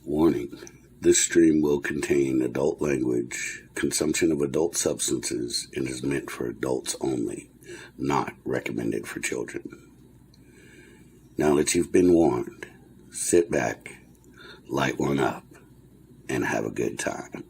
Warning: this stream will contain adult language, consumption of adult substances, and is meant for adults only, not recommended for children. Now that you've been warned, sit back, light one up, and have a good time.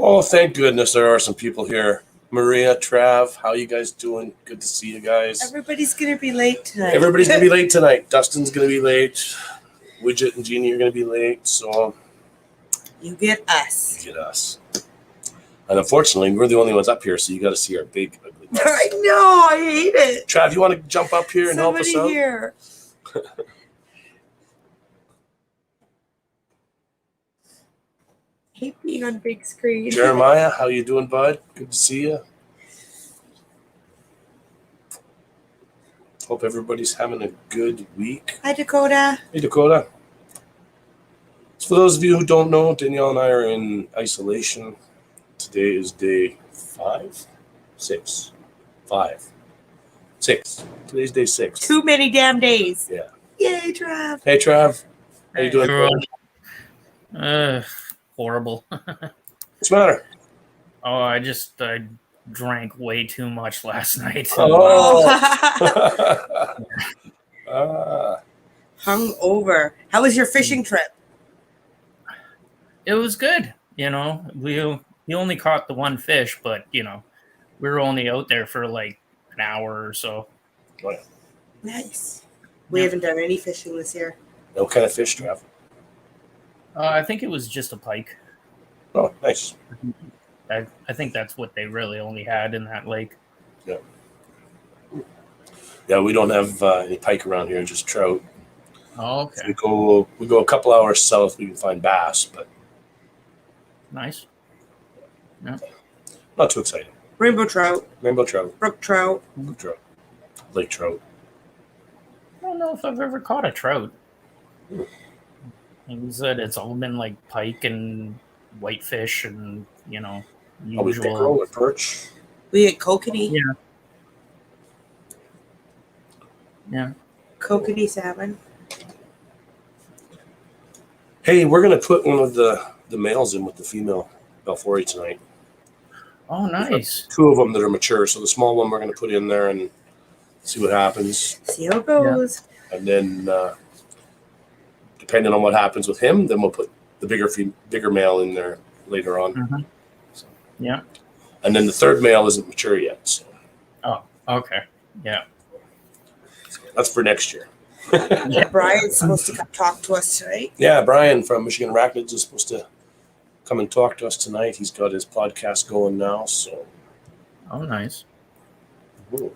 Oh, thank goodness there are some people here. Maria, Trav, how you guys doing? Good to see you guys. Everybody's going to be late tonight. Everybody's going to be late tonight. Dustin's going to be late. Widget and Jeannie are going to be late. So you get us. You get us. And unfortunately, we're the only ones up here, so you got to see our big, ugly butts. I know. I hate it. Trav, you want to jump up here and help us out? Here. Hate being on big screen. Jeremiah, how you doing, bud? Good to see you. Hope everybody's having a good week. Hi, Dakota. Hey, Dakota. So for those of you who don't know, Danielle and I are in isolation. Today is day 5? 6. 5. 6. Today's day 6. Too many damn days. Yeah. Yay, Trav. Hey, Trav. How you doing? Horrible. What's the matter? Oh, I drank way too much last night. Oh. Hung over. How was your fishing trip? It was good. You know, we only caught the one fish, but, you know, we were only out there for like an hour or so. Oh, yeah. Nice. We haven't done any fishing this year. What kind of fish, Trav? I think it was just a pike. Oh, nice. I think that's what they really only had in that lake. Yeah. Yeah, we don't have any pike around here, just trout. Oh, okay. So we go a couple hours south, we can find bass, but nice. Yeah. Not too exciting. Rainbow trout. Rainbow trout. Brook trout. Brook trout. Lake trout. I don't know if I've ever caught a trout. He said it's all been like pike and whitefish and, you know, usual. Pickerel or perch. We had kokanee. Yeah. Yeah. Kokanee salmon. Hey, we're going to put one of the males in with the female Balfouri tonight. Oh, nice. 2 of them that are mature. So the small one we're going to put in there and see what happens. See how it goes. Yeah. And then depending on what happens with him, then we'll put the bigger male in there later on. Mm-hmm. So. Yeah. And then the 3rd male isn't mature yet. So. Oh, okay. Yeah. That's for next year. Yeah, Brian's supposed to come talk to us tonight. Yeah, Brian from Michigan Arachnids is supposed to come and talk to us tonight. He's got his podcast going now. So. Oh, nice. Ooh.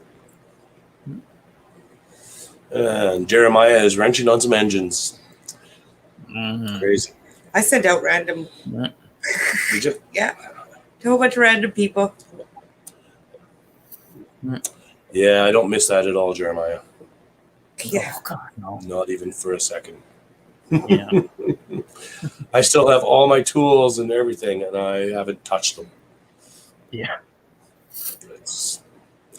And Jeremiah is wrenching on some engines. Mm-hmm. Crazy. I sent out random. Yeah. Did you? Yeah. To a whole bunch of random people. Yeah, I don't miss that at all, Jeremiah. Yeah. Oh God, no. Not even for a second. Yeah. I still have all my tools and everything, and I haven't touched them. Yeah.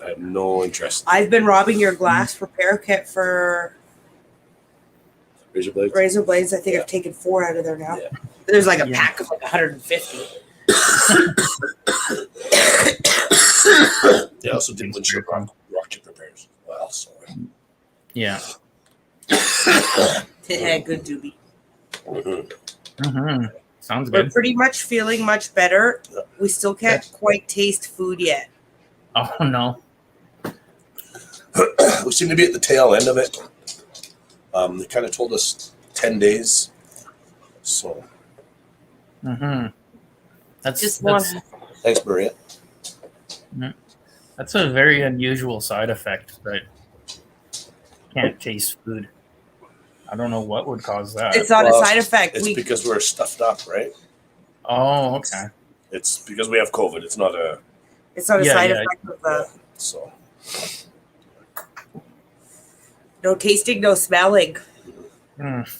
I have no interest. I've been robbing your glass repair kit for Razor blades. razor blades. I think Yeah. I've taken 4 out of there now. Yeah. There's like a Yeah. pack of like 150. Yeah, I also did windshield rock chip repairs. Well, so Yeah. Yeah, good doobie. Mm-hmm. Sounds We're good. pretty much feeling much better. We still can't quite taste food yet. Oh no. we seem to be at the tail end of it. They kind of told us 10 days. So Mm-hmm. That's Just that's, one. thanks, Maria. that's a very unusual side effect that can't taste food. I don't know what would cause that. It's not Well, a side effect. It's We because we're stuffed up, right? Oh, okay. It's because we have COVID. It's not a It's not a Yeah, side yeah. effect of the so. no tasting, no smelling. Mm.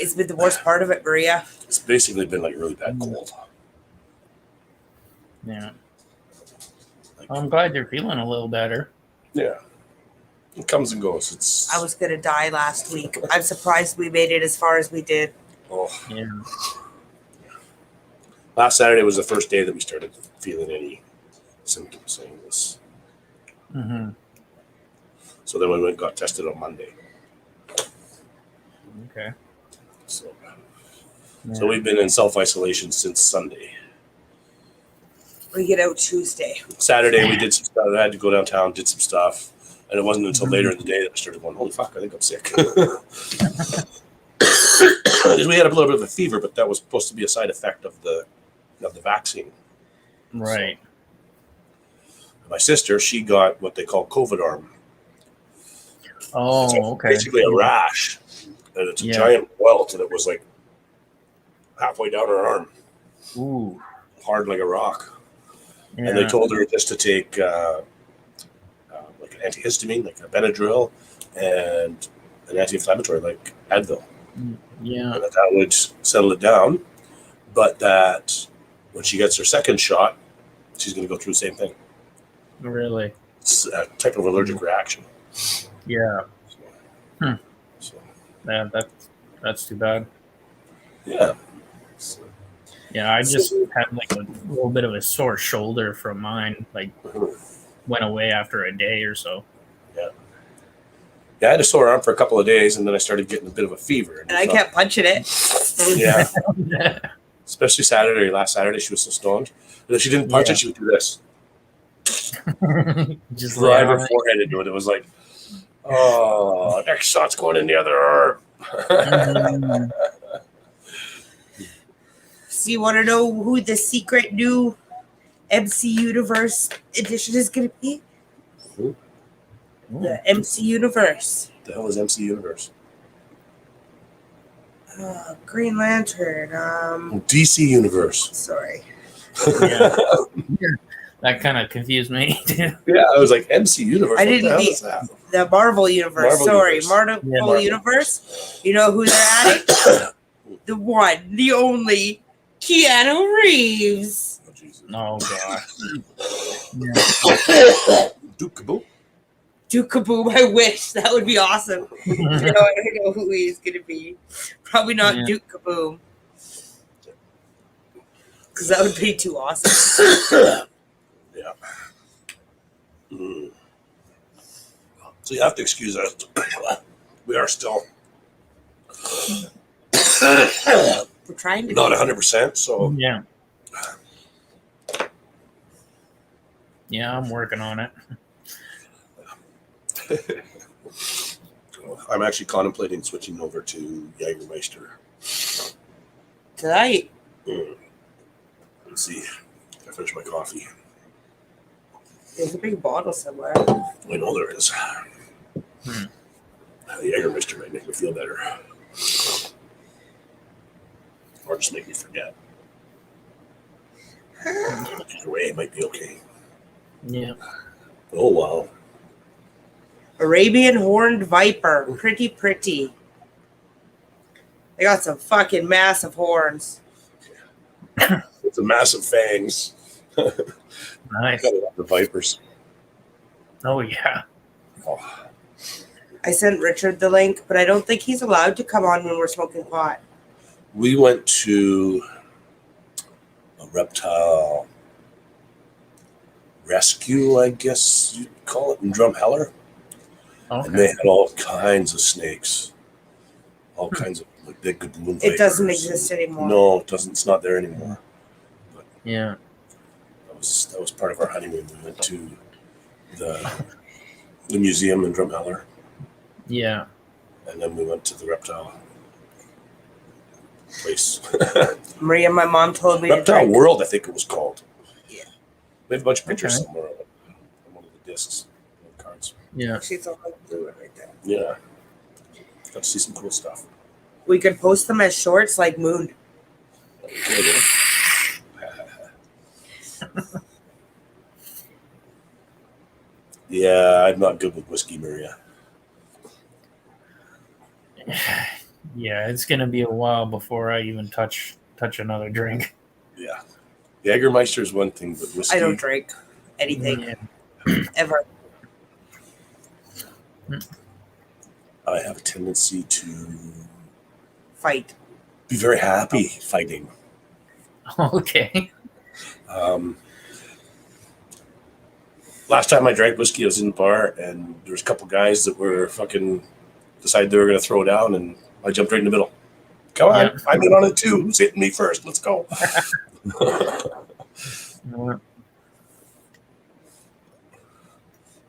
It's been the worst part of it, Maria. It's basically been like really bad cold. Yeah. Like, I'm glad you're feeling a little better. yeah, it comes and goes. It's I was gonna die last week. I'm surprised we made it as far as we did. oh, Yeah. last Saturday was the first day that we started feeling any symptoms saying this. Mm-hmm. So then we went and got tested on Monday. Okay. So Yeah. so we've been in self-isolation since Sunday. We get out Tuesday. Saturday we did some stuff. I had to go downtown, did some stuff, and it wasn't until later in the day that I started going, "Holy fuck, I think I'm sick." We had a little bit of a fever, but that was supposed to be a side effect of the vaccine. Right. My sister, she got what they call COVID arm. Oh, okay. Basically a rash, and it's a Yeah. giant welt, and it was like halfway down her arm, Ooh. hard like a rock. Yeah. And they told her just to take like an antihistamine, like a Benadryl, and an anti-inflammatory like Advil, Yeah. and that would settle it down. But that when she gets her second shot, she's going to go through the same thing. Really. It's a type of allergic reaction. Yeah. So, Yeah. That's too bad. yeah. Yeah. I just had like a little bit of a sore shoulder from mine. Like went away after a day or so. Yeah, I had a sore arm for a couple of days, and then I started getting a bit of a fever. And I kept punching it. Yeah, especially Saturday. Last Saturday, she was so stoned. And if she didn't punch Yeah. it, she would do this. Just Drive her lay on it. forehead into it. It was like, oh, next shot's going in the other arm. Mhm. So you want to know who the secret new MC Universe edition is going to be? Who? The MC Universe. The hell is MC Universe? Green Lantern. DC Universe. Sorry. Yeah. That kind of confused me too. Yeah, I was like, MC Universe. I What didn't the hell be- is that? The Marvel Universe. Marvel Sorry. Universe. Marvel Yeah, Marvel. Universe. You know who they're adding? The one, the only, Keanu Reeves. Oh, Jesus. Oh gosh. Yeah. Duke Kaboom. Duke Kaboom, I wish. That would be awesome. I don't know who he is going to be. Probably not Yeah. Duke Kaboom. Because that would be too awesome. Yeah. Mm. So you have to excuse us. We are still We're trying to not be. 100%. So Yeah. Yeah, I'm working on it. I'm actually contemplating switching over to Jägermeister. Tonight. Let's see if I finish my coffee. There's a big bottle somewhere. I know there is. Hmm. Jägermeister might make me feel better. Or just make me forget. Either way, it might be okay. Yeah. Oh, wow. Arabian horned viper. Pretty, pretty. They got some fucking massive horns. It's a massive fangs. Nice. Gotta love the vipers. Oh yeah. Oh, I sent Richard the link, but I don't think he's allowed to come on when we're smoking pot. we went to a reptile rescue, I guess you'd call it, in Drumheller. And they Okay. had all kinds of snakes. All kinds of like big gaboon It doesn't vipers. exist anymore. No, it doesn't. It's not there anymore. Yeah. That was part of our honeymoon. We went to the museum in Drumheller, Yeah. and then we went to the reptile place. Maria, my mom told me to Reptile drink. World, I think it was called. Yeah. We have a bunch of pictures Okay. somewhere on one of the discs, cards. Yeah. She's all blue right there. Yeah, got to see some cool stuff. We could post them as shorts like Moon. Yeah, I'm not good with whiskey, Maria. Yeah, it's gonna be a while before I even touch another drink. Yeah, Jägermeister is one thing, but whiskey. I don't drink anything Yeah. ever. I have a tendency to Fight. be very happy fighting. Okay. Last time I drank whiskey, I was in the bar, and there was a couple guys that were fucking decided they were going to throw down, and I jumped right in the middle. Come on, Yeah. I'm in on it too. Who's hitting me first? Let's go. Uh,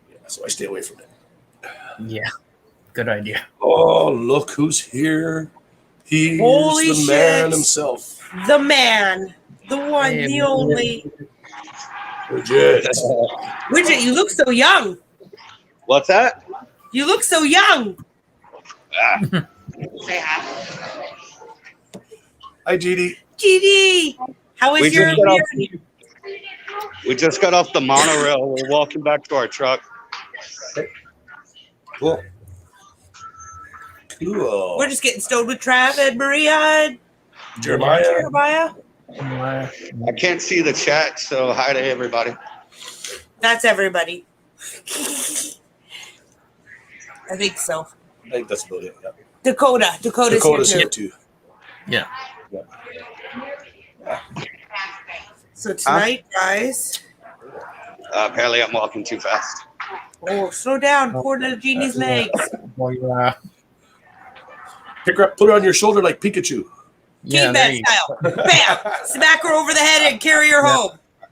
Yeah, so I stay away from it. Yeah. Good idea. Oh, look who's here. He's Holy the man shit. himself. The man. The one, Hey, the man. only. Legit. Widget, you look so young. What's that? You look so young. Ah, Say hi. Hi, GD. GD. How is We your just got off- journey? we just got off the monorail. We're walking back to our truck. Cool. Cool. We're just getting stoned with Trav and Maria and Jeremiah. Jeremiah. I can't see the chat, so hi to everybody. That's everybody. I think so. I think that's about it. Yeah. Dakota's Dakota's here here too. too. Yeah. So tonight, guys. Apparently, I'm walking too fast. Oh, slow down. Poor little genie's legs. Well, yeah. Pick her up, put her on your shoulder like Pikachu. Yeah, there Caveman you style. Bam! Smack her over the head and carry her Yeah. home.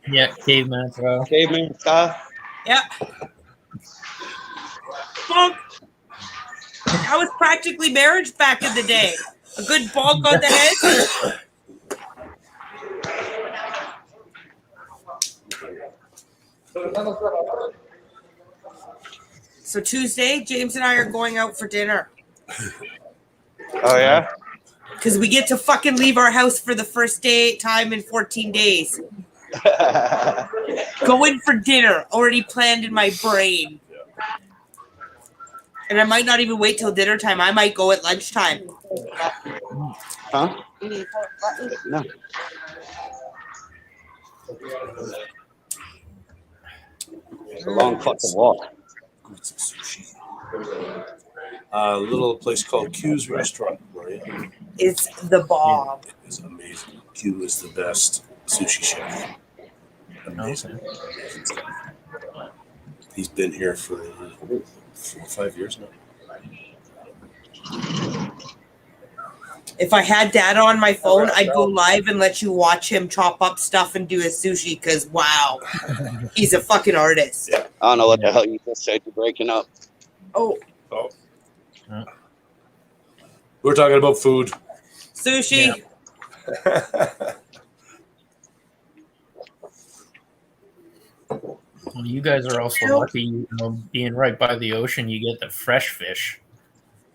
Yeah, caveman style. Caveman style. Yeah. Bonk. That was practically marriage back in the day. A good bonk on the head. So Tuesday, James and I are going out for dinner Oh yeah. because we get to fucking leave our house for the first time in 14 days. Going for dinner, already planned in my brain. And I might not even wait till dinner time. I might go at lunchtime. Huh? No. It's a long fucking walk. Get some sushi. A little place called Q's Restaurant, Maria. It's the bomb. It is amazing. Q is the best sushi chef. Amazing. He's been here for 4 or 5 years now. If I had data on my phone, I'd go live and let you watch him chop up stuff and do his sushi because, wow, he's a fucking artist. Yeah. I don't know what the hell you just said. You're breaking up. Oh, Oh. We're talking about food. sushi. Well, you guys are also lucky, being right by the ocean. You get the fresh fish.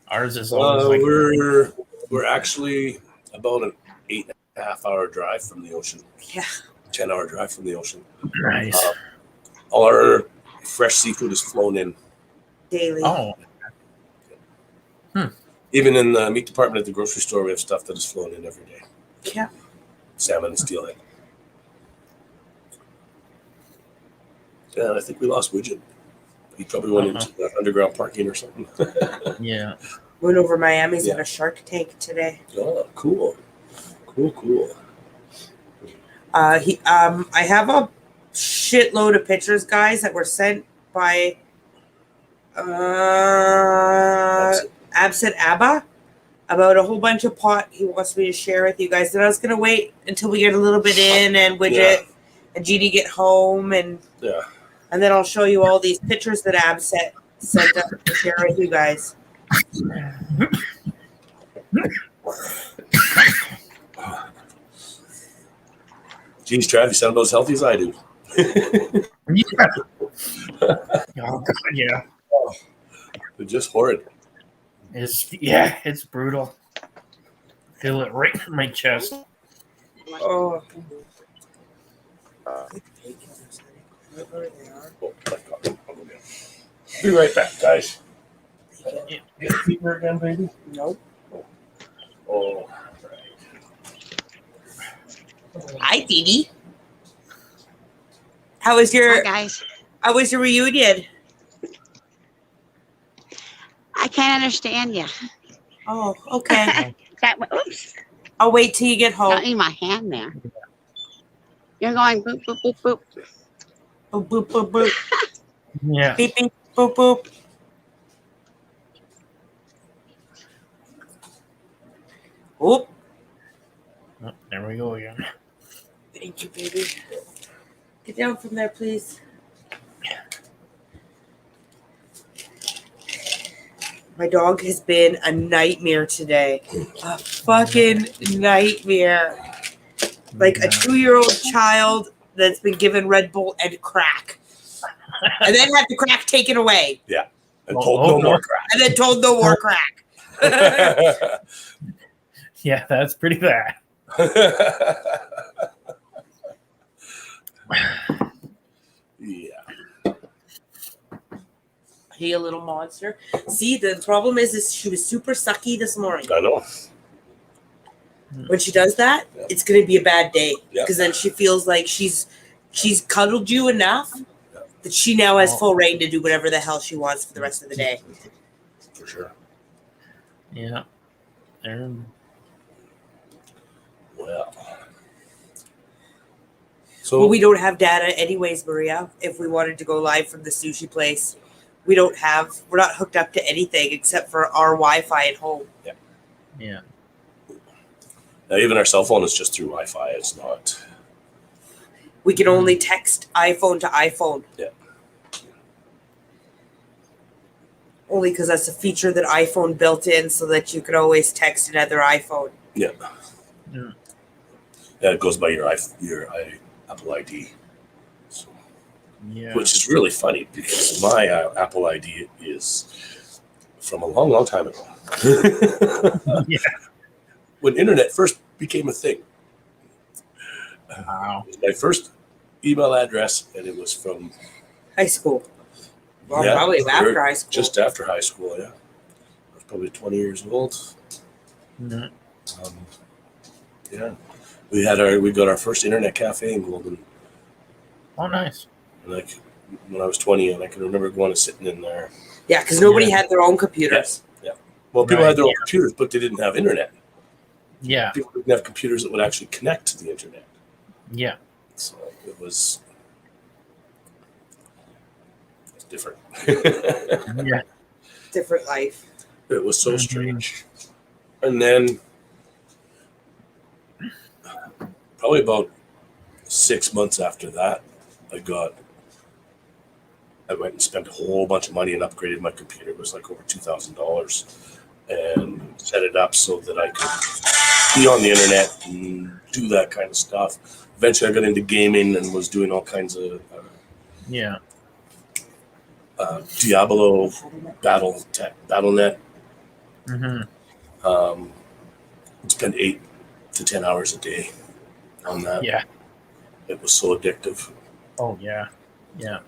Ours is always like We're actually about an 8.5 hour drive from the ocean. Yeah. 10-hour drive from the ocean. nice. All our fresh seafood is flown in daily. Oh, Even in the meat department at the grocery store, we have stuff that is flown in every day. Yeah. Salmon and steelhead. Yeah, and I think we lost Widget. He probably went into the underground parking or something. yeah. Went over Miami's Yeah. in a Shark Tank today. Oh, cool. Cool. I have a shitload of pictures, guys, that were sent by Absent Abba about a whole bunch of pot he wants me to share with you guys. And I was gonna wait until we get a little bit in and Widget and Jeannie get home and then I'll show you all these pictures that Absent sent up to share with you guys. Geez, Trav, you sound about as healthy as I do. Yeah. Oh God, yeah. They're just horrid. It's brutal. Feel it right in my chest. Oh. Oh, my God. I'll go down. Be right back, guys. Yeah. You got a fever again, baby? Nope. Oh, Hi, Dee Dee. How was Hi, guys. your reunion? I can't understand you. Oh, okay. Oops. I'll wait till you get home. Got in my hand there. You're going boop, boop, boop, boop. Boop, boop, boop, boop. Yeah. Beep, beep, boop, boop. Oop. Oh, there we go again. Thank you, baby. Get down from there, please. My dog has been a nightmare today. A fucking nightmare. Like a 2-year-old child that's been given Red Bull and crack. And then had the crack taken away. And told no more And then told no more crack. crap. Yeah, that's pretty bad. Yeah. Hey, a little monster. See, the problem is she was super sucky this morning. I know. When she does that, Yeah. it's going to be a bad day. Yeah. Because then she feels like she's cuddled you enough Yeah. that she now has full reign to do whatever the hell she wants for the rest of the day. For sure. Yeah. Well. Well, we don't have data anyways, Maria. If we wanted to go live from the sushi place, we're not hooked up to anything except for our Wi-Fi at home. Yeah. Now, even our cell phone is just through Wi-Fi. It's not. We can only text iPhone to iPhone. Yeah. Only because that's a feature that iPhone built in so that you could always text another iPhone. Yeah. Yeah. Yeah, it goes by your Apple ID. So, Yeah. which is really funny because my Apple ID is from a long, long time ago. Yeah. When internet first became a thing. Wow. It was my first email address, and it was from High school. Well, Yeah, probably after very- high school. just after high school. Yeah, I was probably 20 years old. Yeah. Yeah, we got our first internet cafe in Golden. Oh, nice. Like when I was 20, and I can remember going and sitting in there. Yeah, because nobody Yeah. had their own computers. Well, people Right. had their own computers, but they didn't have internet. Yeah. People didn't have computers that would actually connect to the internet. Yeah. So it was different. Yeah. Different life. It was so Mhm. strange. And then probably about 6 months after that, I went and spent a whole bunch of money and upgraded my computer. It was like over $2,000 and set it up so that I could be on the internet and do that kind of stuff. Eventually I got into gaming and was doing all kinds of Yeah. Diablo Battle.net. Mm-hmm. Spend 8 to 10 hours a day on that. Yeah. It was so addictive. Oh, yeah. Yeah.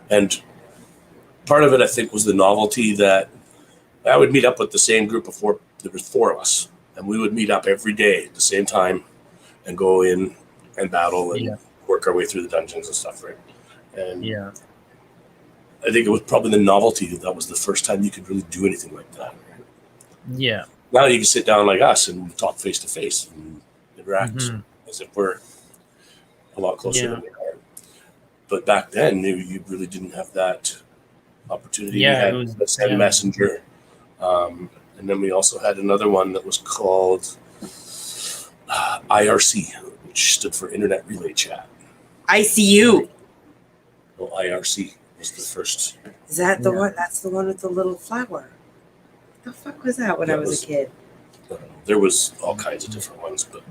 And part of it, I think, was the novelty that I would meet up with the same group of four. There was four of us, and we would meet up every day at the same time and go in and battle and work our way through the dungeons and stuff, right? And I think it was probably the novelty that was the first time you could really do anything like that. Right? Yeah. Now you can sit down like us and talk face to face and interact as if we're a lot closer than we are. But back then, you really didn't have that opportunity. Yeah, we had MSN Messenger. And then we also had another one that was called IRC, which stood for Internet Relay Chat. ICU. Well, IRC was the first. Is that the one? That's the one with the little flower. The fuck was that when I was a kid? There was all kinds of different ones, but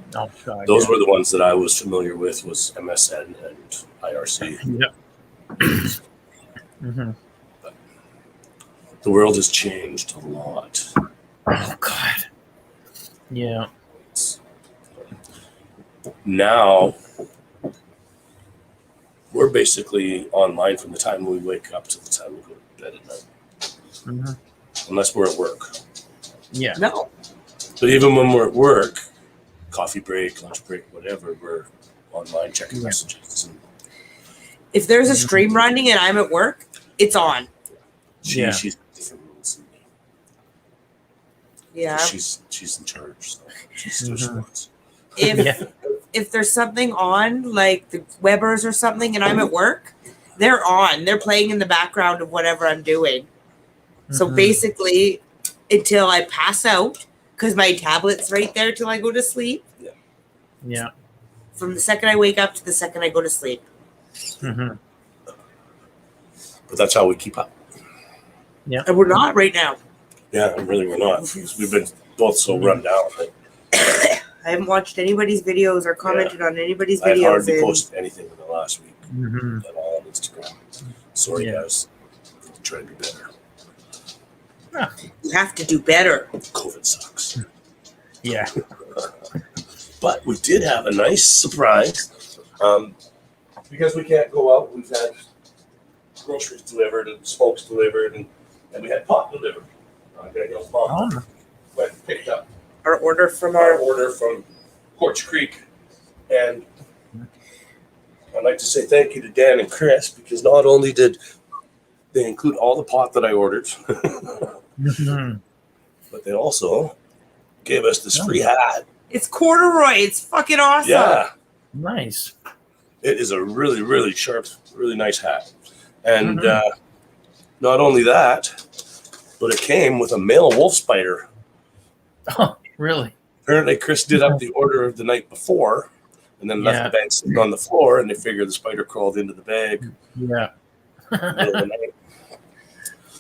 those were the ones that I was familiar with, was MSN and IRC. Yep. But the world has changed a lot. Oh God. Yeah. Now we're basically online from the time we wake up to the time we go to bed at night, unless we're at work. Yeah. No. But even when we're at work, coffee break, lunch break, whatever, we're online checking messages. And if there's a stream running and I'm at work, it's on. she's got different rules than me. Yeah. She's in charge. So she's still she wants. If there's something on, like the Webbers or something, and I'm at work, they're on. They're playing in the background of whatever I'm doing. So basically, until I pass out, because my tablet's right there till I go to sleep. Yeah. From the second I wake up to the second I go to sleep. But that's how we keep up. Yeah. And we're not right now. Yeah, really, we're not. Because we've been both so run down. I haven't watched anybody's videos or commented on anybody's I've videos. hardly posted anything in the last week at all on Instagram. Sorry, guys. Trying to be better. You have to do better. COVID sucks. Yeah. But we did have a nice surprise. Because we can't go out, we've had groceries delivered and smokes delivered, and we had pot delivered. Daniel's mom went and picked up Our order from our order from Porch Creek. And I'd like to say thank you to Dan and Chris, because not only did they include all the pot that I ordered, but they also gave us this free hat. It's corduroy. It's fucking awesome. Yeah. Nice. It is a really, really sharp, really nice hat. And not only that, but it came with a male wolf spider. Oh, really? Apparently, Chris did up the order of the night before and then left the bag sitting on the floor, and they figured the spider crawled into the bag. Yeah.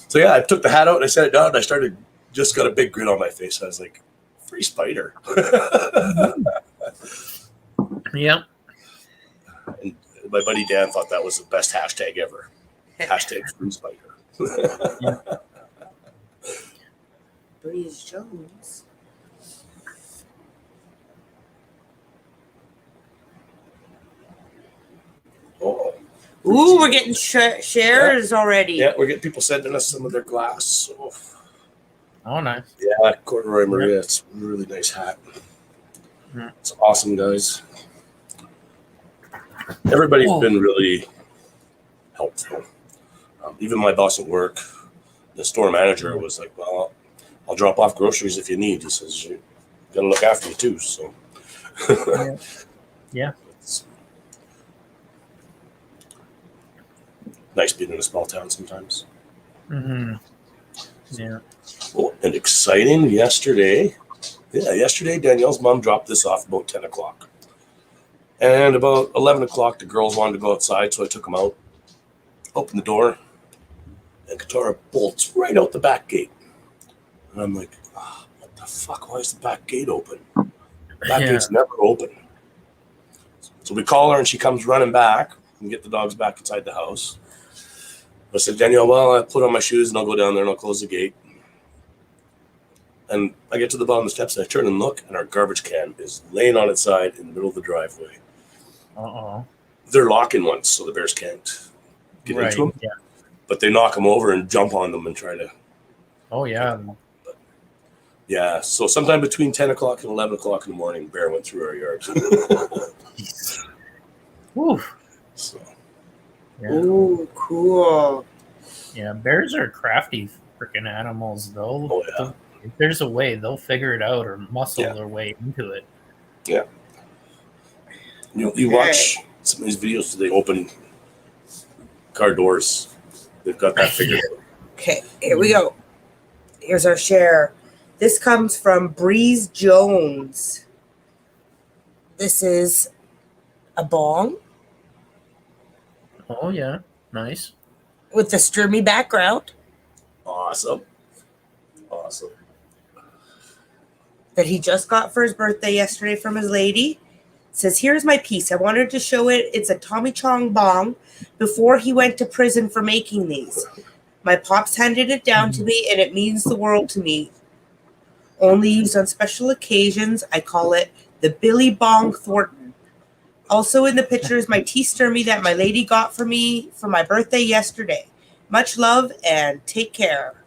So, yeah, I took the hat out and I set it down, and just got a big grin on my face. I was like, free spider. Yep. And my buddy Dan thought that was the best hashtag ever. Hashtag free spider. Breeze Jones. Oh. Ooh, we're getting shares already. Yeah, we're getting people sending us some of their glass. So. Oh, nice. Yeah, Corduroy Maria. It's a really nice hat. It's awesome, guys. Everybody's been really helpful. Even my boss at work, the store manager, was like, well, I'll drop off groceries if you need. He says, you got to look after you too. So, yeah. It's nice being in a small town sometimes. Yeah. Oh, and exciting yesterday. Yeah, yesterday, Danielle's mom dropped this off about 10 o'clock. And about 11 o'clock, the girls wanted to go outside, so I took them out, opened the door, and Katara bolts right out the back gate. And I'm like, what the fuck? Why is the back gate open? The back gate's never open. So we call her, and she comes running back and get the dogs back inside the house. I said, Danielle, well, I put on my shoes, and I'll go down there, and I'll close the gate. And I get to the bottom of the steps, and I turn and look, and our garbage can is laying on its side in the middle of the driveway. They're locking ones, so the bears can't get into them. Yeah. but they knock them over and jump on them and try to. Oh yeah. Yeah, so sometime between 10 o'clock and 11 o'clock in the morning, bear went through our yards. Woo. So, Yeah. Ooh, cool. Yeah, bears are crafty freaking animals, though. Oh, yeah. If there's a way, they'll figure it out or muscle Yeah. their way into it. you watch some of these videos, they open car doors. They've got that figured out. Okay, here we go. Here's our share. This comes from Breeze Jones. This is a bong Oh yeah, nice. with the streamy background Awesome. that he just got for his birthday yesterday from his lady. Says, here's my piece. I wanted to show it. It's a Tommy Chong bong before he went to prison for making these. My pops handed it down to me, and it means the world to me. Only used on special occasions. I call it the Billy Bong Thornton. Also in the picture is my tea sturmy that my lady got for me for my birthday yesterday. Much love and take care.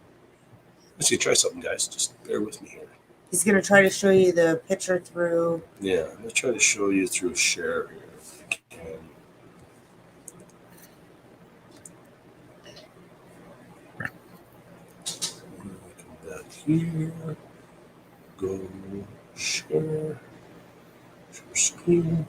Let's see, try something, guys. Just bear with me here. He's going to try to show you the picture through. Yeah, I'm going to try to show you through share here if I can. Come back here. Go share. Share screen.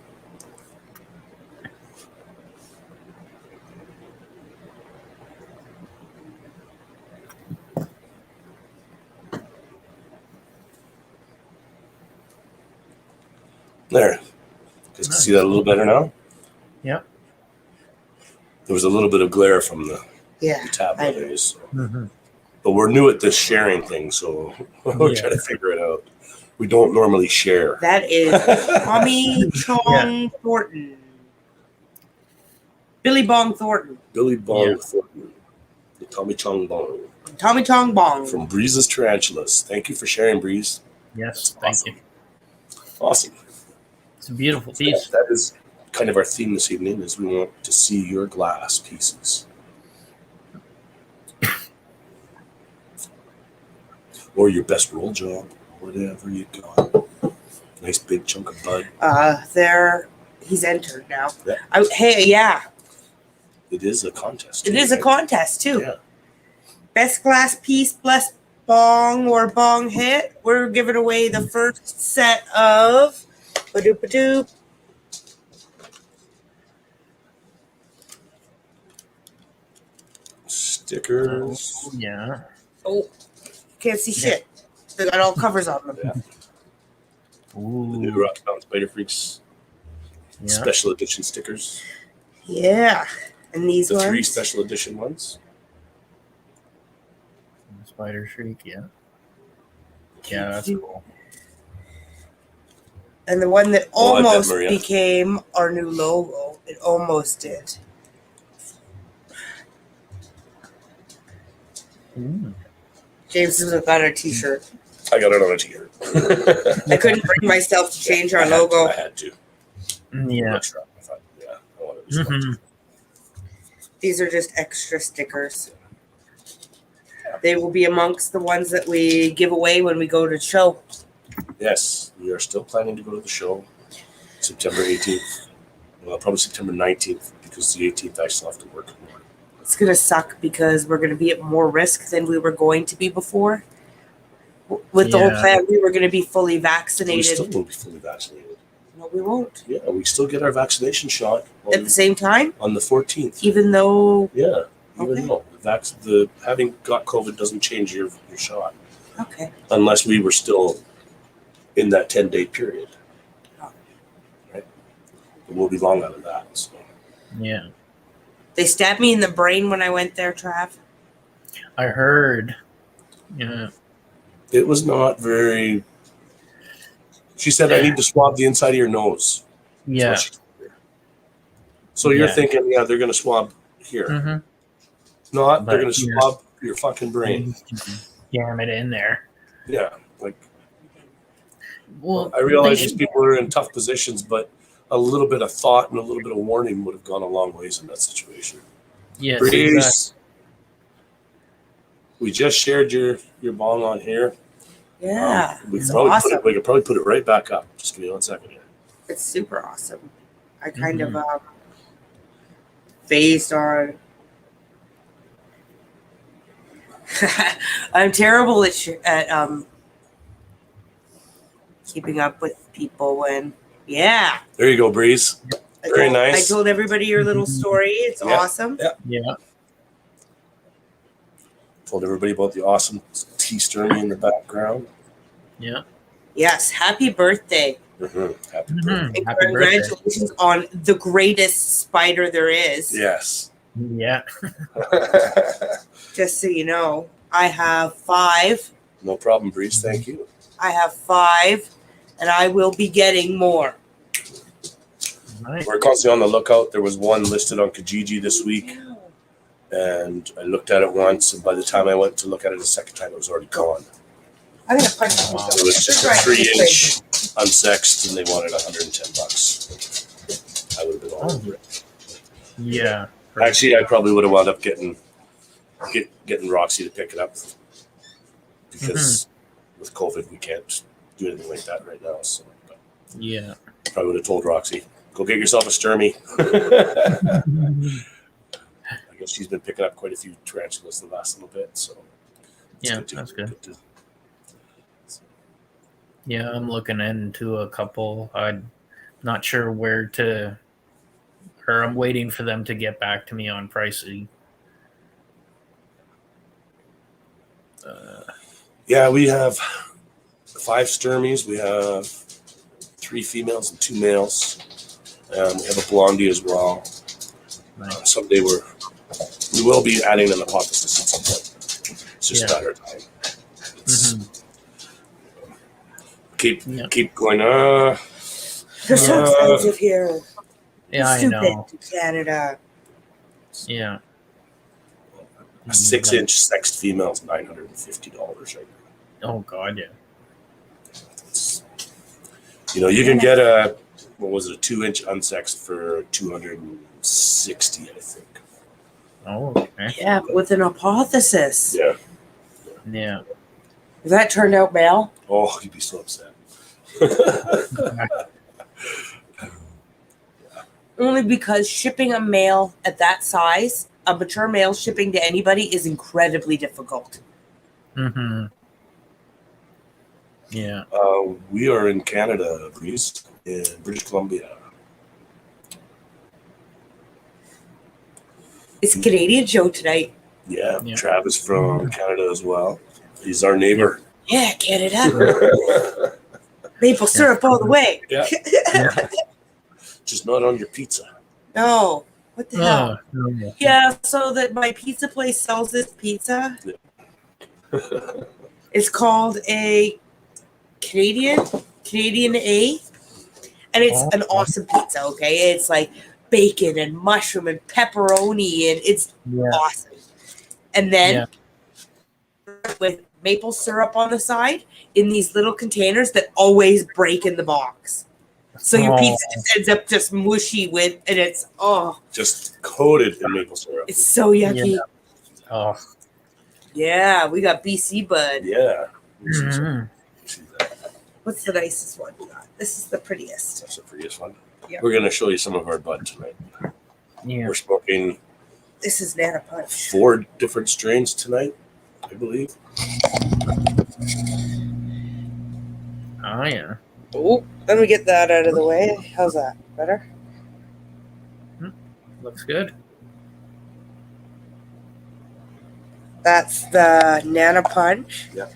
There. Guys can see that a little better now? Yep. There was a little bit of glare from the Yeah. tablet days. So. Mm-hmm. But we're new at this sharing thing, so we're Yeah. trying to figure it out. We don't normally share. That is Tommy Chong Thornton. Billy Bong Thornton. Billy Bong Yeah. Thornton. The Tommy Chong Bong. Tommy Chong Bong. From Breeze's Tarantulas. Thank you for sharing, Breeze. Yes, That's thank you. Awesome. It's a beautiful Yeah, piece. that is kind of our theme this evening is we want to see your glass pieces. Or your best roll job, whatever you got. Nice big chunk of bud. There, he's entered now. Yeah. Yeah, It is a contest. it too, is a right? contest too. Yeah. Best glass piece, blessed bong or bong hit. We're giving away the first set of ba-doop-a-doop. Stickers. Oh, yeah. Oh, can't see shit. They got all covers on them. Yeah. The new Ooh. Rocky Mountain Spider Freaks Yeah. special edition stickers. Yeah, and these The ones. 3 special edition ones. Spider Shriek, yeah. Yeah, that's cool. And the one that Oh, I bet, almost Maria. became our new logo. It almost did. Ooh. James has got our t-shirt. I got it on a t-shirt. I couldn't bring myself to change our I had to, logo. I had to. I'm Yeah. not sure. I thought, yeah, I wanted to hmm These are just extra stickers. They will be amongst the ones that we give away when we go to the show. Yes, we are still planning to go to the show September 18th. Well, probably September 19th because the 18th I still have to work. It's going to suck because we're going to be at more risk than we were going to be before. With the whole Yeah. plan, we were going to be fully We vaccinated. still will be fully vaccinated. No, we won't. Yeah, we still get our vaccination shot At the same time, on the 14th. even though... Yeah, even Okay. though the having got COVID doesn't change your shot Okay. unless we were still in that 10-day period. Oh. Right? It will be long out of that. So. Yeah. They stabbed me in the brain when I went there, Trav. I heard. Yeah. It was not very. She said, "I need to swab the inside of your nose." That's Yeah. what she said. So you're Yeah. thinking, yeah, they're going to swab here. Mm-hmm. Not, they're But going to here- swab your fucking brain. Jam it in there. Yeah, like Well, I realize they these should- people are in tough positions, but a little bit of thought and a little bit of warning would have gone a long ways in that situation. Yes, Breeze. exactly. we just shared your bong on here. Yeah, We it's could probably awesome. we could probably put it right back up. Just give me 1 second here. It's super awesome. I kind of phased on. I'm terrible at keeping up with people when. Yeah. There you go, Breeze. Very nice. I told everybody your little story. It's Yeah. awesome. Yeah. Yeah. Told everybody about the awesome tea stirring in the background. Yeah. Yes. Happy birthday. Mm-hmm. Happy Mhm. birthday. And Happy birthday. congratulations on the greatest spider there is. Yes. Yeah. Just so you know, I have 5. No problem, Breeze. Thank you. I have 5, and I will be getting more. Nice. We're constantly on the lookout. There was one listed on Kijiji this week, and I looked at it once, and by the time I went to look at it a second time, it was already gone. I'm gonna punch Wow. It was just a 3-inch unsexed, and they wanted $110. I would have been all over it. Yeah. Actually, I probably would have wound up getting Roxy to pick it up because with COVID, we can't do anything like that right now. So Yeah. probably would have told Roxy, go get yourself a Sturmy. I guess she's been picking up quite a few tarantulas the last little bit. So it's Yeah, to- that's good. to- Yeah, I'm looking into a couple. I'm not sure where to, or I'm waiting for them to get back to me on pricing. Yeah, we have 5 Sturmies. We have 3 females and 2 males. We have a blondie as well. Nice. Someday we will be adding an hypothesis at some point. It's just Yeah. a matter of time. It's- Mhm. Yeah. Keep going. They're so expensive here. Yeah, I Stupid know. Canada. Yeah. A 6-inch sexed female is $950 right now. Oh God, yeah. It's, you can get a 2-inch unsexed for $260, I think. Oh, okay. Yeah, but with an hypothesis. Yeah. Yeah. If that turned out male, Oh, you'd be so upset. only because shipping a male at that size, a mature male shipping to anybody is incredibly difficult. Mm-hmm. Yeah. We are in Canada, Breeze, in British Columbia. It's a Canadian show tonight. Yeah, Yeah. Travis from Canada as well. He's our neighbor. Yeah, Canada. Maple syrup all the way. Yeah. Just not on your pizza. No. What the hell? Oh, no. Yeah, so that my pizza place sells this pizza. It's called a Canadian A. And it's an awesome pizza, okay? It's like bacon and mushroom and pepperoni, and it's Yeah. awesome. And then with maple syrup on the side in these little containers that always break in the box. So your pizza just ends up just mushy with, and it's Just coated in maple syrup. it's so yucky. Oh. Yeah, we got BC Bud. Yeah. Mhm. See that? What's the nicest one we got? This is the prettiest. That's the prettiest one. Yeah. We're going to show you some of our bud tonight. Yeah. We're smoking This is Nana Punch. 4 different strains tonight, I believe. Oh yeah. Oh, let me get that out of the way. How's that? Better? Looks good. That's the Nana Punch. Yeah.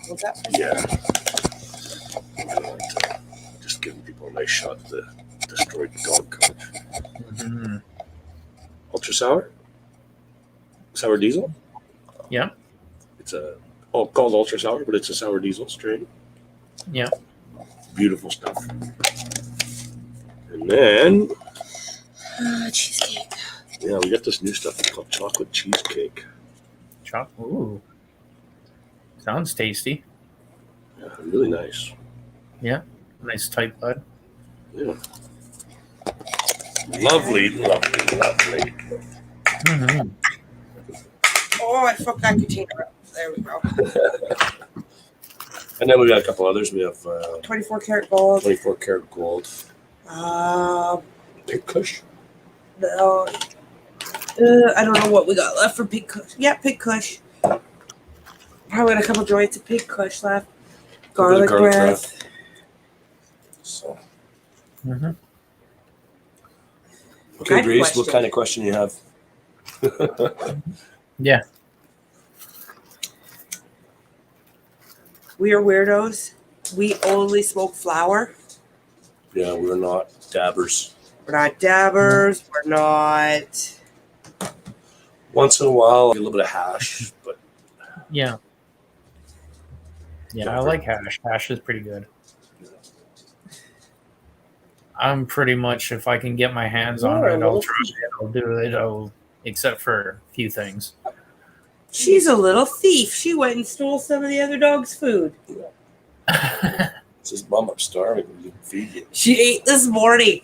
What's that? Yeah. Just giving people a nice shot of the destroyed dog coach. Mhm. Ultra sour? Sour diesel? Yeah. It's called ultra sour, but it's a sour diesel strain. Yeah. Beautiful stuff. And then, Cheesecake. yeah, we got this new stuff called chocolate cheesecake. Chop. Ooh. Sounds tasty. Yeah, really nice. Nice tight bud. Yeah. Lovely, lovely, lovely. Mm-hmm. Oh, I fucked that container up. There we go. And then we got a couple others. We have 24 karat gold. 24 karat gold. Pink Kush. No. I don't know what we got left for Pink Kush. Yeah, Pink Kush. Probably got a couple joints of Pink Kush left. Garlic breath. So. Mm-hmm. Okay, Good Breeze, question. what kind of question you have? Yeah. We are weirdos. We only smoke flower. Yeah, we're not dabbers. We're not dabbers. We're not. Once in a while, a little bit of hash, but Yeah. Yeah, I like hash. Hash is pretty good. I'm pretty much, if I can get my hands on it, I'll try it. I'll do it. Except for a few things. She's a little thief. She went and stole some of the other dog's food. it's just mom, I'm starving. We can feed you. She ate this morning.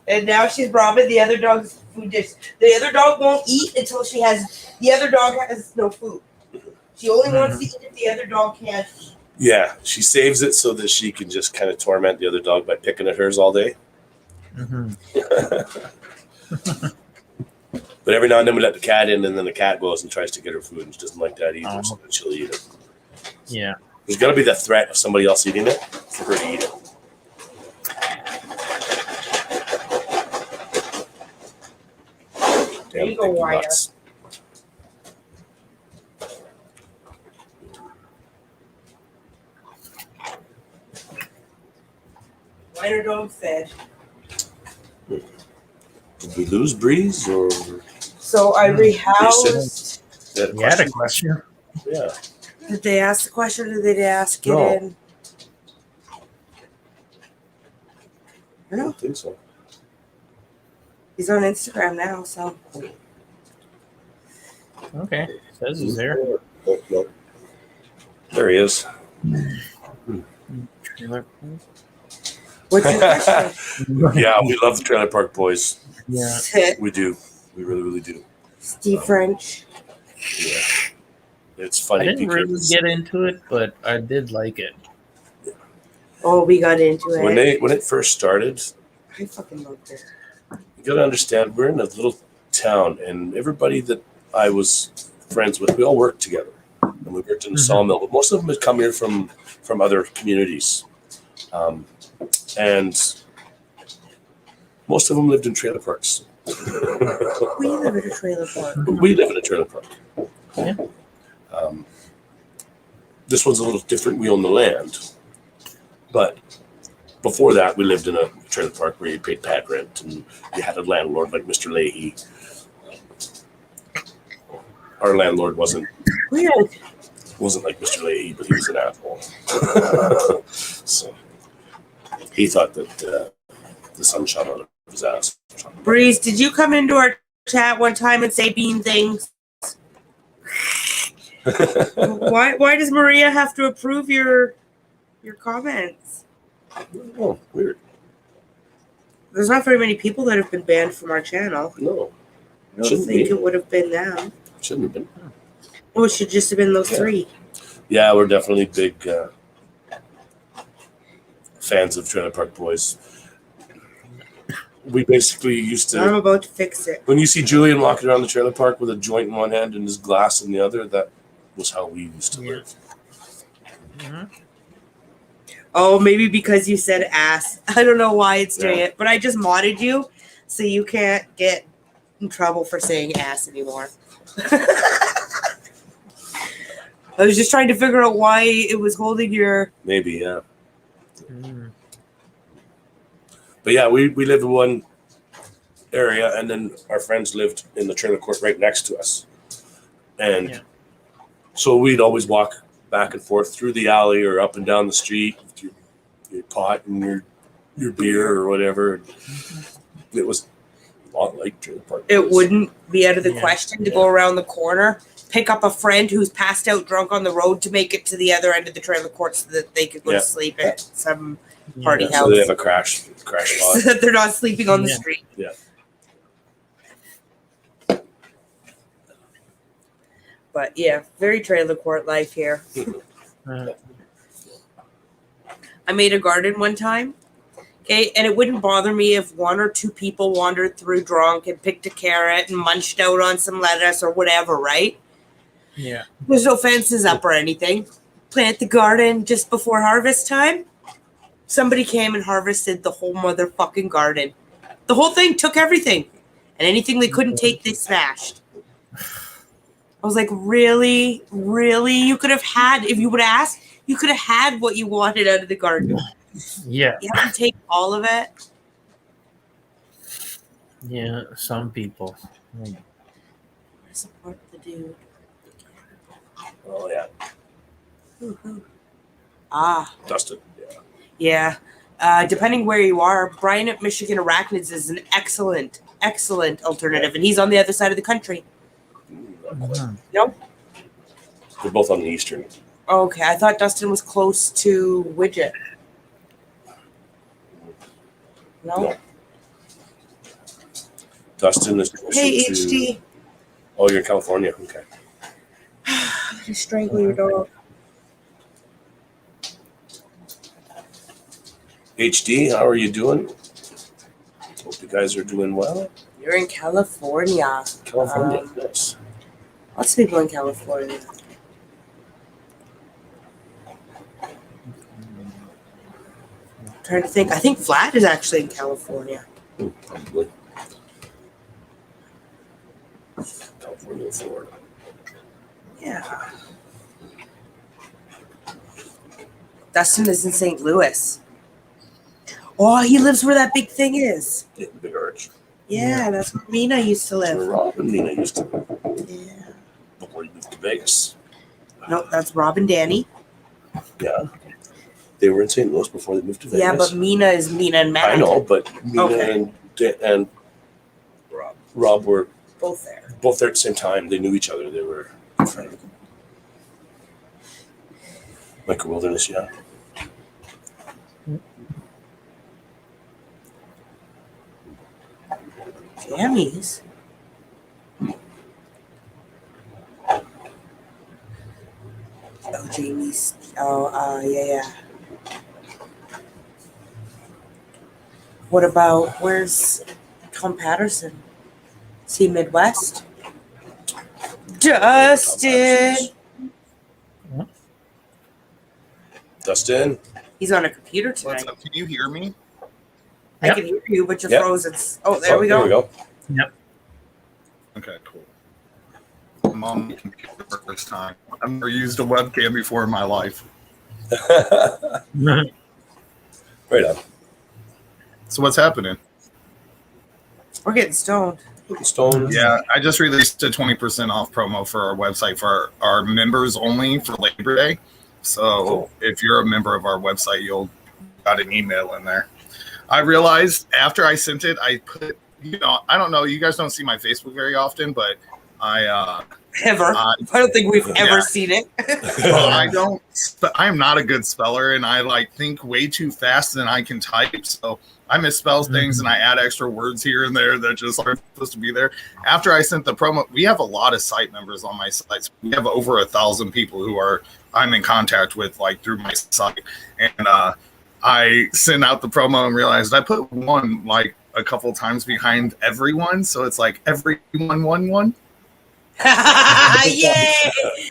And now she's robbing the other dog's food dish. The other dog won't eat until the other dog has no food. She only wants to eat if the other dog can't eat. Yeah, she saves it so that she can just kind of torment the other dog by picking at hers all day. Mm-hmm. But every now and then we let the cat in, and then the cat goes and tries to get her food, and she doesn't like that either, Oh. so then she'll eat it. Yeah. There's got to be the threat of somebody else eating it for her to eat it. There you go, Wyatt. Nuts. Minor dog fed. Did we lose Breeze, or So I rehoused. you had a You had a question? question? Yeah. Did they ask the question or did they ask it No. in? I don't think so. He's on Instagram now, so. Okay. Says he's there. Oh, no. There he is. What's your question? Yeah, we love the Trailer Park Boys. Yeah. We do. We really, really do. Steve French. Yeah. It's I funny didn't really because get into it, but I did like it. Oh, we got into it. when it first started, I fucking loved it. you gotta understand we're in a little town, and everybody that I was friends with, we all worked together, and we worked in the sawmill. But most of them had come here from other communities, and most of them lived in trailer parks. We live in a trailer park. We live in a trailer park. Yeah. This one's a little different. We own the land, but before that, we lived in a trailer park where you paid pad rent, and you had a landlord like Mr. Leahy. Our landlord wasn't Weird. like Mr. Leahy, but he was an asshole. So he thought that the sun shot out of his ass. Breeze, did you come into our chat one time and say bean things? Why does Maria have to approve your comments? Oh, weird. There's not very many people that have been banned from our channel. No, I don't Shouldn't think be. it would have been them. shouldn't have been. Oh, it should just have been those Yeah. three. Yeah, we're definitely big fans of Trailer Park Boys. We basically used I'm to, about to fix it. when you see Julian walking around the trailer park with a joint in one hand and his glass in the other, that was how we used to live. Mm-hmm. Oh, maybe because you said ass. I don't know why it's doing Yeah. it, but I just modded you so you can't get in trouble for saying ass anymore. I was just trying to figure out why it was holding your. Maybe, yeah. Mm. But yeah, we lived in one area, and then our friends lived in the trailer court right next to us. And Yeah. so we'd always walk back and forth through the alley or up and down the street with your pot and your beer or whatever. It was a lot like Trailer Park It Boys. wouldn't be out of the Yeah. question to go around the corner, pick up a friend who's passed out drunk on the road to make it to the other end of the trailer court so that they could go Yeah. to sleep at some party Yeah, so they house. have a crash So spot. that they're not sleeping on the Yeah. street. But yeah, very trailer court life here. I made a garden one time. Okay, and it wouldn't bother me if 1 or 2 people wandered through drunk and picked a carrot and munched out on some lettuce or whatever, right? Yeah. There's no fences up or anything. Plant the garden just before harvest time. Somebody came and harvested the whole motherfucking garden. The whole thing, took everything. And anything they couldn't take, they smashed. I was like, really? Really? You could have had, if you would have asked, you could have had what you wanted out of the garden. Yeah. You have to take all of it. Yeah. Some people. Support the dude. Oh yeah, Ah, Dustin. Yeah. yeah. Depending where you are, Brian at Michigan Arachnids is an excellent alternative, and he's on the other side of the country. Not quite. Nope. They're both on the eastern. Okay, I thought Dustin was close to Widget. No. No. Dustin is closer Hey, to. HD. Oh, you're in California. Okay. You strangle your dog. HD, how are you doing? Hope you guys are doing well. You're in California. California, nice. Lots of people in California. Trying to think. I think Vlad is actually in California. Probably. California, Florida. Yeah. Dustin is in St. Louis. Oh, he lives where that big thing is. Yeah, the big arch. Yeah, that's where Mina used to Where live. Rob and Nina used to live Yeah. before you moved to Vegas. No, that's Rob and Danny. Yeah. They were in St. Louis before they moved to Vegas. Yeah, but Mina is Mina and Matt. I know, but Nina Okay. and Rob were Both there. both there at the same time. They knew each other. They were friends. Micro Wilderness, yeah. Jammies. Oh, Jamie's. Oh, yeah. What about, where's Tom Patterson? Is he Midwest? Dustin. Dustin. He's on a computer What's tonight. up? Can you hear me? I Yep. can hear you, but you're Yep. frozen. Oh, there we go. There we go. Okay, cool. I'm on the computer for the first time. I've never used a webcam before in my life. Right on. So what's happening? We're getting stoned. Stone. Yeah, I just released a 20% off promo for our website for our members only for Labor Day. So Cool. if you're a member of our website, you'll got an email in there. I realized after I sent it, I put, I don't know, you guys don't see my Facebook very often, but Ever. I I don't think we've ever Yeah. seen it. well, I am not a good speller, and I think way too fast than I can type. So I misspell things and I add extra words here and there that just aren't supposed to be there. After I sent the promo, we have a lot of site members on my sites. We have over 1,000 people who I'm in contact with through my site, and I sent out the promo and realized I put one a couple times behind everyone, so it's everyone one. Yay!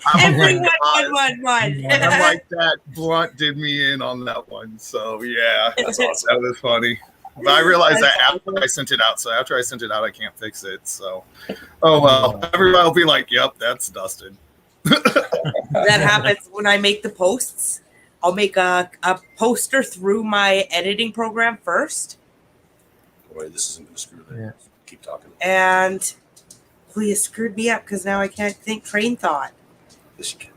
I'm Everyone like, one. I'm like, that blunt did me in on that one. So yeah, That's awesome. that was funny. But I realized that after I sent it out. So after I sent it out, I can't fix it. So, oh well. Everybody will be like, "Yep, that's Dustin." That happens when I make the posts. I'll make a poster through my editing program first, Boy, this isn't going to screw that. Yeah. Keep talking. and you screwed me up because now I can't think train thought. Yes, you can.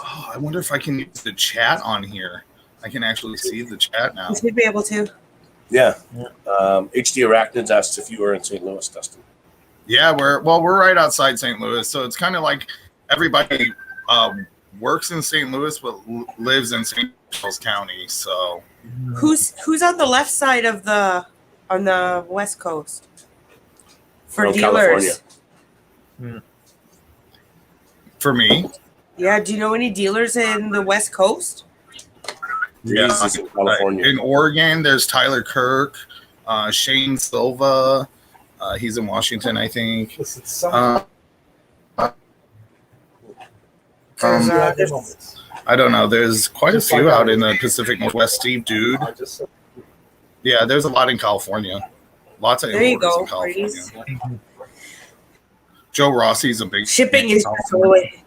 Oh, I wonder if I can use the chat on here. I can actually see the chat now. You should be able to. Yeah. HD Arachnids asked if you were in St. Louis, Dustin. Yeah, we're right outside St. Louis, so it's kind of like everybody works in St. Louis but lives in St. Charles County. So Who's on the left side of on the West Coast for From dealers? California. for me. Yeah. Do you know any dealers in the West Coast? Yeah, He's in California. in Oregon, there's Tyler Kirk, Shane Silva. He's in Washington, I think. There's, I don't know. There's quite a few out in the Pacific Northwest. Steve Dude. Yeah, there's a lot in California. Lots of there you importers go. in Freeze. California. Joe Rossi's a big Shipping is California, really.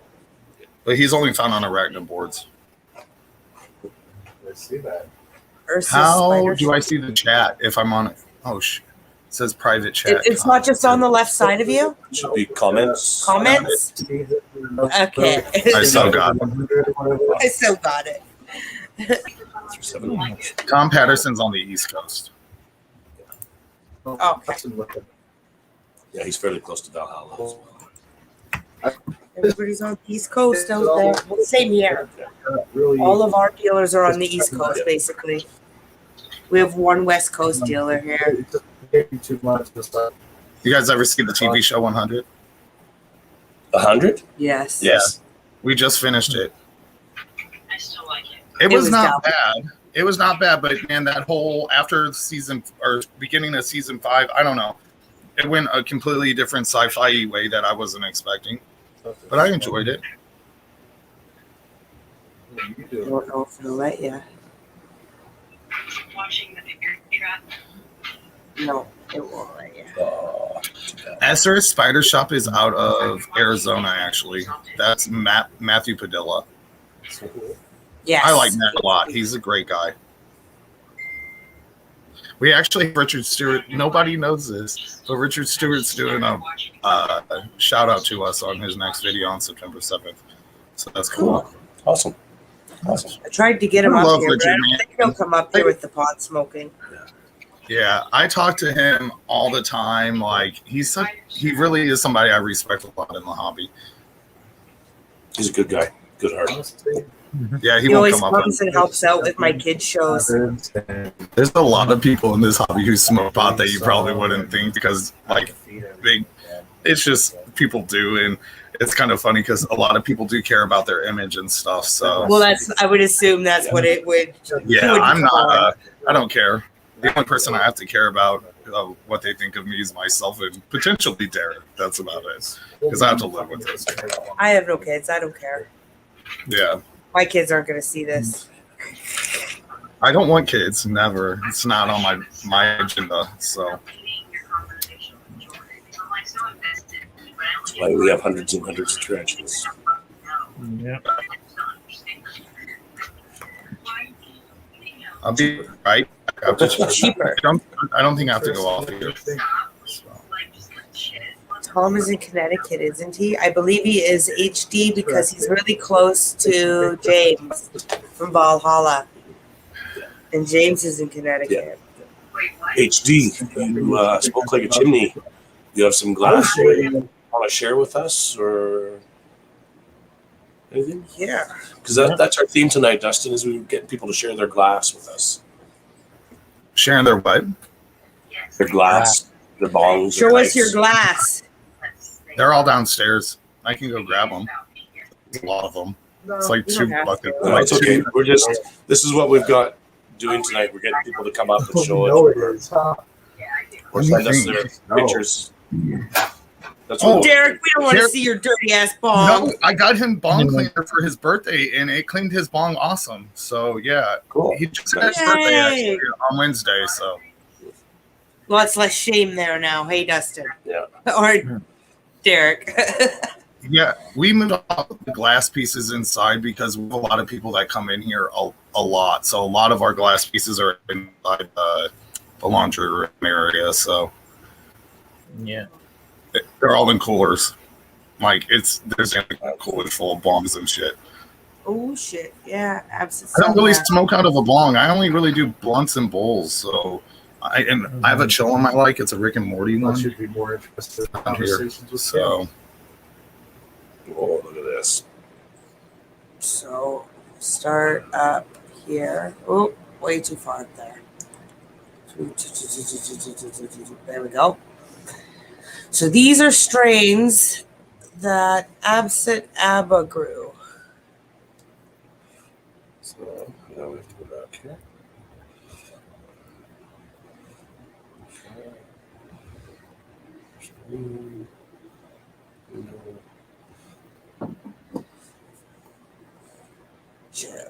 but he's only found on arachnid boards. I see that. Ursus How spider do I ship. see the chat if I'm on it? Oh, shit. It says private chat. It's not just on the left side of you. Should be comments. Comments. Okay. I still got it. I still got it. Tom Patterson's on the East Coast. Okay. Yeah, he's fairly close to Valhalla as well. Everybody's on the East Coast out there. Well, same here. All of our dealers are on the East Coast, basically. We have one West Coast dealer here. You guys ever see the TV show 100? 100? Yes. Yes. We just finished it. I still like it. It was not dumb. bad. It was not bad, but man, that whole after season or beginning of season 5, I don't know. It went a completely different sci-fi way that I wasn't expecting, but I enjoyed it. I don't know if it'll let you. Watching the Bear Trap. No, it won't let you. Esther Spider Shop is out of Arizona, actually. That's Matthew Padilla. Yes. I like Matt a lot. He's a great guy. We actually have Richard Stewart. Nobody knows this, but Richard Stewart's doing a shout out to us on his next video on September 7th. So that's cool. Awesome. Awesome. I tried to get him I up love here, but Richard, I don't man. think he'll come up here with the pot smoking. Yeah, I talk to him all the time. Like he really is somebody I respect a lot in the hobby. He's a good guy. Good heart. Yeah, he He won't always come up. comes and helps out with my kids' shows. There's a lot of people in this hobby who smoke pot that you probably wouldn't think because like it's just people do, and it's kind of funny because a lot of people do care about their image and stuff. So Well, I would assume that's what it would. yeah, would I'm be not. I don't care. The only person I have to care about what they think of me is myself and potentially Derek. That's about it. Because I have to live with this. I have no kids. I don't care. Yeah, My kids aren't going to see this. I don't want kids. Never. It's not on my agenda. So That's why we have hundreds and hundreds of tarantulas. Yeah. I'll be right. I have to Cheaper. I don't think I have to go off here. So. Tom is in Connecticut, isn't he? I believe he is HD because he's really close to James from Valhalla. And James is in Connecticut. HD, you spoke like a chimney. You have some glass you want to share with us or anything? Yeah. Because that's our theme tonight, Dustin, is we get people to share their glass with us. Sharing their what? Their glass, their bongs. Show their us your pipes. glass. They're all downstairs. I can go grab them. There's a lot of them. It's like You 2 don't have buckets. to. No, Like it's okay. two- This is what we've got doing tonight. We're getting people to come up and show No, it it is, huh? What do you send us think? their pictures. That's Oh, what Derek, we don't want to Derek- see your dirty ass bong. No, I got him bong cleaner for his birthday, and it cleaned his bong awesome. So yeah, cool. he just had his birthday Yay. actually on Wednesday. So Lots less shame there now. Hey, Dustin. Yeah. Or Derek. yeah, we moved all the glass pieces inside because we have a lot of people that come in here a lot. So a lot of our glass pieces are inside the laundry room area. So Yeah. they're all in coolers. Like there's a cooler full of bongs and shit. Oh, shit. Yeah, I absolutely. don't really smoke out of a bong. I only really do blunts and bowls. So I have a chill one I like. It's a Rick and Morty That one. should be more interesting in Here. conversations with So Oh, look at this. So start up here. Oh, way too far up there. There we go. So these are strains that Absent Abba grew. So now we have to go back here. Yeah.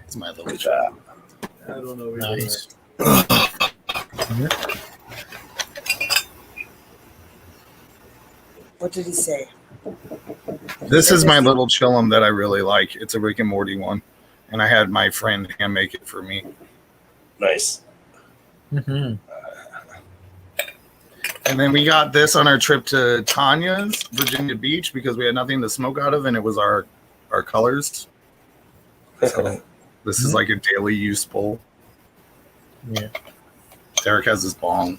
It's my little Good job. job. I don't know. Nice. What did he say? This is my little chillum that I really like. It's a Rick and Morty one, and I had my friend hand make it for me. Nice. Mm-hmm. And then we got this on our trip to Tanya's Virginia Beach because we had nothing to smoke out of, and it was our colors. So this is like a daily use bowl. Yeah. Derek has his bong.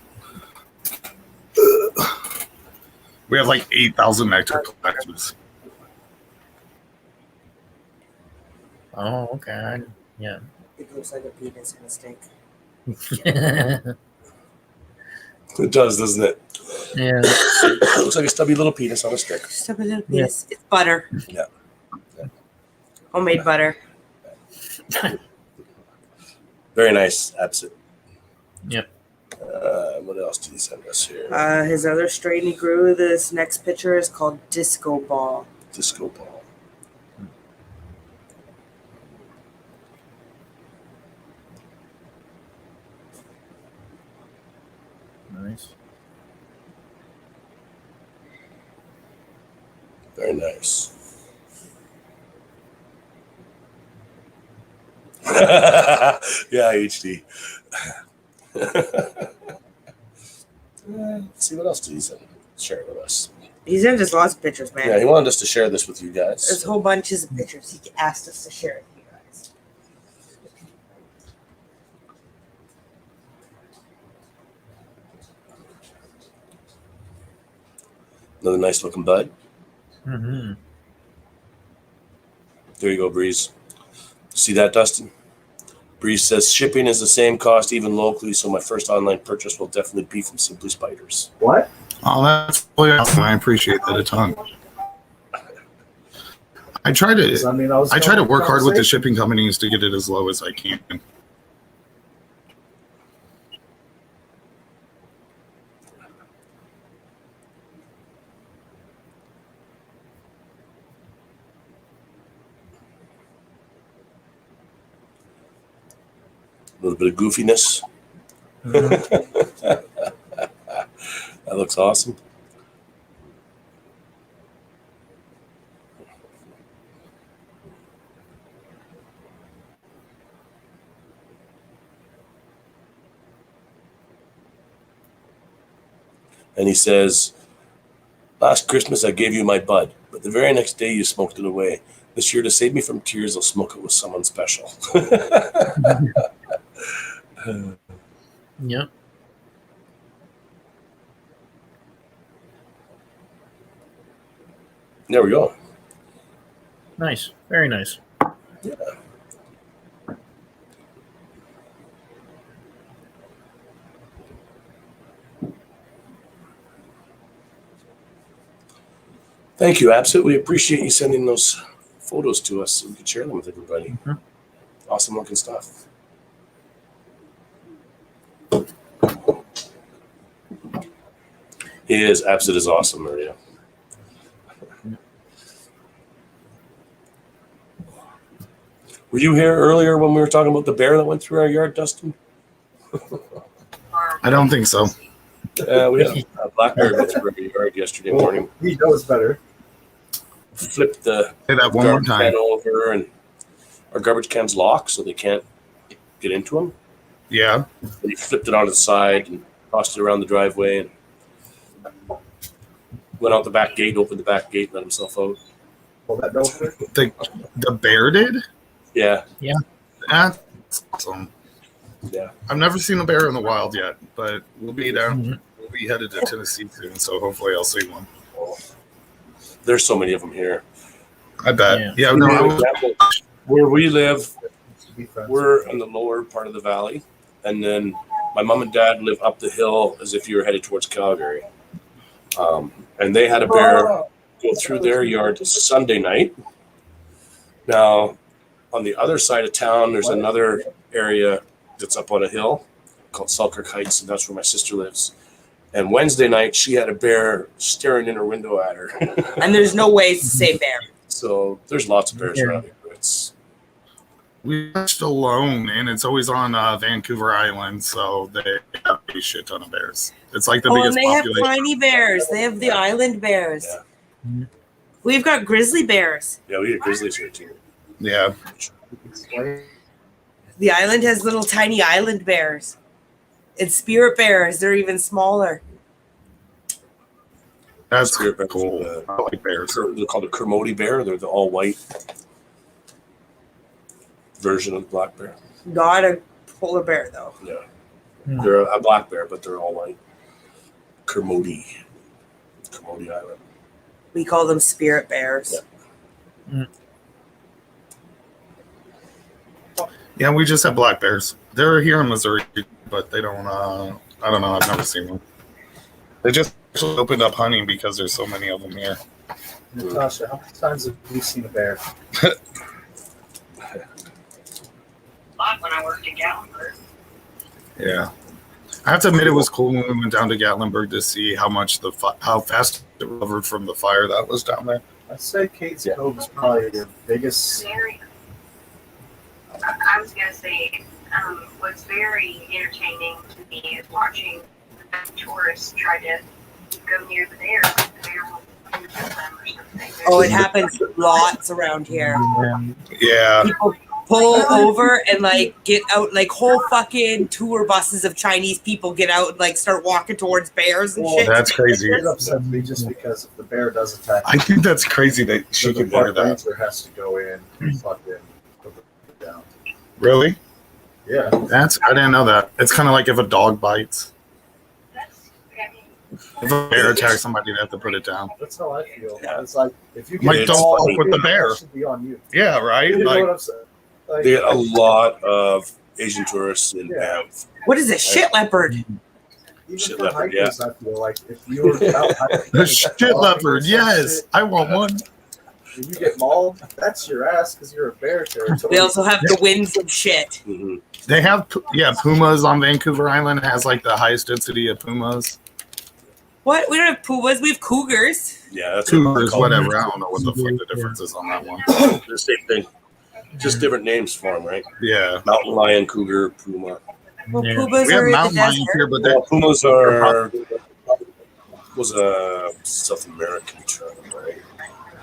We have like 8,000 nectar collectors. Oh, okay. Yeah. It looks like a penis in a steak. It does, doesn't it? Yeah. Looks like a stubby little penis on a stick. Just a little penis. It's butter. Yeah. Homemade butter. Very nice. Absent. Yep. What else did he send us here? His other strain he grew, this next picture is called Disco Ball. Disco ball. Nice. Very nice. Yeah, HD. Let's see what else did he send? Share it with us. He sent us lots of pictures, man. Yeah, he wanted us to share this with you guys. There's whole bunches of pictures. He asked us to share it with you guys. Another nice looking bud. Mm-hmm. There you go, Breeze. See that, Dustin? Breeze says shipping is the same cost even locally, so my first online purchase will definitely be from Simply Spiders. What? Oh, that's really awesome. I appreciate that a ton. I try Does that mean I was to going work hard with the conversation? shipping companies to get it as low as I can. A little bit of goofiness. That looks awesome. And he says, last Christmas I gave you my bud, but the very next day you smoked it away. This year, to save me from tears, I'll smoke it with someone special. Yep. There we go. Nice. Very nice. Yeah. Thank you, Absent. We appreciate you sending those photos to us so we can share them with everybody. Mhm. Awesome looking stuff. He is. Absent is awesome, Maria. Were you here earlier when we were talking about the bear that went through our yard, Dustin? I don't think so. We had a black bear go through our yard yesterday morning. He knows better. Flipped the Say that one more garbage time. can over, and our garbage can's locked, so they can't get into them. Yeah. And he flipped it on its side and tossed it around the driveway and went out the back gate, opened the back gate, let himself out. Pull that over. The bear did? Yeah, That's awesome. yeah. I've never seen a bear in the wild yet, but we'll be there. Mhm. We'll be headed to Tennessee soon, so hopefully I'll see one. There's so many of them here. I bet. Yeah. Yeah, no, I was, Where we live, Be friends. we're in the lower part of the valley, and then my mom and dad live up the hill as if you were headed towards Calgary. And they had a bear go through their yard Sunday night. Now, on the other side of town, there's another area that's up on a hill called Selkirk Heights, and that's where my sister lives. And Wednesday night, she had a bear staring in her window at her. And there's no way it's the same bear. So there's lots of bears around here. We watched Alone, and it's always on Vancouver Island, so they have a shit ton of bears. It's like the And biggest they have population. tiny bears. They have the island bears. Yeah. We've got grizzly bears. Yeah, we get grizzlies here too. Yeah, The island has little tiny island bears. And spirit bears, they're even smaller. that's Spirit bears, cool. I like bears. They're called a Kermode bear. They're the all white version of the black bear. Not a polar bear, though. Yeah. They're a black bear, but they're all white. Kermode Island. We call them spirit bears. Yeah, we just have black bears. They're here in Missouri, but they don't. I don't know. I've never seen one. They just actually opened up hunting because there's so many of them here. Natasha, how many times have you seen a bear? Lot when I worked in Gatlinburg. Yeah, I have to admit it was cool when we went down to Gatlinburg to see how much how fast it recovered from the fire that was down there. I'd say Kate's Cove is probably your biggest. Very, I was going to say, what's very entertaining to me is watching tourists try to go near the bear. The bear will kill them or something. Oh, it happens lots around here. Yeah, People pull over and like get out, like whole fucking tour buses of Chinese people get out and like start walking towards bears and shit. that's crazy. It upsets me just because if the bear does attack, I think that's crazy that she the could bear park that. ranger has to go in and fucking put it down. Really? Yeah. I didn't know that. It's kind of like if a dog bites. That's, I mean, If a bear attacks somebody, they have to put it down. That's how I feel. Yeah. It's like if you Like, get don't all fuck with the bear. it should be on you. Yeah, right. You know Like, what I'm saying? Like, They get a lot of Asian tourists in Yeah. Banff. What is a shit leopard? even shit for leopard, hikers, I feel like if you were out hiking, the shit leopard. Yes, I want one. and you get mauled, that's your ass because you're a bear territory. They also have the winds of shit. Mm-hmm. They have, pumas on Vancouver Island. It has like the highest density of pumas. What? We don't have pumas. We have cougars. Yeah, that's Cougars, what they're called. whatever. I don't know what the fuck the difference is on that one. The same thing. Just different names for them, right? Yeah. Mountain lion, cougar, puma. Well, Yeah. pumas We have are in the mountain lions desert. here, but Well, pumas are was a South American term, right?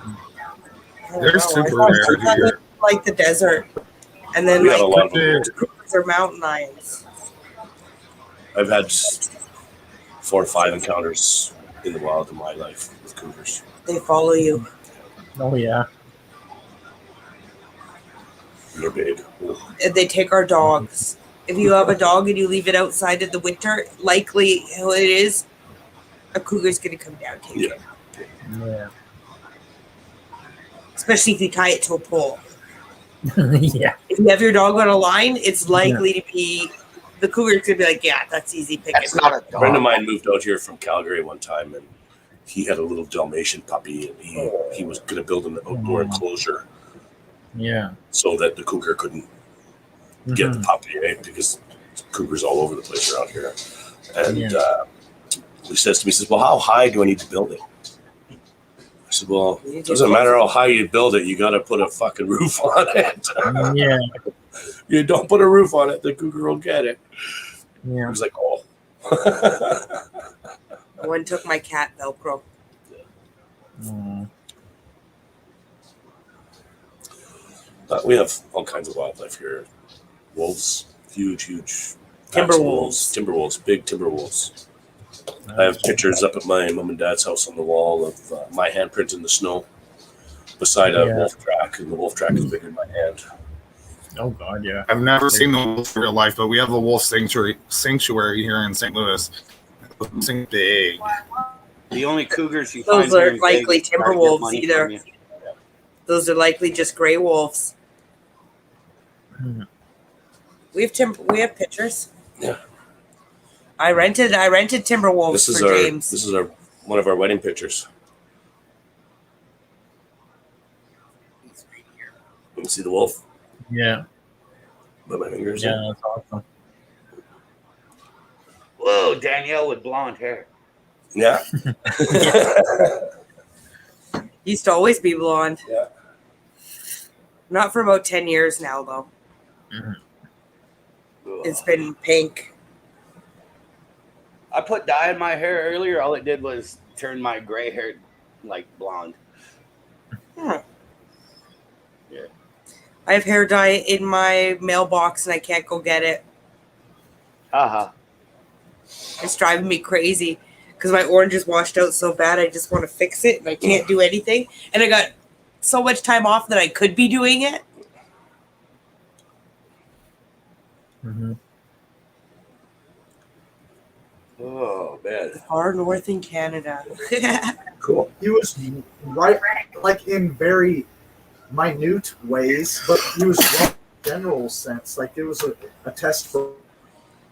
I don't they're know. super I thought rare here. like the desert. And then We got a like lot of them. cougars are mountain lions. I've had 4 or 5 encounters in the wild in my life with cougars. They follow you. Oh yeah. They're big. And they take our dogs. If you have a dog and you leave it outside in the winter, likely how it is, a cougar's gonna come down take Yeah. it. Yeah. Especially if you tie it to a pole. Yeah. If you have your dog on a line, it's likely to be the cougar's gonna be like, yeah, that's easy picking. That's not a A friend of dog. mine moved out here from Calgary one time, and he had a little Dalmatian puppy, and he was going to build an outdoor enclosure Yeah. so that the cougar couldn't get the puppy, right? Because cougars all over the place around here. And he says to me, he says, "Well, how high do I need to build it?" I said, "Well, it doesn't matter how high you build it. You got to put a fucking roof on it. Yeah. You don't put a roof on it, the cougar will get it." He Yeah. was like, "Oh." One took my cat Velcro. Mm. We have all kinds of wildlife here. Wolves, huge Timber packs of wolves. timber wolves, big timber wolves. I have pictures up at my mom and dad's house on the wall of my handprint in the snow beside a wolf track, and the wolf track is bigger than my hand. Oh God, yeah. I've never seen the wolf in real life, but we have a wolf sanctuary here in St. Louis. It's big. The only cougars you Those find here are in likely Vegas try to timber get wolves money either. from you. Those are likely just gray wolves. Hmm. We have pictures. Yeah. I rented timber wolves This is for our James. this is our one of our wedding pictures. You can see the wolf Yeah. by my fingers. Yeah, that's awesome. Whoa, Danielle with blonde hair. Yeah. Used to always be blonde. Yeah. Not for about 10 years now, though. It's been pink. I put dye in my hair earlier. All it did was turn my gray hair like blonde. Hmm. Yeah. I have hair dye in my mailbox and I can't go get it. Haha. It's driving me crazy because my orange is washed out so bad. I just want to fix it and I can't do anything. And I got so much time off that I could be doing it. Mm-hmm. Oh man. Far north in Canada. Cool. He was right, like in very minute ways, but he was wrong in general sense. Like it was a test for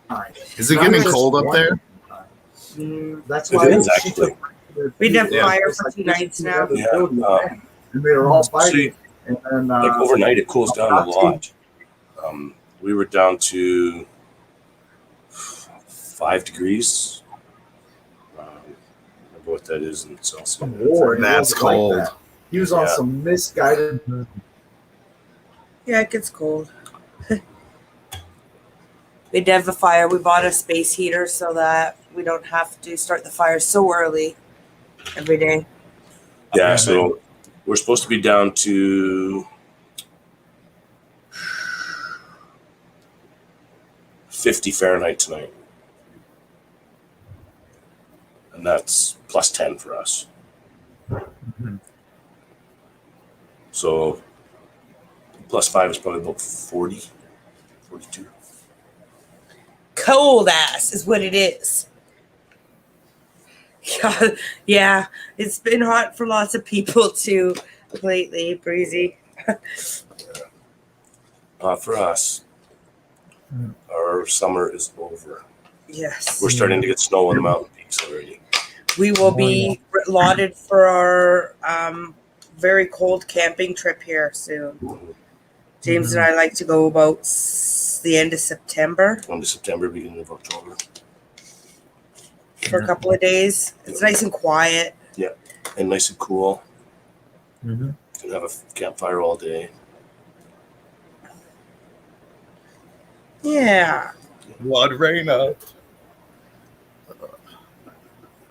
time. Is it Not getting just cold up one there? time. That's It why is, she actually. took- We'd have Yeah. fire for 2 nights now. Yeah, and they were all fighting. And then Like overnight, it cools down a lot. We were down to 5 degrees. I don't remember what that is in Celsius. war. and it That's wasn't like cold. that. He was on Yeah. some misguided. Yeah, it gets cold. We'd have a fire. We bought a space heater so that we don't have to start the fire so early every day. Yeah, so we're supposed to be down to 50 Fahrenheit tonight. And that's plus 10 for us. So plus 5 is probably about 40, 42. Cold ass is what it is. Yeah, it's been hot for lots of people too lately, Breezy. For us, our summer is over. Yes. We're starting to get snow on the mountain peaks already. We will be lauded for our very cold camping trip here soon. James and I like to go about the end of September End of September, beginning of October. for a couple of days. It's nice and quiet. And nice and cool. Mm-hmm. Can have a campfire all day. Yeah. Blood rain up.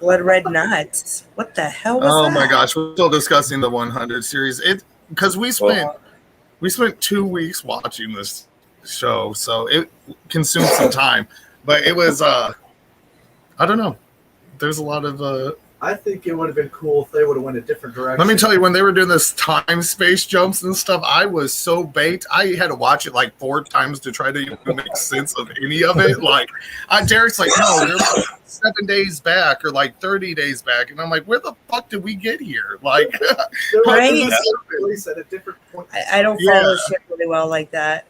Blood red nuts. What the hell was Oh that? my gosh, we're still discussing the 100 series. It because we spent 2 weeks watching this show, so it consumed some time. But it was I don't know. There's a lot of I think it would have been cool if they would have went a different direction. let me tell you, when they were doing this time space jumps and stuff, I was so baked. I had to watch it like 4 times to try to even make sense of any of it. Like, Derek's like, no, they're like 7 days back or like 30 days back. And I'm like, where the fuck did we get here? Like, They're Right? in the same place at a different point. I don't follow shit really well like that.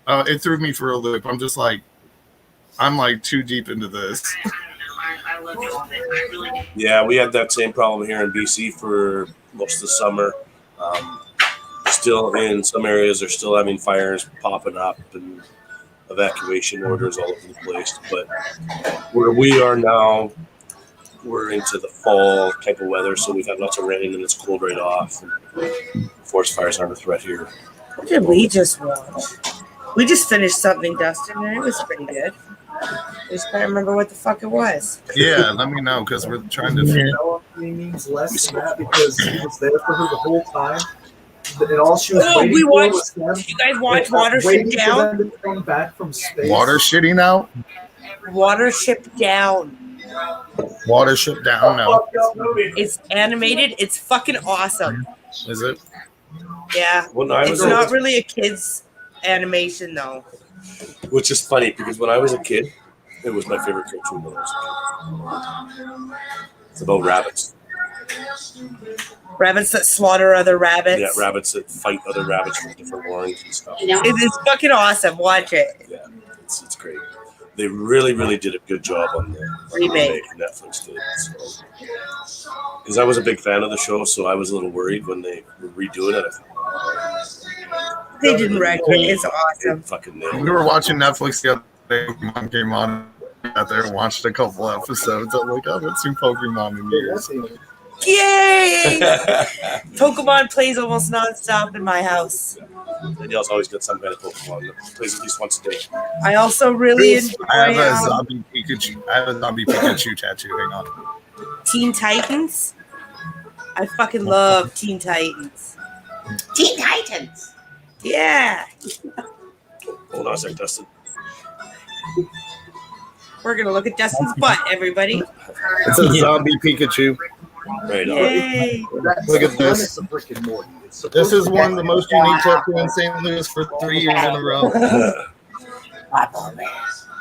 it threw me for a loop. I'm just like, I'm like too deep into this. I love all of it. I really do. Yeah, we had that same problem here in BC for most of the summer. Still in some areas, they're still having fires popping up and evacuation orders all over the place. But where we are now, we're into the fall type of weather, so we've had lots of rain and it's cooled right off. And forest fires aren't a threat here. What did we just watch? We just finished something, Dustin, and it was pretty good. I just can't remember what the fuck it was. Yeah, let me know because we're trying to. You know, he means less than that because he was there for her the whole time. And all she was Oh, waiting we for watched. was them. Did you guys watch Waiting Watership for Down? them to come back from space. Water shitting out. Watership Down. Watership down now. It's animated. It's fucking awesome. Is it? Yeah. When I was It's not really a kid's animation though. Which is funny because when I was a kid, it was my favorite cartoon when I was a kid. It's about rabbits. Rabbits that slaughter other rabbits. Yeah, rabbits that fight other rabbits from different warrens and stuff. It is fucking awesome. Watch it. Yeah, it's great. they really did a good job on the Remake. Netflix did. Because I was a big fan of the show, so I was a little worried when they were redoing it. I thought, They didn't wreck it. It's they awesome. fucking nailed We it. were watching Netflix the other day. Pokemon came on. Out there and watched a couple episodes. I'm like, I haven't seen Pokemon in years. Yay! Pokemon plays almost nonstop in my house. Danielle's always got some kind of Pokemon that plays at least once a day. I also really enjoy I have a zombie Pikachu. I have a zombie Pikachu tattoo. Hang on. Teen Titans. I fucking love Teen Titans. Teen Titans. Yeah. Hold on a sec, Dustin. We're going to look at Dustin's butt, everybody. It's a zombie Pikachu. Right on. Yay. Look at this. It's a brick and mortar. It's This is one of the most unique tattoo in St. Louis for 3 years in a row.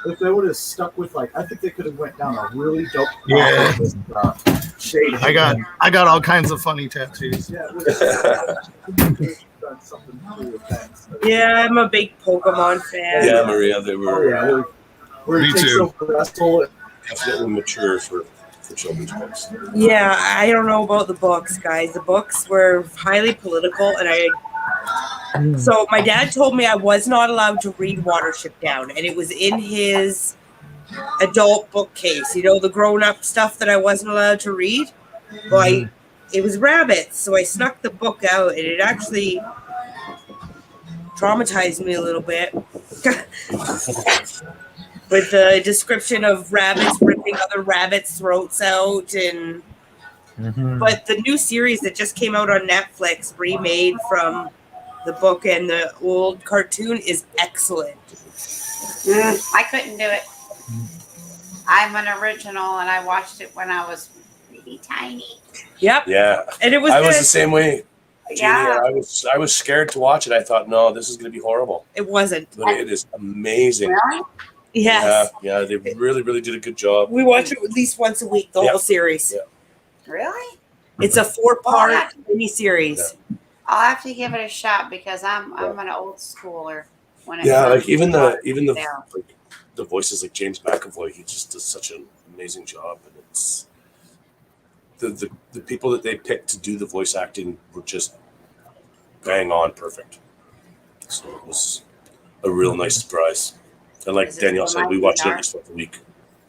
If they would have stuck with I think they could have went down a really dope Yeah. shade. I got all kinds of funny tattoos. Yeah, it would have done something cool with that. Yeah, I'm a big Pokemon fan. Yeah, Maria, they Oh were yeah, where Me it takes too. over wrestle. definitely mature for children's books. Yeah, I don't know about the books, guys. The books were highly political, and so my dad told me I was not allowed to read Watership Down, and it was in his adult bookcase. You know, the grown-up stuff that I wasn't allowed to read. Well, it was rabbits, so I snuck the book out, and it actually traumatized me a little bit. With the description of rabbits ripping other rabbits' throats out, and but the new series that just came out on Netflix, remade from the book and the old cartoon, is excellent. I couldn't do it. I'm an original, and I watched it when I was really tiny. Yep, Yeah, and it was I was good. the same way. Jeannie. Yeah. I was scared to watch it. I thought, no, this is going to be horrible. It wasn't. But it is amazing. Really? Yes, Yeah, they really did a good job. we watch it at least once a week. The Yeah. whole series. Yeah. Really? It's a 4-part miniseries. Yeah. I'll have to give it a shot because I'm an old schooler. When it Yeah, comes like even to the Yeah. like the voices like James McAvoy, he just does such an amazing job, and it's the people that they picked to do the voice acting were just bang on perfect. So it was a real nice surprise. And like Is it Danielle still said, we Mighty watch it at Dark? least once a week.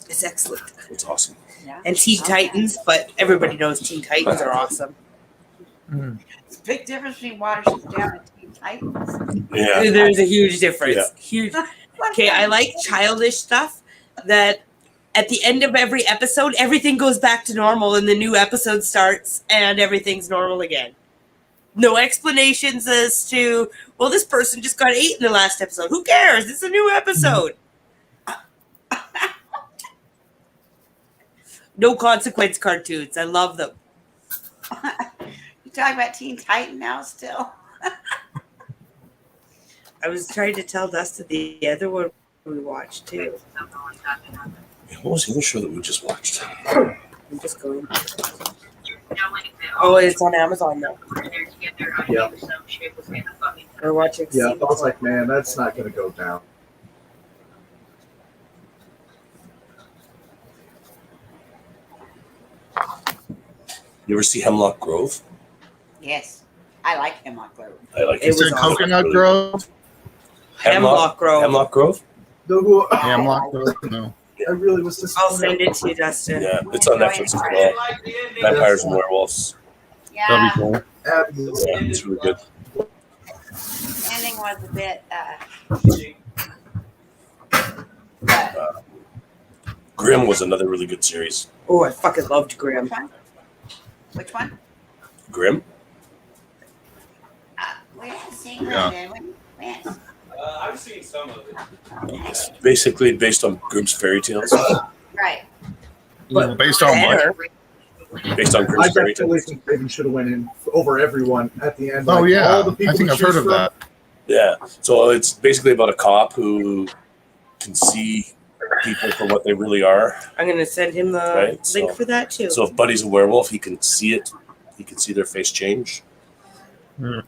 It's excellent. It's awesome. Yeah. And Teen Okay. Titans, but everybody knows Teen Titans are awesome. It's a big difference between Watership Down and Teen Titans. Yeah. There's a huge difference. Yeah. Huge. Okay, I like childish stuff that at the end of every episode, everything goes back to normal and the new episode starts and everything's normal again. No explanations as to, well, this person just got 8 in the last episode. Who cares? It's a new episode. No consequence cartoons. I love them. You talking about Teen Titan now still? I was trying to tell Dustin the other one we watched too. What was the other show that we just watched? I'm just going. Oh, it's on Amazon now. Yeah. We're watching. Yeah, I season was 1. like, man, that's not going to go down. You ever see Hemlock Grove? Yes. I like Hemlock Grove. I like It Is was it awesome. Coconut Grove? Hemlock Grove. Hemlock Grove? No, Hemlock Grove? No. I really was just. I'll send it to you, Dustin. Yeah, it's on Netflix as well. Vampires and Werewolves. Yeah. That'd be cool. Yeah, it's really good. The ending was a bit. Grimm was another really good series. Oh, I fucking loved Grimm. Which one? Grimm? We haven't seen Yeah. that, did we? Yes. I've seen some of it. It's basically based on Grimm's fairy tales. Right. But- Based on what? Better. Based on I Grimm's fairy definitely tales. think Raven should have went in over everyone at the end. Oh like, yeah, all the people I think to I've heard choose of from. that. Yeah. So it's basically about a cop who can see people for what they really are. I'm gonna send him the Right, link so- for that too. So if Buddy's a werewolf, he can see it. He can see their face change. Hmm.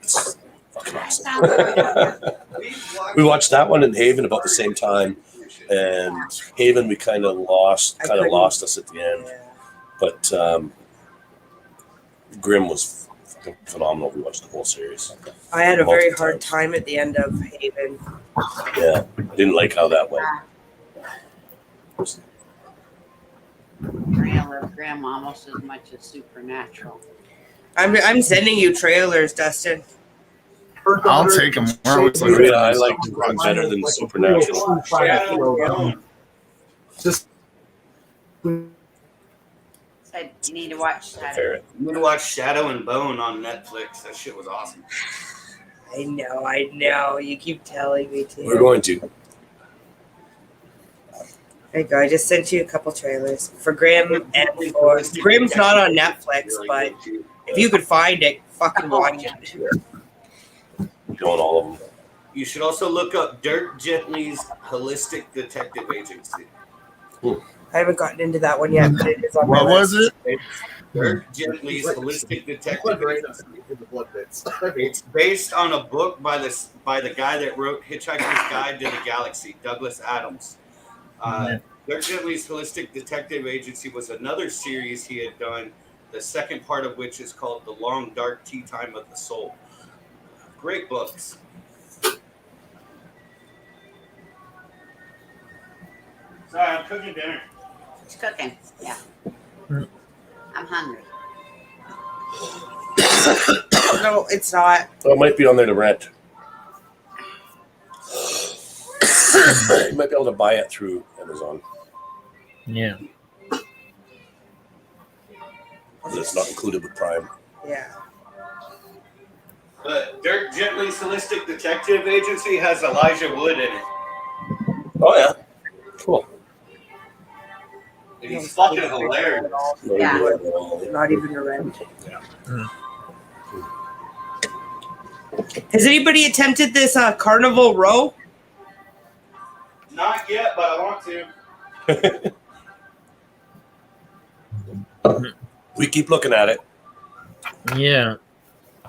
It's fucking fucking awesome. Sounds good. We watched that one in Haven about the same time, and Haven we kind of lost us at the end. Yeah. But Grimm was fucking phenomenal. We watched the whole series. I had a very Multiple hard times. time at the end of Haven. Yeah, I didn't like how that went. I love Graham almost as much as Supernatural. I'm sending you trailers, Dustin. I'll take them. Yeah, I like Grimm better than Supernatural. Just Said you need to watch that. Fair. I'm gonna watch Shadow and Bone on Netflix. That shit was awesome. I know. You keep telling me to. We're going to. There you go. I just sent you a couple trailers for Grimm and for Grimm's not on Netflix, but if you could find it, fucking watch it. Doing all of them. You should also look up Dirk Gently's Holistic Detective Agency. I haven't gotten into that one yet, but it is on my What was list. it? Dirk Gently's Holistic Detective Agency. in the blood bits. It's based on a book by the guy that wrote Hitchhiker's Guide to the Galaxy, Douglas Adams. Dirk Gently's Holistic Detective Agency was another series he had done, the second part of which is called The Long Dark Tea Time of the Soul. Great books. Sorry, I'm cooking dinner. It's cooking. Yeah. I'm hungry. No, it's not. Well, it might be on there to rent. You might be able to buy it through Amazon. Yeah. It's not included with Prime. Yeah. But Dirk Gently's Holistic Detective Agency has Elijah Wood in it. Oh yeah. Cool. And he's fucking hilarious. Yeah. Not even a rent. Has anybody attempted this Carnival Row? Not yet, but I want to. We keep looking at it. Yeah.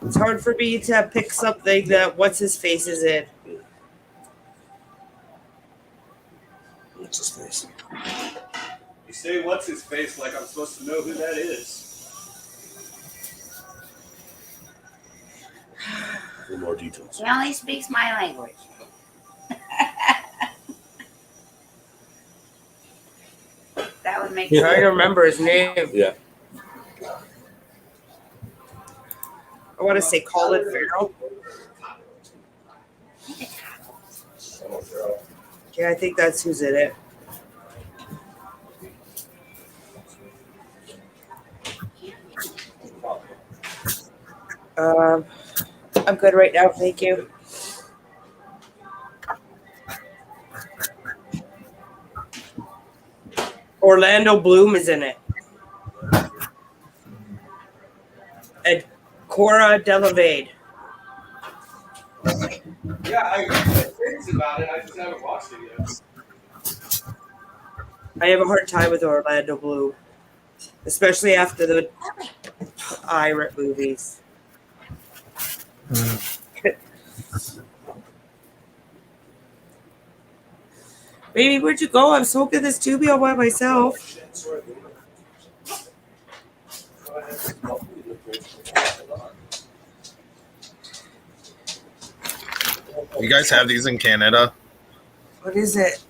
It's hard for me to pick something that what's his face is in. What's his face? You say what's his face like I'm supposed to know who that is. A little more details. He only speaks my language. That would make I'm sense. trying to remember his name. Yeah. I want to say Colin Farrell. Yeah, I think that's who's in it. I'm good right now, thank you. Orlando Bloom is in it. And Cora Delevingne. Yeah, I heard things about it. I just haven't watched it yet. I have a hard time with Orlando Bloom, especially after the pirate movies. Baby, where'd you go? I'm smoking this doobie all by myself. You guys have these in Canada? What is it?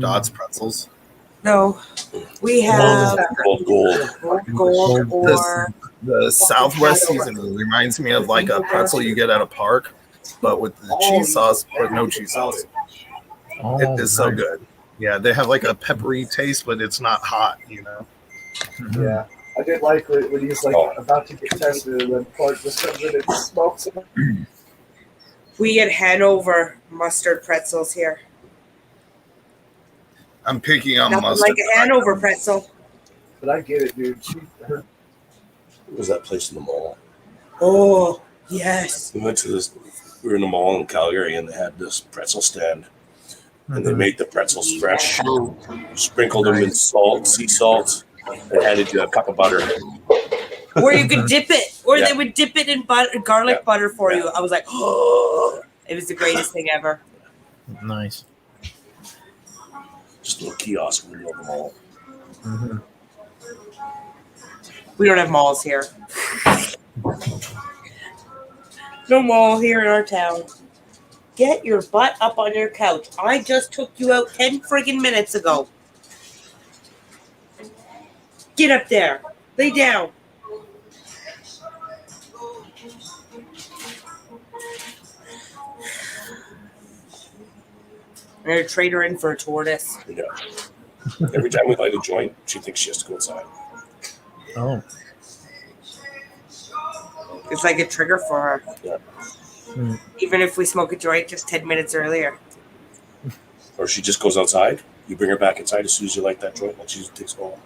Dodds pretzels. No, we have Gold. gold or The Southwest seasoning reminds me of like a pretzel you get at a park, but with the cheese sauce, but no cheese sauce. It is so good. Yeah, they have like a peppery taste, but it's not hot, you know. Yeah. I did like when he was like about to get tested and then Clark just comes in and smokes him. we get Hanover mustard pretzels here. I'm picky on Nothing mustard. like a Hanover pretzel. But I get it, dude. What was that place in the mall? Oh, yes. We went to this. We were in the mall in Calgary, and they had this pretzel stand, and they made the pretzels fresh, sprinkled them in salt, sea salt, and handed you a cup of butter. Or you could dip it, or Yeah. they would dip it in garlic Yeah. butter for Yeah. you. I was like, oh, it was the greatest thing ever. Nice. Just a little kiosk in the middle of the mall. Mm-hmm. We don't have malls here. No mall here in our town. Get your butt up on your couch. I just took you out 10 friggin' minutes ago. Get up there. Lay down. I'm going to trade her in for a tortoise. Yeah. Every time we light a joint, she thinks she has to go inside. Oh. It's like a trigger for her. Yeah. Hmm. Even if we smoke a joint just 10 minutes earlier. Or she just goes outside. You bring her back inside as soon as you light that joint, and she just takes home.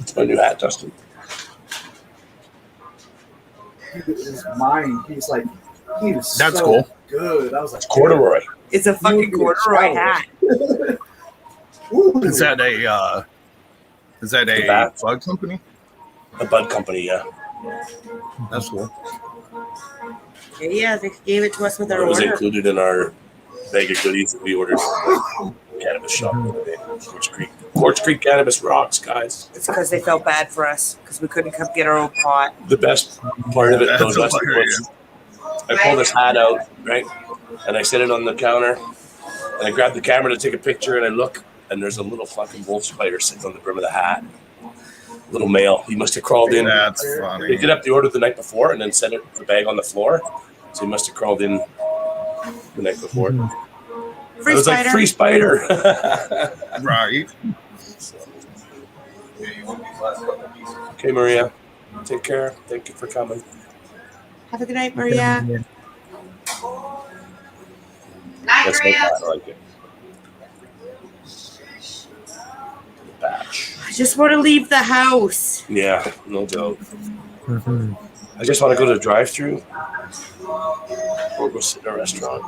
It's my new hat, Dustin. His mind, he's like, he was That's so cool. good. I was like, Corduroy. It's a fucking You need a corduroy shower. hat. Ooh. Is that The a bat. bug company? A bud company, yeah. That's cool. Yeah, they gave it to us with our It was order. included in our bag of goodies that we ordered from the cannabis shop the other day. Quartz Creek. Quartz Creek cannabis rocks, guys. It's because they felt bad for us because we couldn't come get our own pot. The best part of it, though, That's Dustin, hilarious. was I pulled this hat out, right? And I set it on the counter. And I grabbed the camera to take a picture, and I look, and there's a little fucking wolf spider sitting on the brim of the hat. Little male. He must have crawled in. That's They funny. did up the order the night before and then set the bag on the floor. So he must have crawled in the night before. Free I was spider. like, free spider. Right. Okay, Maria. Take care. Thank you for coming. Have a good night, Maria. Night, That's Maria. I like it. Batch. I just want to leave the house. Yeah, no doubt. Mm-hmm. I just want to go to a drive-through or go sit in a restaurant.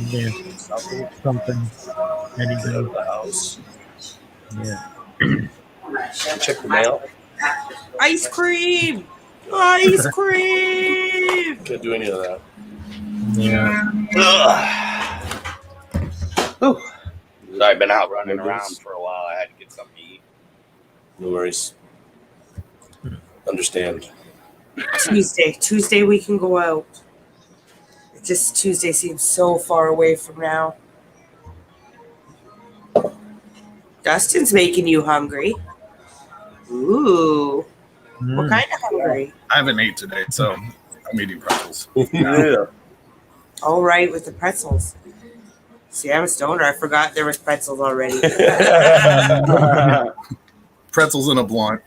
Yeah. Something. Something. Get out Anything. of the house. Yeah. Check the mail. Ice cream. Ice cream. Can't do any of that. Yeah. So I've been out running around for a while. I had to get something to eat. No worries. Understand. Tuesday we can go out. It just Tuesday seems so far away from now. Dustin's making you hungry. Ooh. What Mm. kind of hungry? I haven't ate today, so I'm eating pretzels. Yeah. All right, with the pretzels. See, I'm a stoner. I forgot there was pretzels already. Pretzels in a blunt.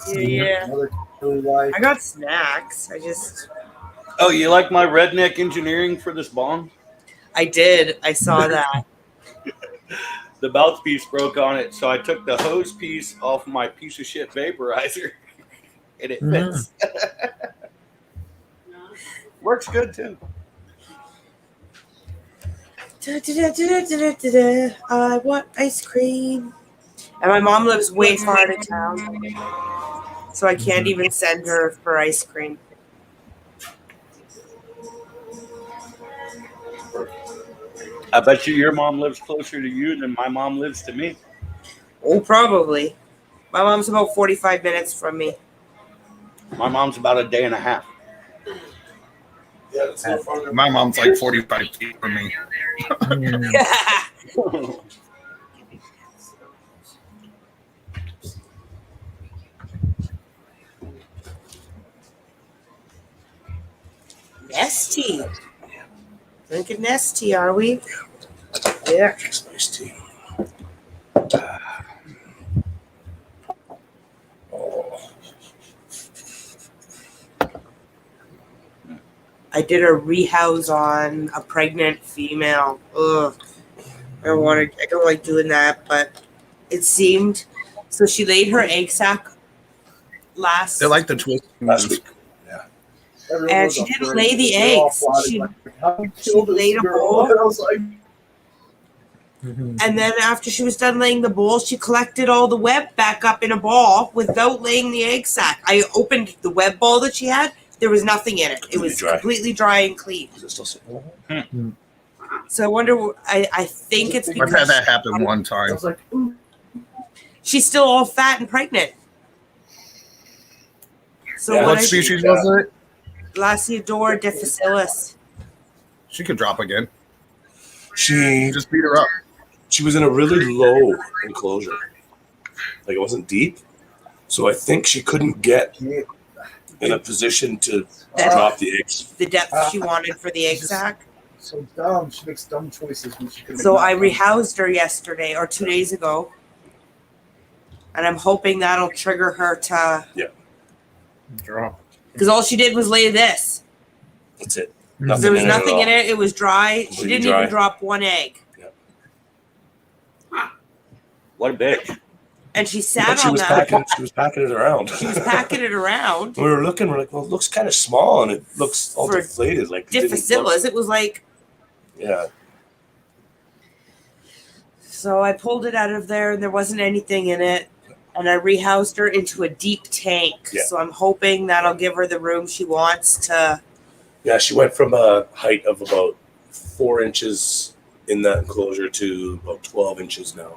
Yeah. Another really like, I got snacks. I just Oh, you like my redneck engineering for this bong? I did. I saw that. The mouthpiece broke on it, so I took the hose piece off my piece of shit vaporizer, and it fits. Works good too. I want ice cream. And my mom lives way far out of town. So I can't even send her for ice cream. I bet you your mom lives closer to you than my mom lives to me. Oh, probably. My mom's about 45 minutes from me. My mom's about a day and a half. Yeah, it's so far. My mom's like 45 feet from me. Mm. Nesty. Drinking Nesty, are we? Yeah. It's nice tea. Oh, I did a rehouse on a pregnant female. Ugh. I don't like doing that, but it seemed so she laid her egg sac last They like the twist. last week. everyone and was she didn't afraid. lay the They're all eggs. plotting, She like, how do you kill this laid a girl? bowl. And I was like, And then after she was done laying the bowl, she collected all the web back up in a ball without laying the egg sac. I opened the web ball that she had. There was nothing in it. It was completely dry and clean. Is it still sitting there? So I wonder. I think it's because I've had that happen one I time. was like, ooh, she's still all fat and pregnant. So Yeah. What species was it? Lasiodora difficilis. She could drop again. She Just beat her up. she was in a really low enclosure. Like it wasn't deep. So I think she couldn't get in a position to drop the eggs. The depth she wanted for the egg sac. so dumb. She makes dumb choices when she could. So I rehoused her yesterday or 2 days ago. And I'm hoping that'll trigger her to, Drop. because all she did was lay this. That's it. There was in it at nothing all. in it. It was dry. She Completely didn't dry. even drop one egg. What a bitch. And she But sat she on was that. packing it around. She was packing it around. We were looking, we're like, well, it looks kind of small and it looks all For deflated. Like it didn't look- Difficilis. It was like, Yeah. so I pulled it out of there and there wasn't anything in it. And I rehoused her into a deep tank. Yeah. So I'm hoping that'll give her the room she wants to. Yeah, she went from a height of about 4 inches in that enclosure to about 12 inches now.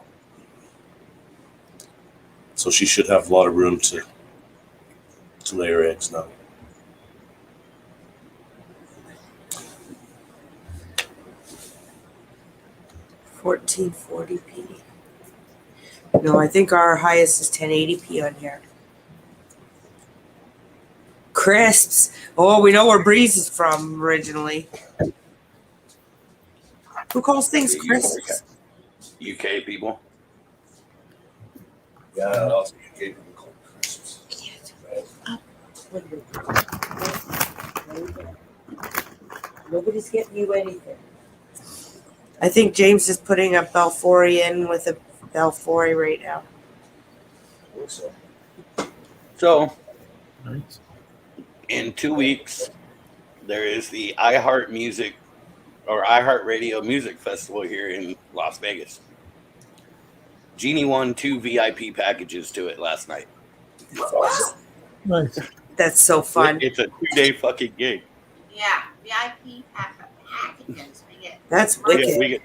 So she should have a lot of room to lay her eggs now. $1440p. No, I think our highest is 1080p on here. Crisps. Oh, we know where Breeze is from originally. Who calls things crisps? UK people. Yeah, also you gave them cold crisps. Nobody's getting you anything. I think James is putting a Belfori in with a Belfori right now. So, So Nice. in 2 weeks, there is the iHeart Music or iHeart Radio Music Festival here in Las Vegas. Jeannie won 2 VIP packages to it last night. Nice. That's so fun. It's a 2-day fucking gig. Yeah, VIP packages. We get That's Yeah, wicked. we get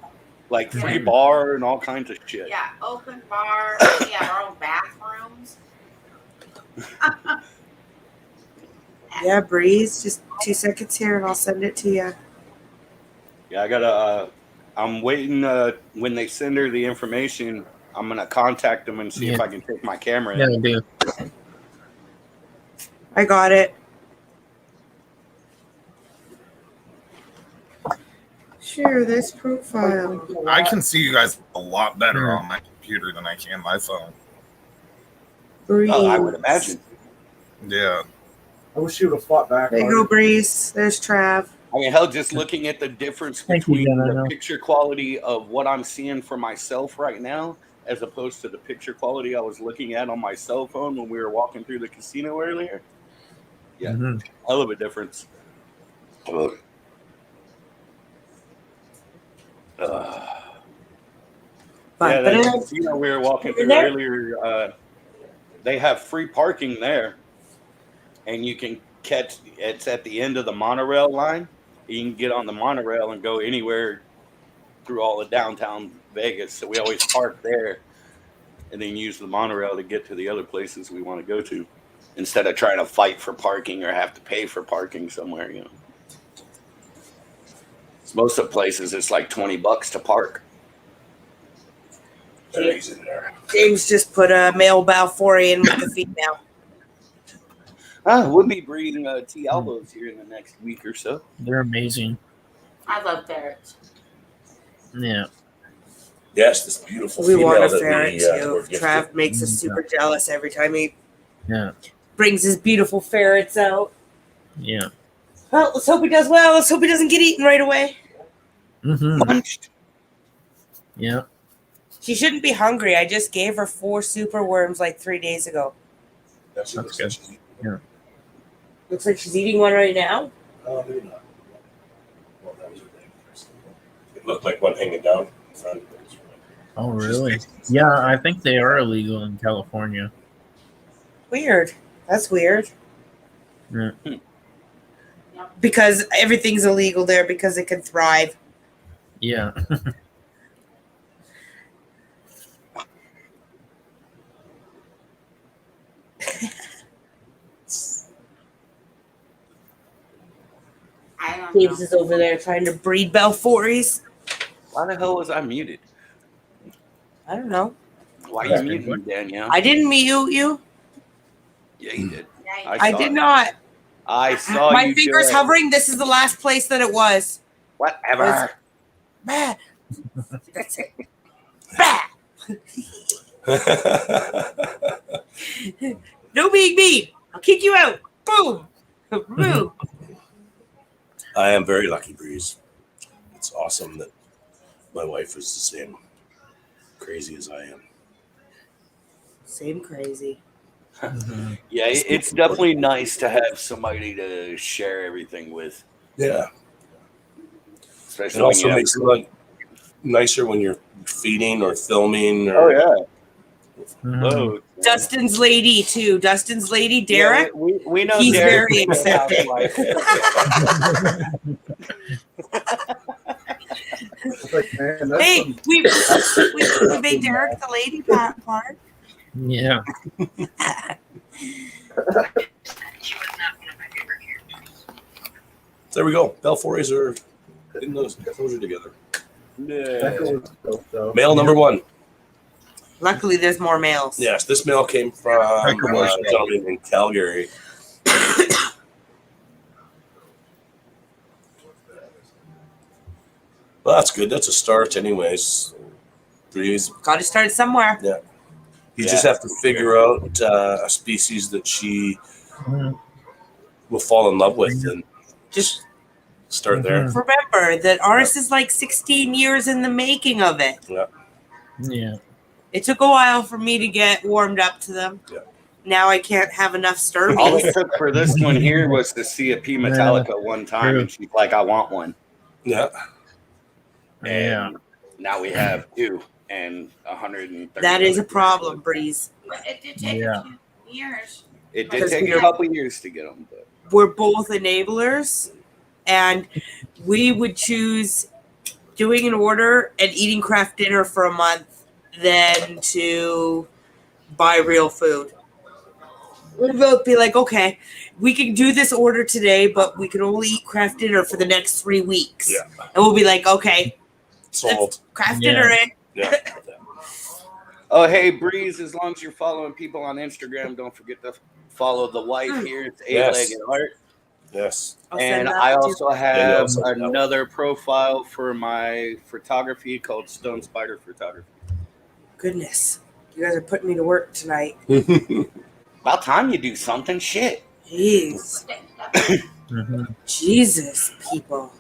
like free bar and all kinds of shit. yeah, open bar. We have our own bathrooms. Yeah, Breeze. Just 2 seconds here and I'll send it to you. Yeah, I gotta. I'm waiting. When they send her the information, I'm gonna contact them and see if Yeah. I can take my camera. Yeah, in. I do. I got it. Share this profile. I can see you guys a lot better on my computer than I can my phone. Breeze. Oh, I would imagine. Yeah. I wish you would have fought back. There you go, Breeze. There's Trav. I mean, hell, just looking at the difference Thank you, between Jen, I the know. picture quality of what I'm seeing for myself right now, as opposed to the picture quality I was looking at on my cell phone when we were walking through the casino earlier. Yeah, Mhm. hell of a difference. Yeah, that casino we were walking through earlier, they have free parking there, and you can catch. It's at the end of the monorail line. You can get on the monorail and go anywhere through all of downtown Vegas. So we always park there, and then use the monorail to get to the other places we want to go to, instead of trying to fight for parking or have to pay for parking somewhere. You know, most of the places it's like $20 to park. He's in there. James just put a male Balfouri in with the female. We'll be breeding T. Albos here in the next week or so. They're amazing. I love ferrets. Yeah. Yes, this beautiful We female want a that ferret we, too. were gifted. Trav makes us super jealous every time he Yeah. brings his beautiful ferrets out. Yeah. Well, let's hope he does well. Let's hope he doesn't get eaten right away. Mm-hmm. Punched. Yeah. She shouldn't be hungry. I just gave her 4 super worms like 3 days ago. That's That's good. Yeah. Looks like she's eating one right now. Maybe not. Well, that was her thing. It looked like one hanging down in front. But it's right. Oh, really? Yeah, I think they are illegal in California. Weird. That's weird. Yeah. Because everything's illegal there because it can thrive. Yeah. I don't know. James is over there trying to breed Belfories. Why the hell was I muted? I don't know. Why are you muting me, Danielle? I didn't mute you. Yeah, you did. I saw did it. not. I saw My you. finger's do it. hovering. This is the last place that it was. Whatever. Bah. That's it. Bah. No being mean. I'll kick you out. Boom. Boom. I am very lucky, Breeze. It's awesome that my wife is the same crazy as I am. Same crazy. Yeah, it's definitely nice to have somebody to share everything with. Yeah. Especially It also when you makes it look nicer when you're feeding or filming. Or, Oh yeah. Mhm. Whoa. Dustin's lady too. Dustin's lady, Derek. Yeah, we know He's Derek. very accepting. Like, man, that's Hey, some- we made Derek the lady part. Yeah. She was not one of my favorite characters. There we go. Belfories are in those closure together. that was dope, though. Male number 1. Luckily, there's more males. Yes, this male came from a gentleman in Calgary. Well, that's good. That's a start, anyways. Breeze. Got to start somewhere. You just have to figure out a species that she Mhm. will fall in love with and Just start there. remember that ours is like 16 years in the making of it. Yeah. It took a while for me to get warmed up to them. Yeah. Now I can't have enough All sturbies. it took for this one here was to see a P Metallica one time, True. and she's like, "I want one." Yeah. Yeah. And now we have 2 and 130. That is a problem, Breeze. But it did take Yeah. a few years. It did Because take we're- a couple years to get them, but We're both enablers, and we would choose doing an order and eating craft dinner for a month than to buy real food. We'll both be like, okay, we can do this order today, but we can only eat craft dinner for the next 3 weeks. Yeah. And we'll be like, okay, Sold. craft Yeah. dinner in. Yeah. oh hey Breeze, as long as you're following people on Instagram, don't forget to follow the wife here. It's Yes. 8-legged art. Yes. I'll send And that I to- also Yeah, have also that one. another profile for my photography called Stone Spider Photography. Goodness, you guys are putting me to work tonight. About time you do something. Shit. Jeez. Mhm. Jesus, people.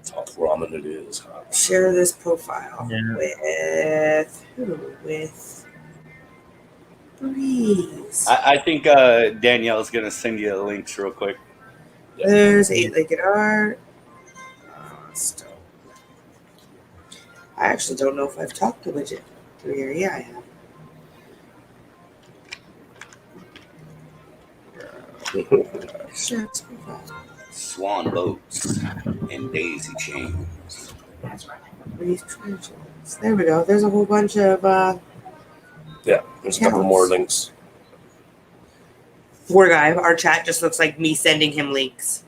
Top ramen it is. Huh? Share this profile Yeah. with who? With Breeze. I think Danielle's gonna send you the links real quick. There's 8-legged art. Stone. I actually don't know if I've talked to Widget through here. Yeah, I have. Share its profile. Swan boats and daisy chains. Breeze Treasures. There we go. There's a whole bunch of Yeah. There's a couple more links. poor guy. Our chat just looks like me sending him links.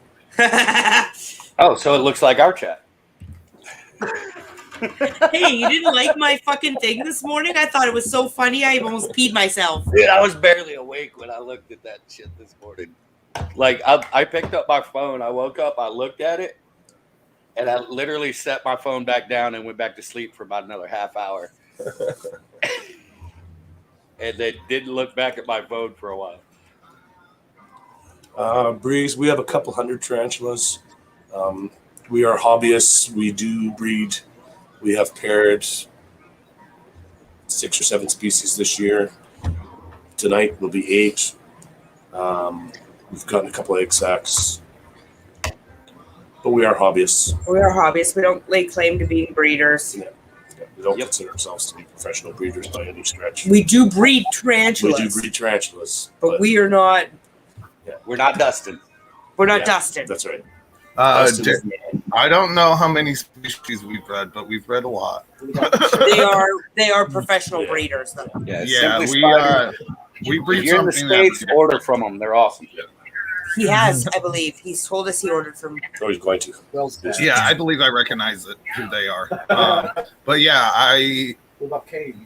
Oh, so it looks like our chat. Hey, you didn't like my fucking thing this morning? I thought it was so funny. I almost peed myself. Dude, I was barely awake when I looked at that shit this morning. Like, I picked up my phone, I woke up, I looked at it, and I literally set my phone back down and went back to sleep for about another half hour. And then didn't look back at my phone for a while. Breeze, we have a couple hundred tarantulas. We are hobbyists. We do breed. We have paired 6 or 7 species this year. Tonight will be 8. We've gotten a couple egg sacs. But we are hobbyists. We are hobbyists. We don't lay claim to being breeders. We don't consider ourselves to be professional breeders by any stretch. We do breed We tarantulas. do breed tarantulas, but we are not. We're not Dustin. We're not Yeah. Dustin. That's right. I don't know how many species we've bred, but we've bred a lot. They are professional breeders though. Yeah, we breed If you're in the something States, that- order from them. They're awesome. He has, I believe. He's told us he ordered from. Oh, he's going to. Yeah, I believe I recognize it, who they are. But yeah,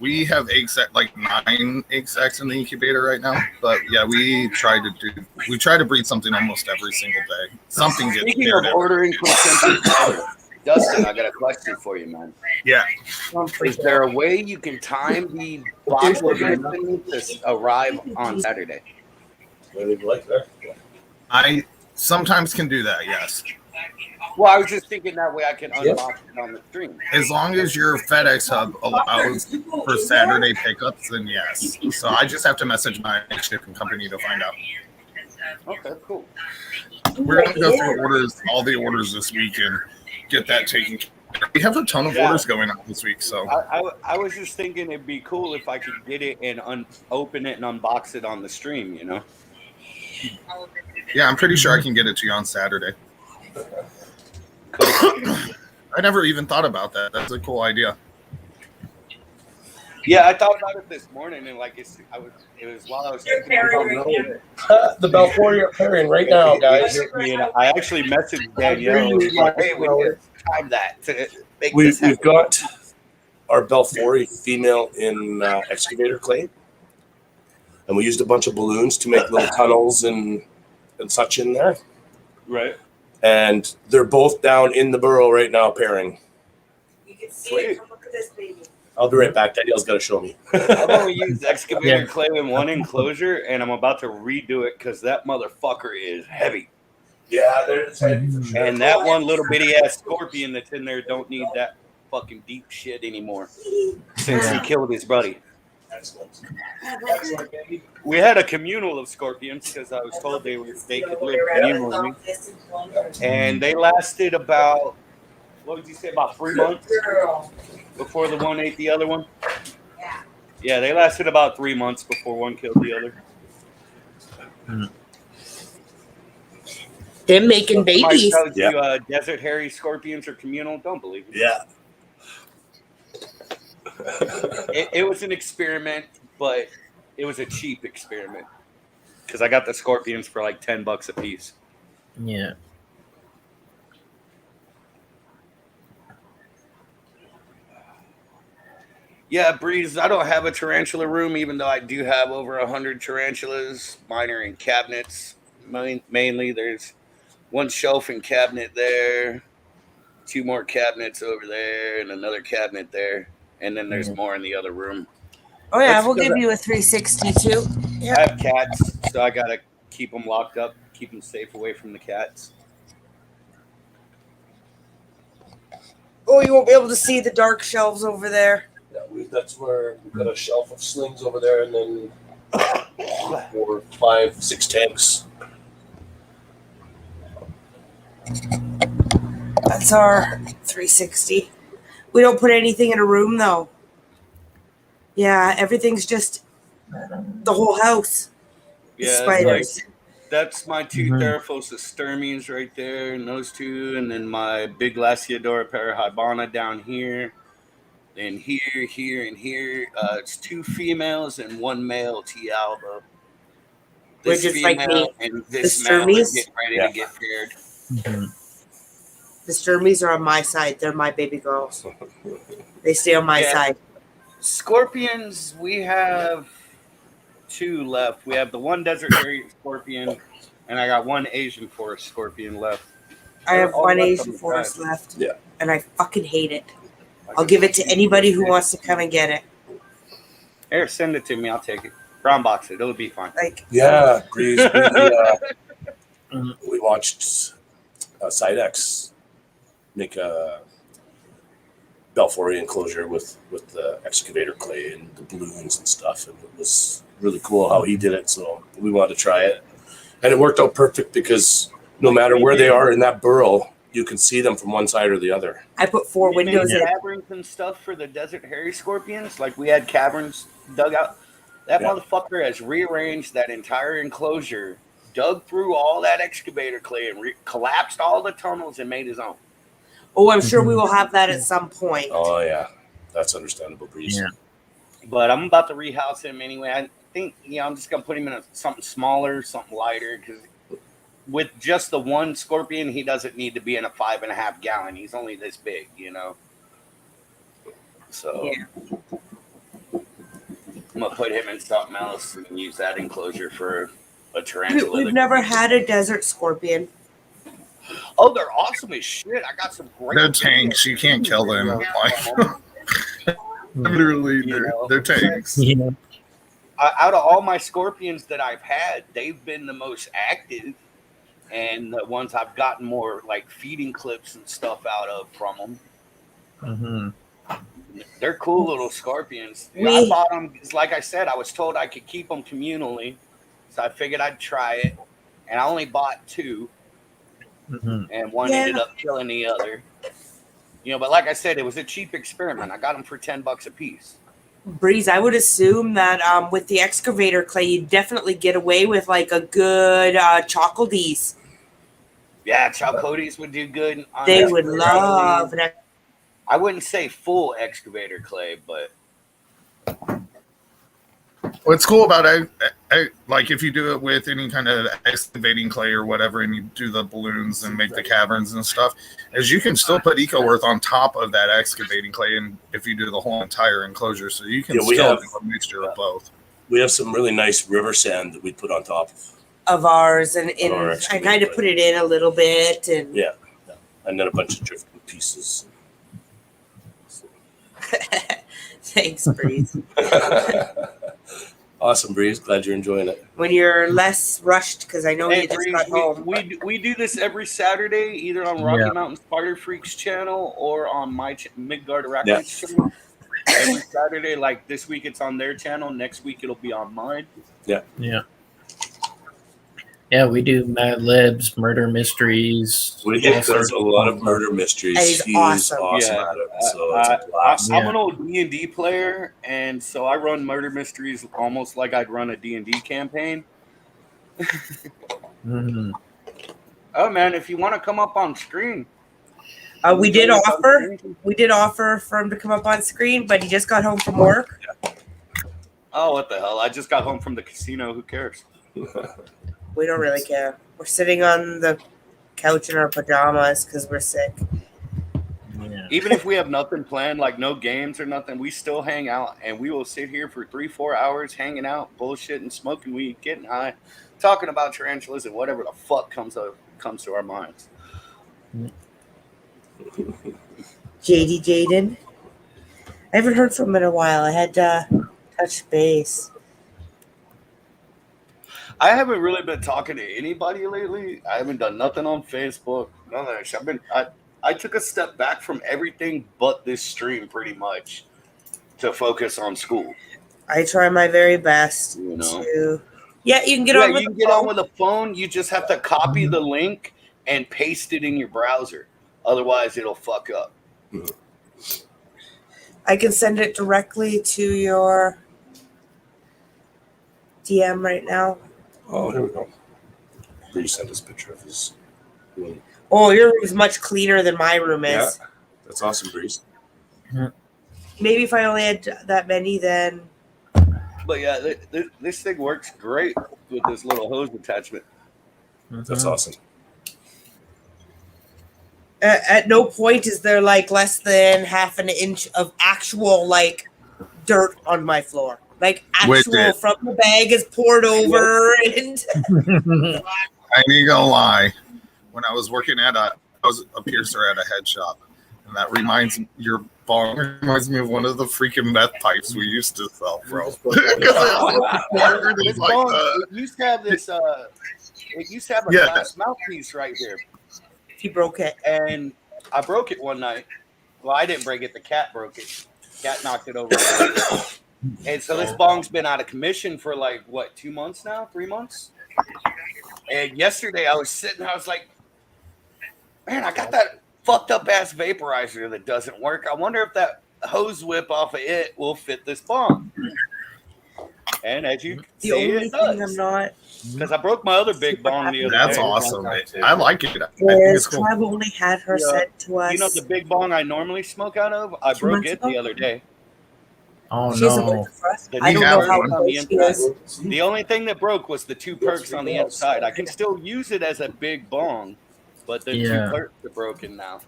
we have egg sac, like 9 egg sacs in the incubator right now. But yeah, we try to breed something almost every single day. Something gets Speaking paired of every- ordering from Century, Dustin, I got a question for you, man. Yeah. Is there a way you can time the box we're going to arrive on Saturday? Maybe like that. I sometimes can do that, yes. Well, I was just thinking that way I can unbox it on the stream. As long as your FedEx hub allows for Saturday pickups, then yes. So I just have to message my shipping company to find out. Okay, cool. We're going to go through all the orders this week and get that taken care of. We have a ton of orders going on this week, so. I was just thinking it'd be cool if I could get it and open it and unbox it on the stream, you know? Yeah, I'm pretty sure I can get it to you on Saturday. I never even thought about that. That's a cool idea. Yeah, I thought about it this morning, and like it was while I was thinking about it. The Balfour are pairing right now, guys. I actually messaged Danielle. Like, hey, we need to time that to make this happen. We've got our Balfour female in excavator clay, and we used a bunch of balloons to make little tunnels and such in there. Right. And they're both down in the burrow right now pairing. You can see it. Look at this baby. I'll be right back. Danielle's got to show me. I've only used excavator clay in one enclosure, and I'm about to redo it because that motherfucker is heavy. Yeah, it's heavy for sure. And that one little bitty ass scorpion that's in there don't need that fucking deep shit anymore since he killed his buddy. Excellent. We had a communal of scorpions because I was told they could live communally, and they lasted about, what would you say, about 3 months before the one ate the other one. Yeah, they lasted about 3 months before one killed the other. Them making babies. Somebody tells you desert hairy scorpions are communal. Don't believe it. Yeah. It was an experiment, but it was a cheap experiment because I got the scorpions for like $10 a piece. Yeah. Yeah, Breeze, I don't have a tarantula room, even though I do have over 100 tarantulas. Mine are in cabinets. Mainly, there's one shelf and cabinet there, 2 more cabinets over there, and another cabinet there. And then there's more in the other room. Oh yeah, That's we'll because give you a 360 too. I have cats, so I got to keep them locked up, keep them safe away from the cats. Oh, you won't be able to see the dark shelves over there. Yeah, that's where we've got a shelf of slings over there, and then 4, 5, 6 tanks. That's our 360. We don't put anything in a room though. Yeah, everything's just the whole house. Yeah, Spiders. that's my 2 Theraphosa sturmies right there, and those 2, and then my big Lasiodora parahybana down here. Then here, here, and here. It's 2 females and 1 male T Alba. This Which is like me. and this The male is Sturmies? getting ready to get paired. The Sturmies are on my side. They're my baby girls. They stay on my Yeah. side. Scorpions, we have 2 left. We have the 1 desert hairy scorpion, and I got 1 Asian forest scorpion left. I have All 1 left on Asian the forest side. left. Yeah. And I fucking hate it. I'll give it to anybody who wants to come and get it. Here, send it to me. I'll take it. Brown box it. It'll be fine. Like, Yeah, Breeze. We watched Sidex make a Balfour enclosure with the excavator clay and the balloons and stuff, and it was really cool how he did it. So we wanted to try it, and it worked out perfect because no matter where they are in that burrow, you can see them from one side or the other. I put 4 They made windows in. caverns and stuff for the desert hairy scorpions. Like we had caverns dug out. That motherfucker has rearranged that entire enclosure, dug through all that excavator clay, and collapsed all the tunnels and made his own. Oh, I'm sure we will have that at some point. Oh yeah, that's understandable, Breeze. Yeah. But I'm about to rehouse him anyway. I think I'm just gonna put him in something smaller, something lighter, because with just the one scorpion, he doesn't need to be in a 5.5 gallon. He's only this big, So I'm gonna put him in something else and use that enclosure for a tarantula. We've never had a desert scorpion. Oh, they're awesome as shit. I got some great. They're tanks. You can't kill them. Like, literally, they're tanks. Yeah. Out of all my scorpions that I've had, they've been the most active, and the ones I've gotten more like feeding clips and stuff out of from them. Mm-hmm. They're cool little scorpions. I bought them, like I said, I was told I could keep them communally, so I figured I'd try it, and I only bought 2, and one ended up killing the other. But like I said, it was a cheap experiment. I got them for $10 a piece. Breeze, I would assume that with the excavator clay, you'd definitely get away with like a good chocolates. Yeah, chocolates would do good. They would love it. I wouldn't say full excavator clay, but What's cool about it, like if you do it with any kind of excavating clay or whatever, and you do the balloons and make the caverns and stuff, is you can still put EcoEarth on top of that excavating clay, and if you do the whole entire enclosure, so you can still do a mixture of both. We have some really nice river sand that we put on top of ours, and I kind of put it in a little bit, and and then a bunch of drifting pieces. Thanks, Breeze. Awesome, Breeze. Glad you're enjoying it. When you're less rushed, because I know you just Breeze, got home. We do this every Saturday, either on Rocky Mountain Spider Freaks channel or on my Midgard Arachnids channel. Every Saturday, like this week, it's on their channel. Next week, it'll be on mine. Yeah, we do Mad Libs, murder mysteries. We get a lot of murder mysteries. He's awesome. at it. So it's a blast. I'm an old D&D player, and so I run murder mysteries almost like I'd run a D&D campaign. Oh man, if you want to come up on screen, we did offer for him to come up on screen, but he just got home from work. Oh, what the hell! I just got home from the casino. Who cares? We don't really care. We're sitting on the couch in our pajamas because we're sick. Yeah. Even if we have nothing planned, like no games or nothing, we still hang out, and we will sit here for 3-4 hours hanging out, bullshitting, smoking weed, getting high, talking about tarantulas and whatever the fuck comes to our minds. JD Jaden. I haven't heard from him in a while. I had to touch base. I haven't really been talking to anybody lately. I haven't done nothing on Facebook. None of that shit. I took a step back from everything but this stream pretty much to focus on school. I try my very best to. Yeah, you can get on with the phone. On with the phone. You just have to copy the link and paste it in your browser. Otherwise, it'll fuck up. I can send it directly to your DM right now. Oh, here we go. Breeze sent us a picture of his room. Oh, your room's much cleaner than my room is. Yeah, that's awesome, Breeze. Maybe if I only had that many, then. But yeah, this thing works great with this little hose attachment. That's awesome. At no point is there like less than half an inch of actual like dirt on my floor. Like actual from the bag is poured over. And I ain't gonna lie. When I was working I was a piercer at a head shop, and that reminds me of one of the freaking meth pipes we used to sell, bro. It used to have this. It used to have a glass mouthpiece right here. He broke it, and I broke it one night. Well, I didn't break it. The cat broke it. Cat knocked it over. And so this bong's been out of commission for like, what, 2 months now? 3 months? And yesterday I was sitting, I was like, man, I got that fucked up ass vaporizer that doesn't work. I wonder if that hose whip off of it will fit this bong. And as you can The see, only it thing does. I'm not Because I broke my other big bong the other That's day. awesome. I like it. I think is it's cool. I've only had her Yeah. sent to us. You know the big bong I normally smoke out of? I 2 broke months it ago? the other day. Oh She hasn't no. worked for us. The I don't two know perks how on the close she inside. is. The only thing that broke was the 2 perks on the inside. I can still use it as a big bong, but the Yeah. 2 perks are broken now.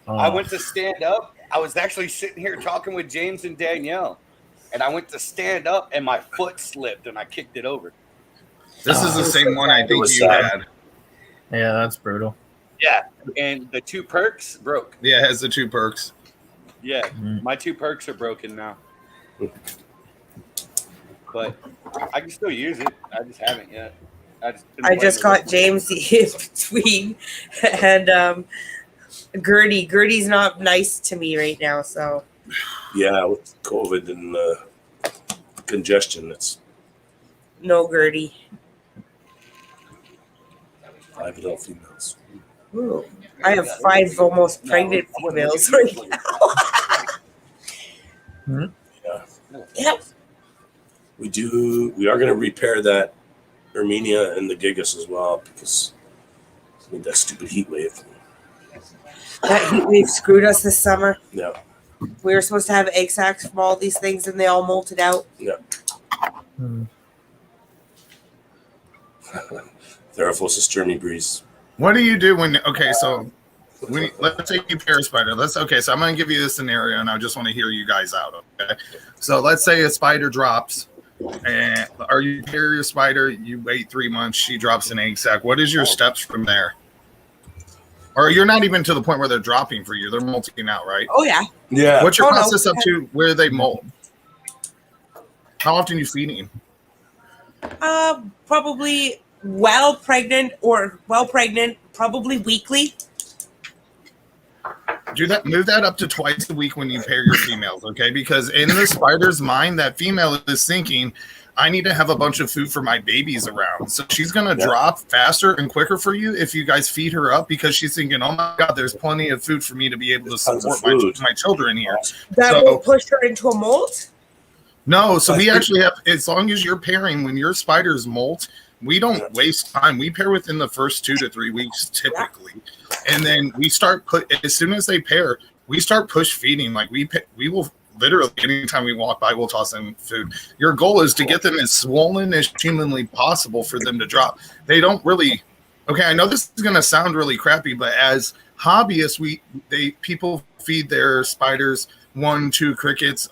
Oh. I went to stand up. I was actually sitting here talking with James and Danielle, and I went to stand up, and my foot slipped, and I kicked it over. This is the same one I think was you sad. had. Yeah, that's brutal. Yeah, and the 2 perks broke. Yeah, it has the 2 perks. Yeah, Mhm. my 2 perks are broken now. But I can still use it. I just haven't yet. I just got James in between, and Gertie's not nice to me right now. So Yeah, with COVID and congestion, it's no Gertie. 5 adult females. Ooh, I have 5 almost pregnant females right now. Yep. We are going to repair that Armenia and the Gigas as well because I mean, that stupid heat wave. That heat wave screwed us this summer. Yeah. We were supposed to have egg sacs from all these things, and they all molted out. Yeah. Hmm. Theraphosis Jeremy Breeze. What do you do when? Okay, so let's say you pair a spider. So I'm going to give you this scenario, and I just want to hear you guys out. Okay, so let's say a spider drops, and or you pair your spider. You wait 3 months. She drops an egg sac. What is your steps from there? Or you're not even to the point where they're dropping for you. They're molting out, right? Oh yeah. Yeah. What's your Oh, no. process up to where they molt? How often are you feeding? Probably probably weekly. Move that up to twice a week when you pair your females, okay? Because in the spider's mind, that female is thinking, I need to have a bunch of food for my babies around. So she's going to drop faster and quicker for you if you guys feed her up because she's thinking, oh my God, there's plenty of food for me to be able to support my children here. That will push her into a molt? No, so we actually have, as long as you're pairing, when your spiders molt, we don't waste time. We pair within the first 2 to 3 weeks typically. And then we start as soon as they pair, we start push feeding. Like we will literally, anytime we walk by, we'll toss them food. Your goal is to get them as swollen as humanly possible for them to drop. They don't really, okay, I know this is going to sound really crappy, but as hobbyists, people feed their spiders 1, 2 crickets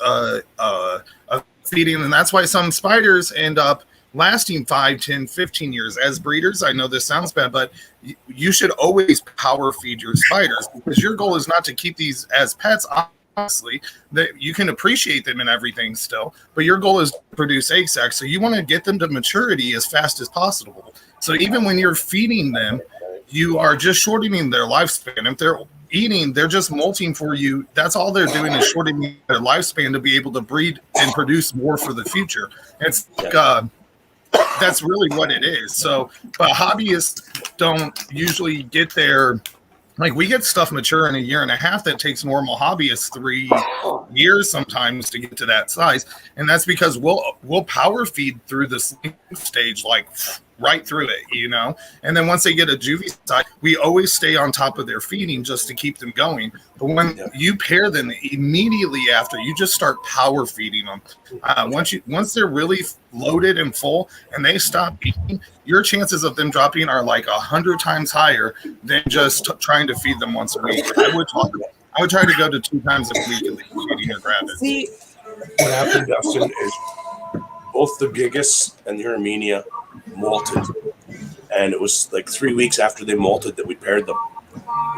feeding, and that's why some spiders end up lasting 5, 10, 15 years. As breeders, I know this sounds bad, but you should always power feed your spiders because your goal is not to keep these as pets. Honestly, that you can appreciate them and everything still, but your goal is to produce egg sacs. So you want to get them to maturity as fast as possible. So even when you're feeding them, you are just shortening their lifespan. If they're eating, they're just molting for you. That's all they're doing is shortening their lifespan to be able to breed and produce more for the future. It's like, that's really what it is. So, but hobbyists don't usually get there. Like we get stuff mature in 1.5 years that takes normal hobbyists 3 years sometimes to get to that size, and that's because we'll power feed through this stage like right through it, you know. And then once they get a juvie size, we always stay on top of their feeding just to keep them going. But when you pair them immediately after, you just start power feeding them. Once they're really loaded and full and they stop eating, your chances of them dropping are like 100 times higher than just trying to feed them once a week. I would try to go to 2 times a week at least feeding your rabbits. See, What happened, Dustin, is both the Gigas and the Armenia molted, and it was like 3 weeks after they molted that we paired them.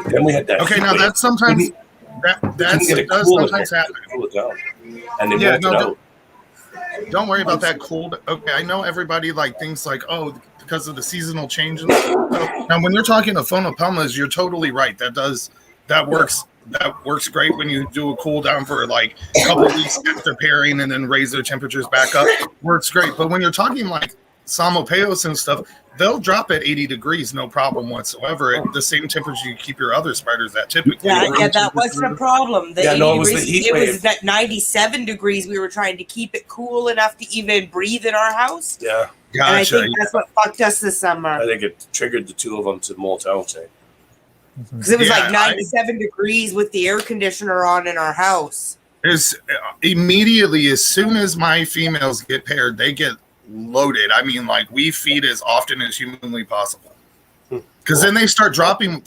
But then we had that. Okay, heat now wave. that's sometimes Couldn't that get it does cool sometimes enough happen. to cool it down, and they molted out. Don't worry about that cold. Okay, I know everybody like thinks like, oh, because of the seasonal changes. Now, when you're talking to phonopelmas, you're totally right. That works great when you do a cool down for like a couple of weeks after pairing and then raise their temperatures back up. Works great. But when you're talking like Samopeos and stuff, they'll drop at 80 degrees, no problem whatsoever. At the same temperature you keep your other spiders at typically. Yeah, that wasn't a problem. The Yeah, 80 no, it was degrees, the heat it wave. was at 97 degrees. We were trying to keep it cool enough to even breathe in our house. Yeah, And I Gotcha. think that's what fucked us this summer. I think it triggered the two of them to molt out. Because it was Yeah, like 97 degrees with the air conditioner on in our house. Is immediately as soon as my females get paired, they get loaded. I mean, like we feed as often as humanly possible. Because then they start dropping.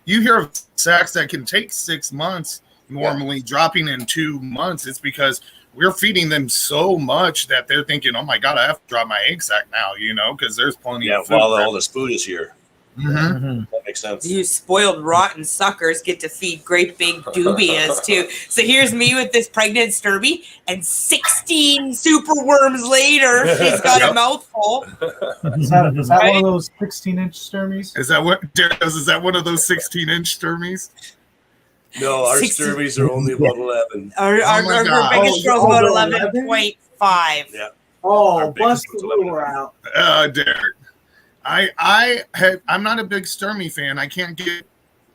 You hear of sacks that can take 6 months normally dropping in 2 months. It's because we're feeding them so much that they're thinking, oh my God, I have to drop my egg sack now, because there's plenty of food. While all this food is here. Mm-hmm. That makes sense. You spoiled rotten suckers get to feed great big dubias too. So here's me with this pregnant Sturby, and 16 super worms later, she's got a mouthful. Is that one of those 16-inch Sturmies? Is that what Derek does? Is that one of those 16-inch Sturmies? No, our 60 Sturbies are only about 11. Our God. biggest girl's Oh, about they're 11.5. Yeah. Oh, Our bust biggest the one's lure out. Derek. I'm not a big Sturmy fan. I can't get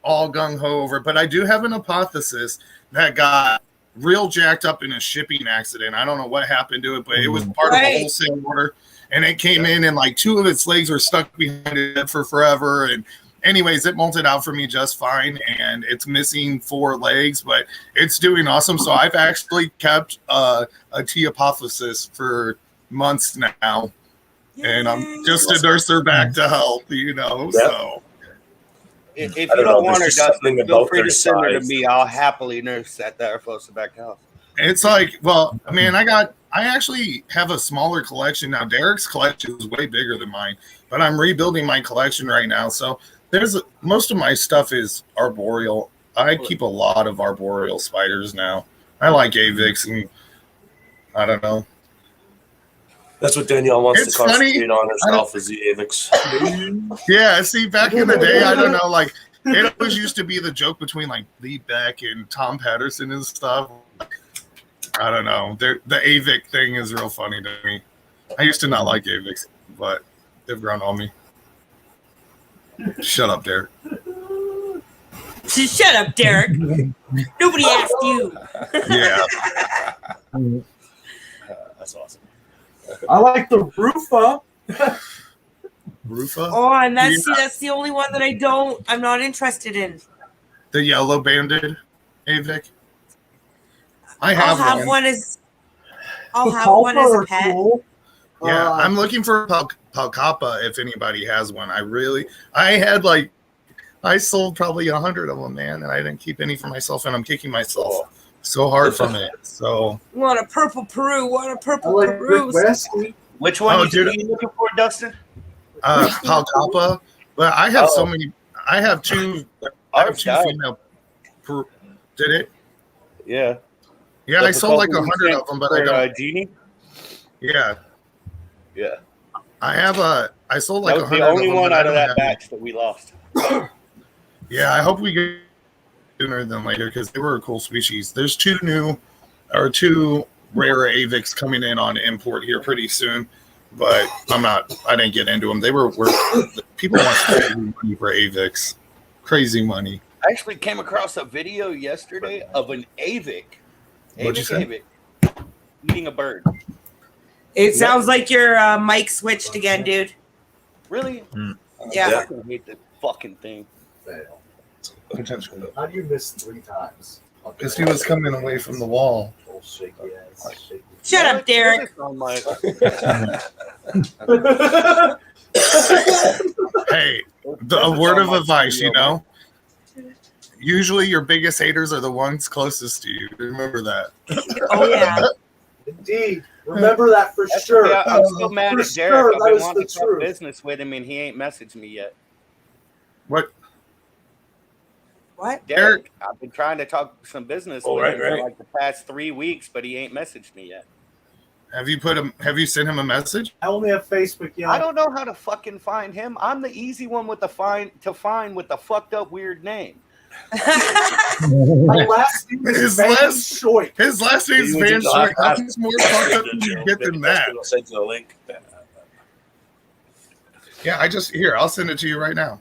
all gung ho over, but I do have an hypothesis that got real jacked up in a shipping accident. I don't know what happened to it, but it was part of a wholesale order, and it came in, and like 2 of its legs were stuck behind it for forever. And anyways, it molted out for me just fine, and it's missing 4 legs, but it's doing awesome. So I've actually kept a T hypothesis for months now. And I'm just a nurse her back to health, so. If you I don't know, don't want her, there's just Dustin, something feel about free their to send her to size. me. I'll happily nurse that there for us back house. It's like, well, man, I actually have a smaller collection now. Derek's collection is way bigger than mine, but I'm rebuilding my collection right now. So most of my stuff is arboreal. I keep a lot of arboreal spiders now. I like Avix, and I don't know. That's what Danielle wants It's to concentrate funny. on herself is the Avix. Yeah, see, back in the day, I don't know, like it always used to be the joke between like Lee Beck and Tom Patterson and stuff. I don't know. The Avic thing is real funny to me. I used to not like Avix, but they've grown on me. Shut up, Derek. Shut up, Derek. Nobody asked you. Yeah. That's awesome. I like the Rufa. Rufa? Oh, and that's Yeah. that's the only one that I'm not interested in. The yellow banded Avic? I I'll have have one. one as a pet. Cool. Yeah, I'm looking for Palcapa if anybody has one. I sold probably 100 of them, man, and I didn't keep any for myself, and I'm kicking myself so hard from it. So What a purple Peru. What a I purple like Peru. Rick Westy. Which one Oh, are dude. you looking for, Dustin? Palcapa, but I have so many. I have two. I have Ours two died. female. Did it? Yeah. Yeah, I sold like 100 of them, but I don't. Genie? Yeah, Yeah. I sold like That was 100 the only of them, one but I out of don't that have batch that we lost. Yeah, I hope we get sooner than later because they were a cool species. There's two rare Avics coming in on import here pretty soon, but I didn't get into them. People want crazy money for Avics. Crazy money. I actually came across a video yesterday of an Avic. What'd you say? Avic eating a bird. It sounds like your mic switched again, dude. Really? Yeah. I fucking hate the fucking thing. Fail. Potentially. How do you miss 3 times? Because he was coming away from the wall. Oh, shaky ass, shaky. Shut up, Derek. On my- Hey, a word of advice, usually your biggest haters are the ones closest to you. Remember that. Oh yeah. Indeed. Remember that for That's sure. okay, I'm still mad For at sure, Derek. I've that been is wanting the to talk truth. business with him, and he ain't messaged me yet. What? What? Derek, I've been trying to talk some business with right, him for right. like the past 3 weeks, but he ain't messaged me yet. Have you sent him a message? I only have Facebook, yeah. I don't know how to fucking find him. I'm the easy one with the find with the fucked up weird name. My last name is His Van last- Shoik. His last name's You Van would just Shoik. Nothing's more fucked up than you get than that. I'll send you the link. Yeah, I'll send it to you right now.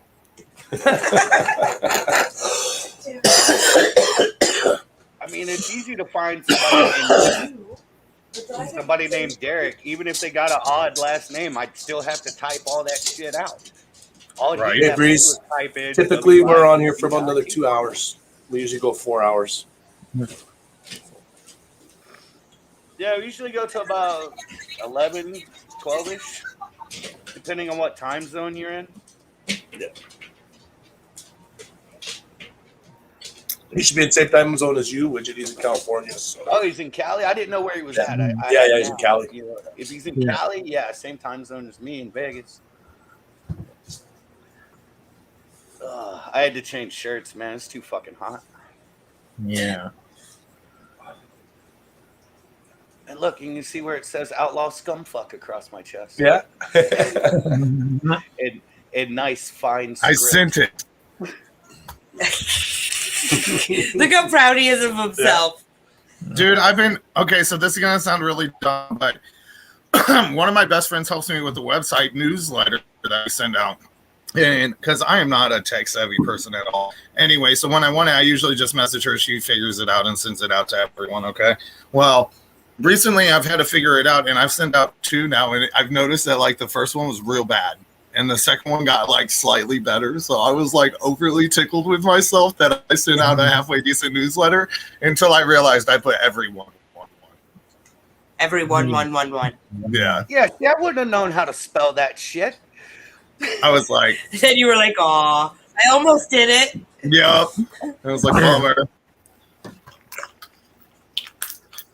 I mean, it's easy to find somebody named Derek. Even if they got an odd last name, I'd still have to type all that shit out. All Right. you Hey, have to do Breeze. is type in Typically, we're on here for WICI. about another 2 hours. We usually go 4 hours. Yeah, we usually go to about 11, 12-ish, depending on what time zone you're in. Yeah. He should be in the same time zone as you, which he's in California. So. Oh, he's in Cali? I didn't know where he was at. Yeah, he's in Cali. You know, if he's in Cali, yeah, same time zone as me in Vegas. I had to change shirts, man. It's too fucking hot. Yeah. And look, you can see where it says "Outlaw Scumfuck" across my chest. Yeah. in nice, fine I script. sent it. Look how proud he is of himself. Dude, so this is going to sound really dumb, but one of my best friends helps me with the website newsletter that I send out. And because I am not a tech savvy person at all. Anyway, so when I want it, I usually just message her. She figures it out and sends it out to everyone. Okay. Well, recently I've had to figure it out, and I've sent out 2 now, and I've noticed that like the first one was real bad. And the second one got like slightly better. So I was like overly tickled with myself that I sent out a halfway decent newsletter until I realized I put everyone. Every 1-1-1-1. Yeah. Yeah, I wouldn't have known how to spell that shit. I was like, Then you were like, "Aw, I almost did it." yep. I was like, bummer.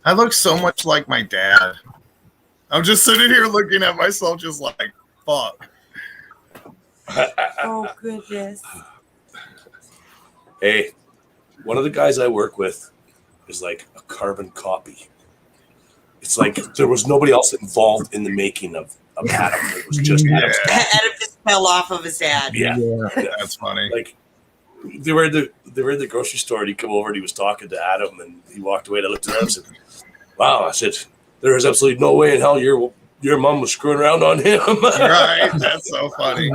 I look so much like my dad. I'm just sitting here looking at myself just like, fuck. Oh goodness. Hey, one of the guys I work with is like a carbon copy. It's like there was nobody else involved in the making of Adam. It was just Adam's copy. Adam just fell off of his dad. Yeah. That's funny. Like they were in the grocery store, and he come over and he was talking to Adam, and he walked away and I looked at him and said, "Wow," I said, "there is absolutely no way in hell your mom was screwing around on him." Right. That's so funny.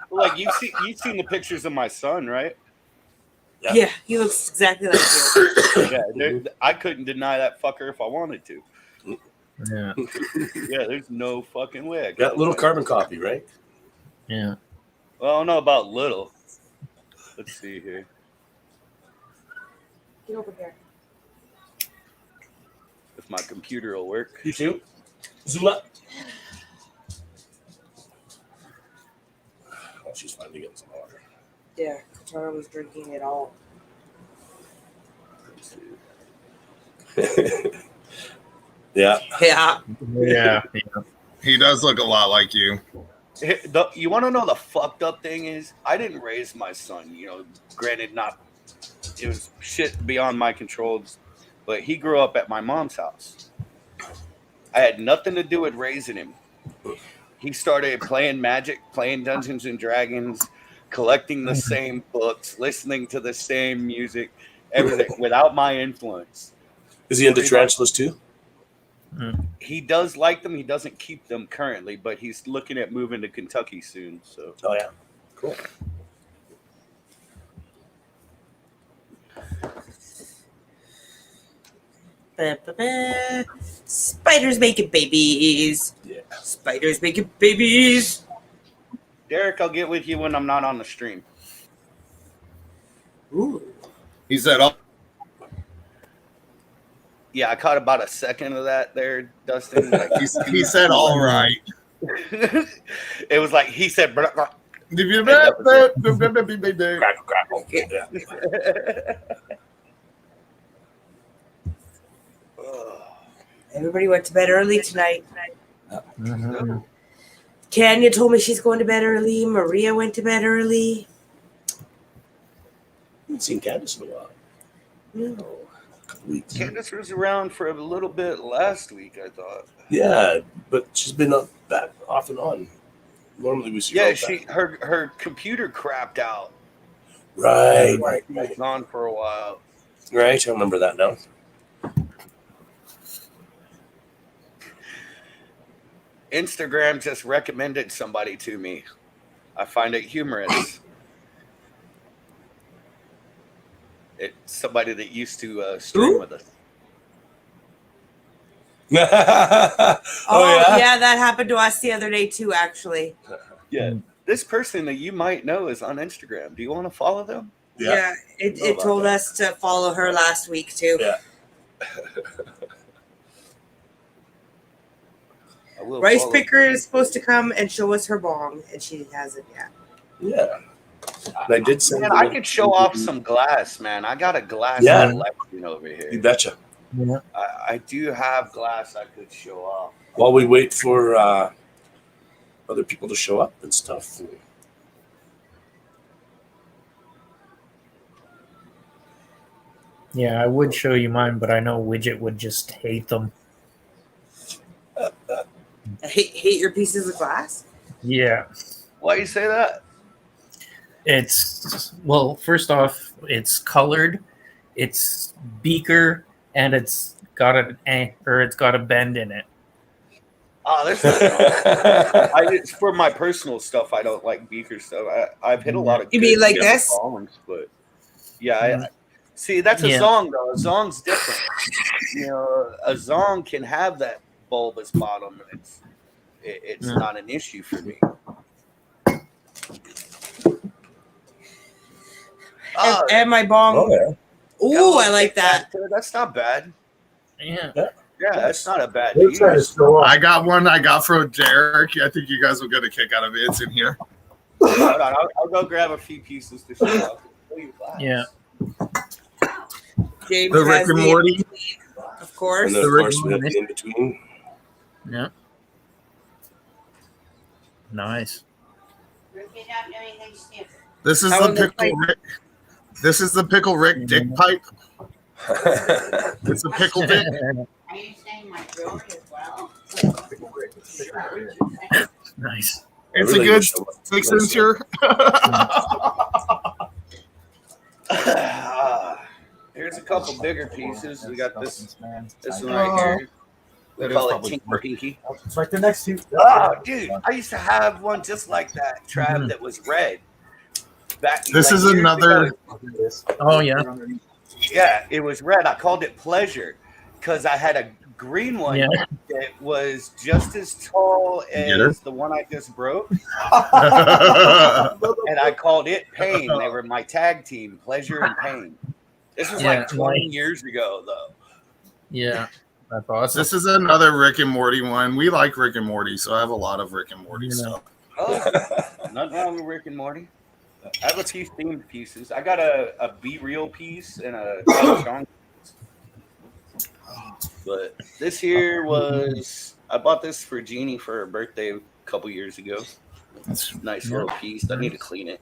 Like you've seen the pictures of my son, right? Yeah, he looks exactly like you. Yeah, I couldn't deny that fucker if I wanted to. Yeah. Yeah, there's no fucking way. Got little carbon copy, right? Yeah. Well, I don't know about little. Let's see here. Get over here. If my computer will work. You too? Zoom up. Oh, she's finally getting some water. Yeah, Katara was drinking it all. Yeah. Yeah. Yeah. He does look a lot like you. You want to know the fucked up thing is? I didn't raise my son. You know, granted, it was shit beyond my controls, but he grew up at my mom's house. I had nothing to do with raising him. He started playing Magic, playing Dungeons and Dragons, collecting the same books, listening to the same music, everything without my influence. Is he into tarantulas too? He does like them. He doesn't keep them currently, but he's looking at moving to Kentucky soon. So, oh yeah, cool. Ba-ba-ba. Spiders making babies. Yeah. Spiders making babies. Derek, I'll get with you when I'm not on the stream. Ooh. He said, "Oh, Yeah, I caught about a second of that there, Dustin. Like, he said, all right." it was like he said. Blah, blah. Crackle, crackle. Yeah. Everybody went to bed early tonight. Tanya told me she's going to bed early. Maria went to bed early. haven't seen Candace in a while. No. A couple weeks. Candace was around for a little bit last week, I thought. Yeah, but she's been up back off and on. Normally we see Yeah, her. her computer crapped out. Right. She was gone for a while. Right, I remember that now. Instagram just recommended somebody to me. I find it humorous. It's somebody that used to stream with us. Oh, yeah, that happened to us the other day too, actually. Yeah. This person that you might know is on Instagram. Do you want to follow them? Yeah, it told us to follow her last week too. Yeah. Rice Picker is supposed to come and show us her bong, and she hasn't yet. Yeah. And I did send Man, I could show off some glass, man. I got a glass Yeah. collection over here. You betcha. Yeah. I do have glass I could show off. While we wait for other people to show up and stuff. Yeah, I would show you mine, but I know Widget would just hate them. Hate your pieces of glass? Yeah. Why you say that? It's, well, first off, it's colored, it's beaker, and it's got a bend in it. Oh, there's it's for my personal stuff. I don't like beaker stuff. I've hit a lot of. You mean good like different this? Songs, but yeah, see, that's a zong though. A zong's different. You know, a zong can have that bulbous bottom, and it's not an issue for me. And my bong. Oh, yeah. Ooh, I like that. That's not bad. Yeah. Yeah, that's not a bad They're deal. trying to show off. I got one I got from Derek. I think you guys will get a kick out of it. It's in here. Hold on, I'll go grab a few pieces to show off. Yeah. James The Rick has and the Morty. in-between, of course. And then, of course, we have the in-between. Yeah. Nice. Ruby, don't do anything stupid. This is That the one looks pickle Rick. This is the pickle Rick dick pipe. It's a pickle dick. Are you saying my jewelry as well? Nice. It's really a good wish I wasn't 6 close incher. Here's a couple bigger pieces. We got this one right here. We call it Tinky Pinky. It's like the next two. Oh, dude, I used to have one just like that, Trav, that was red. This is years another. ago. Oh, yeah. Yeah, it was red. I called it Pleasure because I had a green one Yeah. that was just as tall get her? as the one I just broke. And I called it Pain. They were my tag team, Pleasure and Pain. This was Yeah, like 20 nice. years ago, though. Yeah. That's awesome. This is another Rick and Morty one. We like Rick and Morty, so I have a lot of Rick and Morty stuff. Oh, nothing wrong with Rick and Morty. I have a few themed pieces. I got a Be Real piece and a Sean piece. But this here was, I bought this for Jeannie for her birthday a couple years ago. Nice little piece. I need to clean it.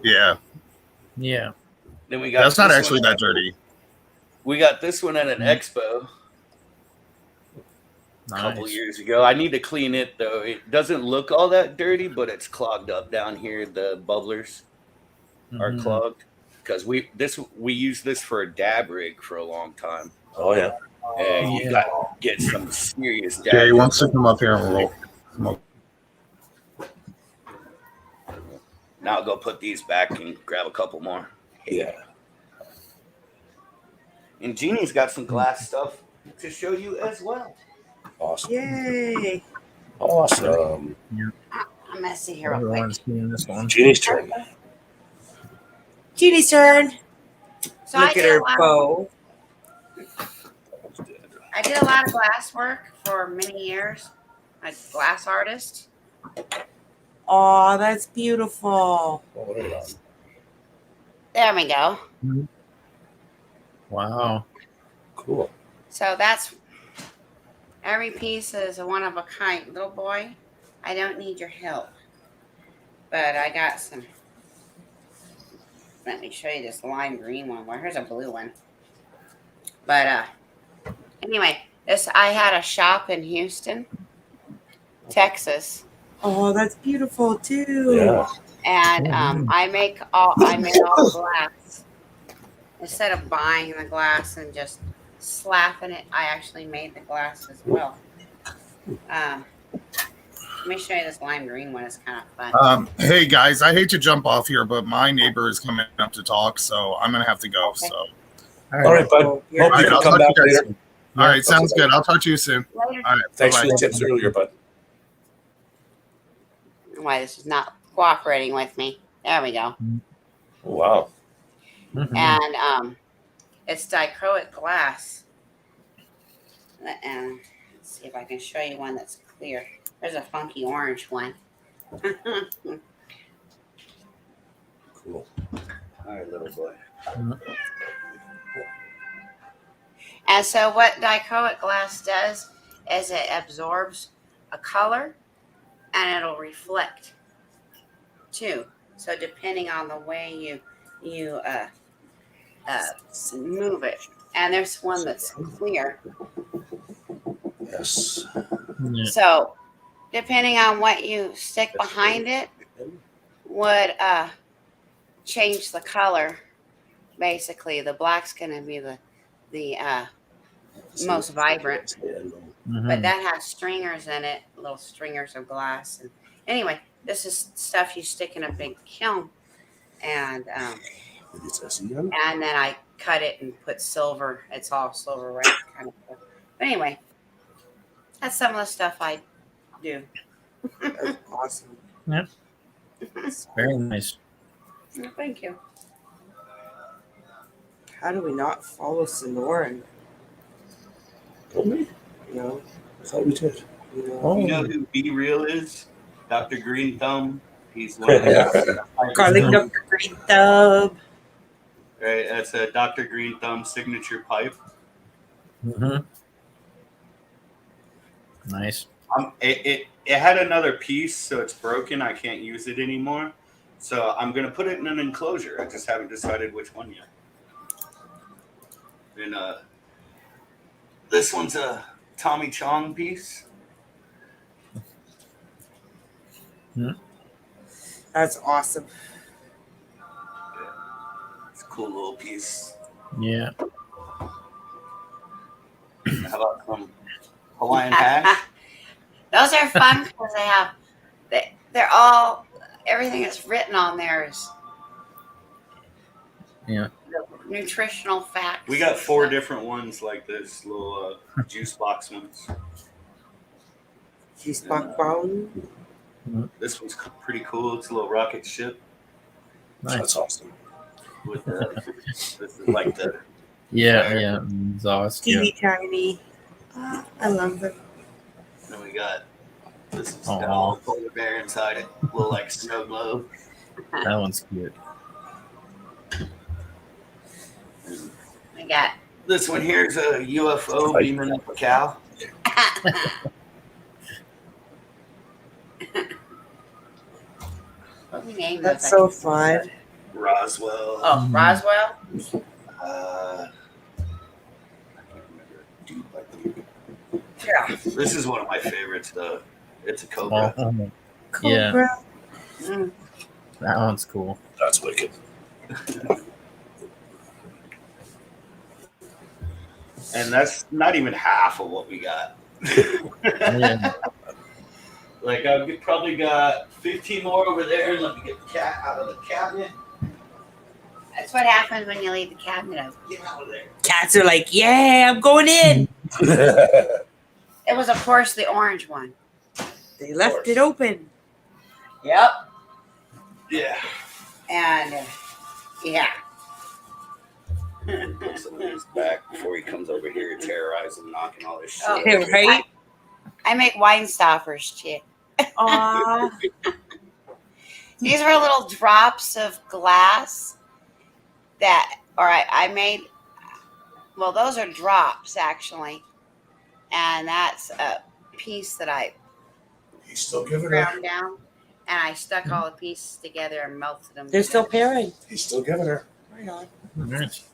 Yeah. Yeah. Then we got That's not this actually one. that dirty. We got this one at an expo a couple Nice. years ago. I need to clean it though. It doesn't look all that dirty, but it's clogged up down here. The bubblers are Mhm. clogged because we used this for a dab rig for a long time. Oh, yeah. And you got to get some serious dab. Jay wants to come up here and roll. Now I'll go put these back and grab a couple more. Yeah. And Jeannie's got some glass stuff to show you as well. Awesome. Yay. Awesome. I'm gonna see here real quick. Everyone's seeing this one. Jeannie's turn. Jeannie's turn. So I Look at did, her a lot, bow. I did a lot of glass work for many years. I'm a glass artist. Oh, that's beautiful. There we go. Wow. Cool. So that's every piece is a one of a kind. Little boy, I don't need your help. But I got some. Let me show you this lime green one. Well, here's a blue one. But anyway, this I had a shop in Houston, Texas. Oh, that's beautiful too. Yeah. And I made all glass. Instead of buying the glass and just slapping it, I actually made the glass as well. Let me show you this lime green one. It's kind of fun. Hey guys, I hate to jump off here, but my neighbor is coming up to talk, so I'm gonna have to go. Okay. So, All right, bud. Hope you I'll can talk come to back you guys later. soon. All right, sounds good. I'll talk to you soon. Later. All right, Thanks for bye-bye. the tips earlier, bud. Why this is not cooperating with me. There we go. Wow. And it's dichroic glass. And let's see if I can show you one that's clear. There's a funky orange one. Cool. All right, little boy. And so what dichroic glass does is it absorbs a color and it'll reflect too. So depending on the way you move it. And there's one that's clear. Yes. So depending on what you stick behind it would change the color. Basically, the black's gonna be the most vibrant. But that has stringers in it, little stringers of glass. And anyway, this is stuff you stick in a big kiln, and then I cut it and put silver. It's all silver, right? Kind of. But anyway, that's some of the stuff I do. That's awesome. Yep. Very nice. Well, thank you. How do we not follow Sonoran? Don't we? No. I thought we did. Oh. You know who Be Real is? Dr. Green Thumb. He's one of the Calling Dr. Green Thumb. Right, that's a Dr. Green Thumb signature pipe. Nice. It had another piece, so it's broken. I can't use it anymore. So I'm gonna put it in an enclosure. I just haven't decided which one yet. And this one's a Tommy Chong piece. That's awesome. It's a cool little piece. Yeah. How about some Hawaiian hash? Those are fun because they're all everything that's written on there is nutritional facts. We got 4 different ones like this, little juice box ones. Juice box bone. This one's pretty cool. It's a little rocket ship. Nice. That's awesome. With this is like the Yeah. Exhaust. Yeah. Teeny tiny. I love them. Then we got this is Aw. got a little polar bear inside it, a little like snow globe. That one's cute. I got This one here is a UFO beaming up a cow. what do we name That's those? so fun. Roswell. Oh, Roswell. I can't remember. Dude, like Yeah. this is one of my favorites though. It's a cobra. Oh, yeah, Cobra. Mm. that one's cool. That's wicked. And that's not even half of what we got. Yeah. Like I've probably got 15 more over there. Let me get the cat out of the cabinet. That's what happens when you leave the cabinet open. Get out of there. Cats are like, yeah, I'm going in. It was, of course, the orange one. They left it open. Yep. Yeah. And yeah. Put some of these back before he comes over here terrorizing, knocking all this shit. Oh. Yeah, right? I make wine stoppers too. Aw. These were little drops of glass that, or I made, well, those are drops actually. And that's a piece that I He's still giving her. ground down. And I stuck all the pieces together and melted them. They're still together. pairing. He's still giving her. Right on. Nice.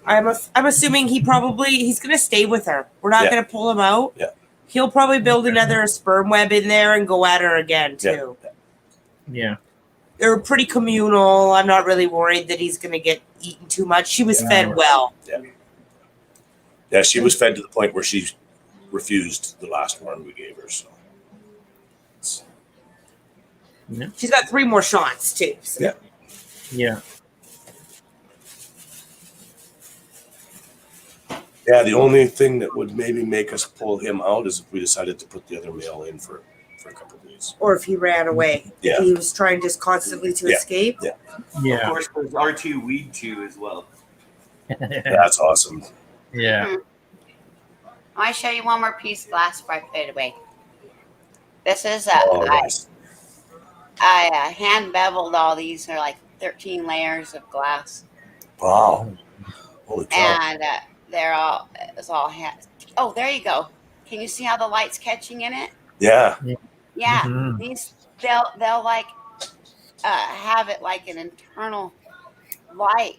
I'm assuming he's gonna stay with her. We're not Yeah. gonna pull him out. Yeah. He'll probably build another sperm web in there and go at her again too. Yeah. They're pretty communal. I'm not really worried that he's gonna get eaten too much. She was fed well. Yeah, she was fed to the point where she refused the last one we gave her. So She's got 3 more shots too. So. Yeah. Yeah. Yeah, the only thing that would maybe make us pull him out is if we decided to put the other male in for a couple of days. Or if he ran away. Yeah. He was trying just constantly to Yeah. escape. Yeah. Of Yeah. course, there's R2 Weed 2 as well. That's awesome. Yeah. I want to show you one more piece of glass before I put it away. This is Oh, nice. I hand beveled all these. They're like 13 layers of glass, Wow. Holy cow. and it's all oh, there you go. Can you see how the light's catching in it? Yeah. Yeah, Mhm. these they'll like have it like an internal light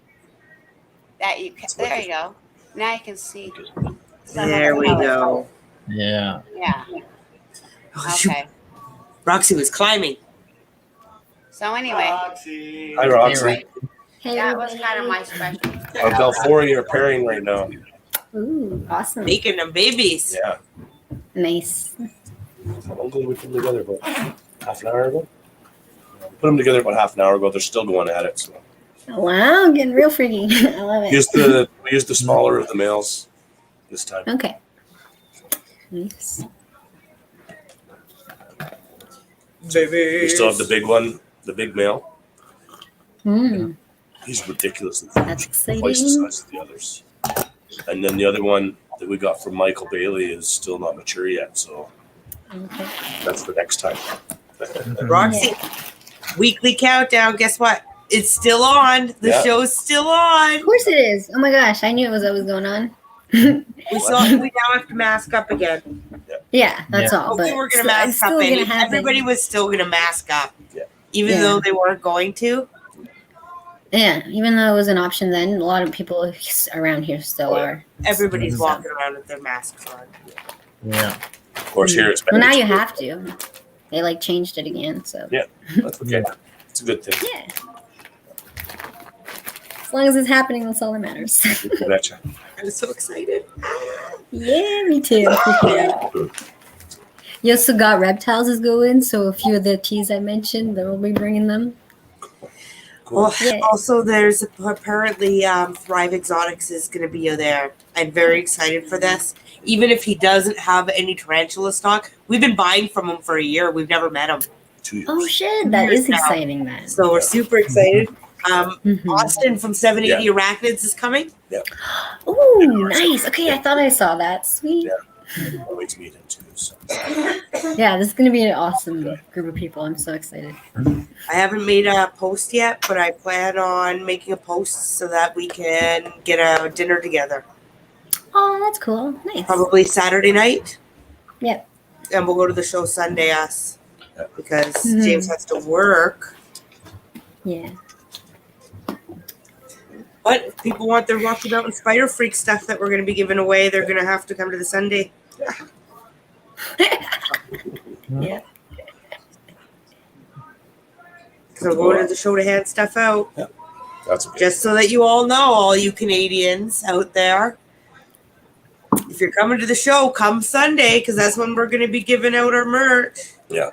that you can. There you go. Now you can see. some of There the we colors. go. Yeah. Yeah. Oh, shoot. Okay. Roxy was climbing. So anyway, Roxy. Hi, Roxy. anyway, that was kind of my special. Our Belforia are pairing right now. Ooh, awesome. Making them babies. Yeah. Nice. How long did we put them together? About half an hour ago? Put them together about half an hour ago. They're still going at it. So. Wow, getting real freaky. I love it. We used the smaller of the males this time. Okay. Nice. We still have the big one, the big male. Hmm. He's ridiculously That's huge, twice the exciting. size of the others. And then the other one that we got from Michael Bailey is still not mature yet, so Okay. that's for next time. Roxy, weekly countdown. Guess what? It's still on. The Yeah. show's still on. Of course it is. Oh my gosh, I knew it was always going on. We now have to mask up again. Yeah, that's all. Hopefully But we're gonna it's mask still up. gonna And happen. everybody was still gonna mask up, Yeah. even Yeah. though they weren't going to. Yeah, even though it was an option then, a lot of people around here still are. Everybody's So- walking around with their masks on. Yeah. Of course, here it's Well, now you mandatory. have to. They like changed it again, so Yeah, that's okay. It's a good thing. yeah. As long as it's happening, that's all that matters. I betcha. I'm so excited. Yeah, me too. You also got reptiles is going, so a few of the teas I mentioned, they'll be bringing them. Well, Yeah. also there's apparently Thrive Exotics is going to be there. I'm very excited for this. Even if he doesn't have any tarantula stock, we've been buying from him for a year. We've never met him, 2 years. Oh shit, that is Now. exciting then. so we're super excited. Mhm. Austin from 780 Arachnids is coming. Ooh, nice. Okay, I thought I saw that. Sweet. I'll wait to meet him too. So. Yeah, this is gonna be an awesome group of people. I'm so excited. I haven't made a post yet, but I plan on making a post so that we can get a dinner together. Oh, that's cool. Nice. Probably Saturday night. Yep. And we'll go to the show Sunday, us. Yeah. Because Mhm. James has to work. Yeah. But if people want their Rocky Mountain Spider Freak stuff that we're going to be giving away, they're going to have to come to the Sunday. Yeah. So we're going to the show to hand stuff out. That's okay. Just so that you all know, all you Canadians out there, if you're coming to the show, come Sunday because that's when we're going to be giving out our merch. Yeah.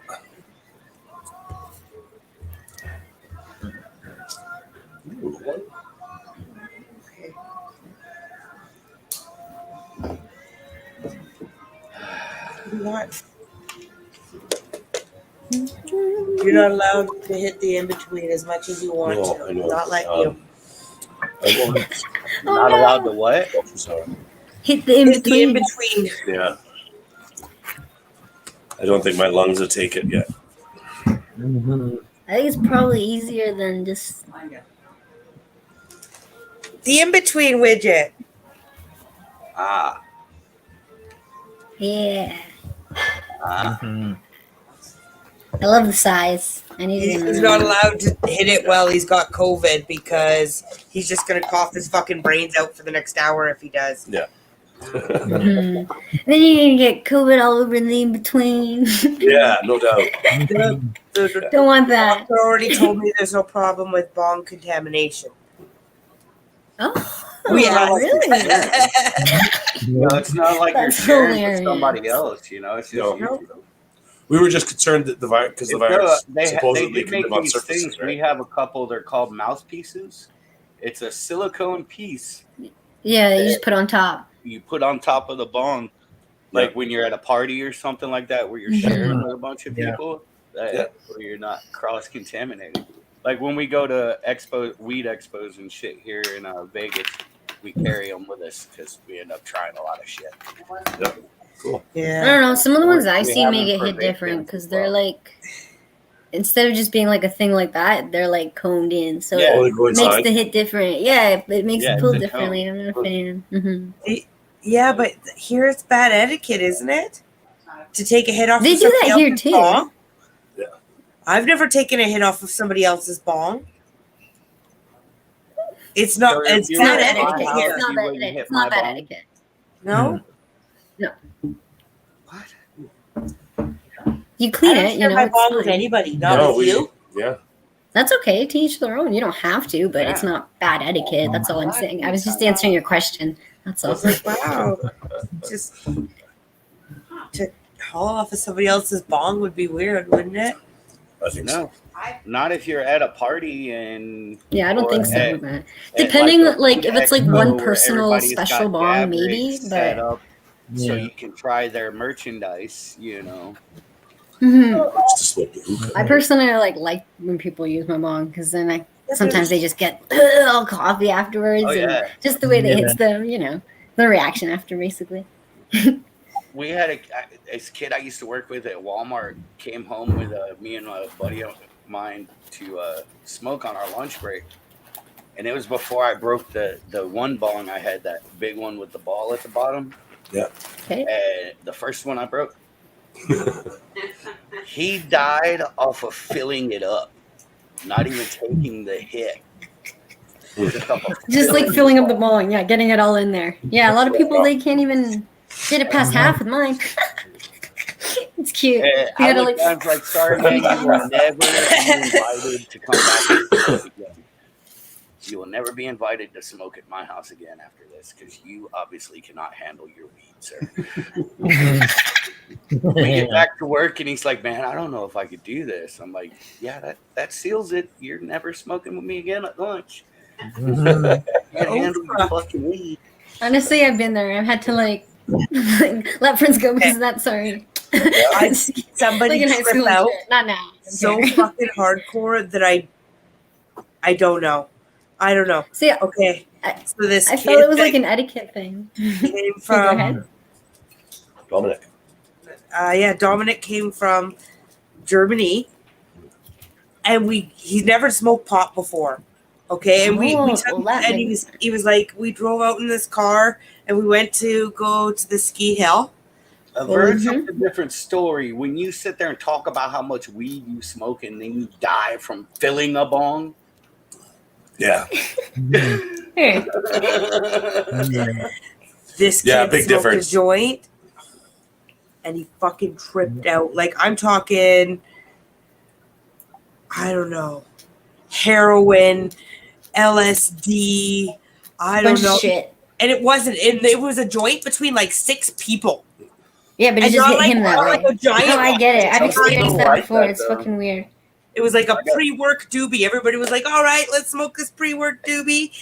What? You're not allowed to hit the in between as much as you want No, to. I know. Not letting you. I won't. Oh, Not no. allowed to what? Oh, sorry. Hit the in Hit the in between. between. Yeah. I don't think my lungs will take it yet. I think it's probably easier than just. The in between widget. Ah. Yeah. Ah. I love the size. I need He's to. not allowed to hit it while he's got COVID because he's just gonna cough his fucking brains out for the next hour if he does. Yeah. Mhm. Then you're gonna get COVID all over the in between. Yeah, no doubt. The Don't want that. doctor already told me there's no problem with bong contamination. Oh, We asked. really? It's not like you're That's sharing hilarious. with somebody else. It's just No. you. We were just concerned that the virus, because the It's, virus they supposedly do can make live on these surfaces, things. right? We have a couple. They're called mouthpieces. It's a silicone piece Yeah, you just put on top. you put on top of the bong, like when you're at a party or something like that, where you're Mhm. sharing with a bunch of Yeah. people, Yeah. where you're not cross contaminated. Like when we go to weed expos and shit here in Vegas, we carry them with us because we end up trying a lot of shit. Cool. I Yeah. don't know. Some of the ones We I've seen have make them it for hit vape different pens because as they're well. like, instead of just being like a thing like that, they're like coned in. So Yeah. Oh, they it go makes inside. the hit different. Yeah, it makes Yeah, it pull it's a differently. cone. I'm not a fan. hmm Yeah, but here it's bad etiquette, isn't it? To take a hit off They of do somebody that here else's too. bong. Yeah. I've never taken a hit off of somebody else's bong. It's not. So if It's you It's were not bad at bad my etiquette etiquette. house, here. It's not you bad. wouldn't hit It's not my bad bong? etiquette. No, You I clean don't it. You share know, my it's bong with fine. anybody. Not No, with you. Yeah. That's okay. To each their own. You don't have to, but it's Yeah. not bad etiquette. That's all I'm saying. I was just answering your question. That's I all. was like, wow, just to haul off of somebody else's bong would be weird, wouldn't it? I think so. No, not if you're at a party and Yeah, I don't or think so. at- But at depending, a like food if it's like expo one where personal everybody's special got bong, dab maybe. rigs set But up so Yeah. you can try their merchandise. Mhm. Just to smoke the hookah. I personally like when people use my bong because then I sometimes they just get all coffee afterwards Oh, and yeah. just the way that Yeah. hits them, the reaction after basically. We had this kid I used to work with at Walmart came home with me and a buddy of mine to smoke on our lunch break. And it was before I broke the one bong I had, that big one with the ball at the bottom. Yeah. Okay. And the first one I broke. He died off of filling it up, not even taking the hit. Just like filling up the bong, yeah, getting it all in there. Yeah, a lot of people they can't even get it past half with mine. It's cute. You I gotta was like, sorry, man, you will never be invited to come back and smoke again. You will never be invited to smoke at my house again after this because you obviously cannot handle your weed, sir. We get back to work and he's like, man, I don't know if I could do this. I'm like, yeah, that seals it. You're never smoking with me again at lunch. You can't handle your fucking weed. Honestly, I've been there. I've had to let friends go because of that. Sorry. I see somebody Like in high trip school and out shit. Not now. so Okay. fucking hardcore that I don't know. I don't know. See, Okay, so this I kid felt it was that like an etiquette thing. came Go from ahead. Dominic. Dominic came from Germany, and he's never smoked pot before. Okay, and we Oh, took, well, that and makes he was like, we drove out in this car and we went to go to the ski hill. A Virgin's a different story. When you sit there and talk about how much weed you smoke and then you die from filling a bong. Yeah. This Yeah, kid big smoked difference. a joint, and he fucking tripped out. Like I'm talking, I don't know, heroin, LSD. I don't Bunch of know. shit. And it wasn't. It was a joint between like 6 people. Yeah, but it And just not hit him that not way. like a giant No, I get it. I've one. experienced that like before. that, It's though. fucking weird. It was like a pre-work doobie. Everybody was like, all right, let's smoke this pre-work doobie.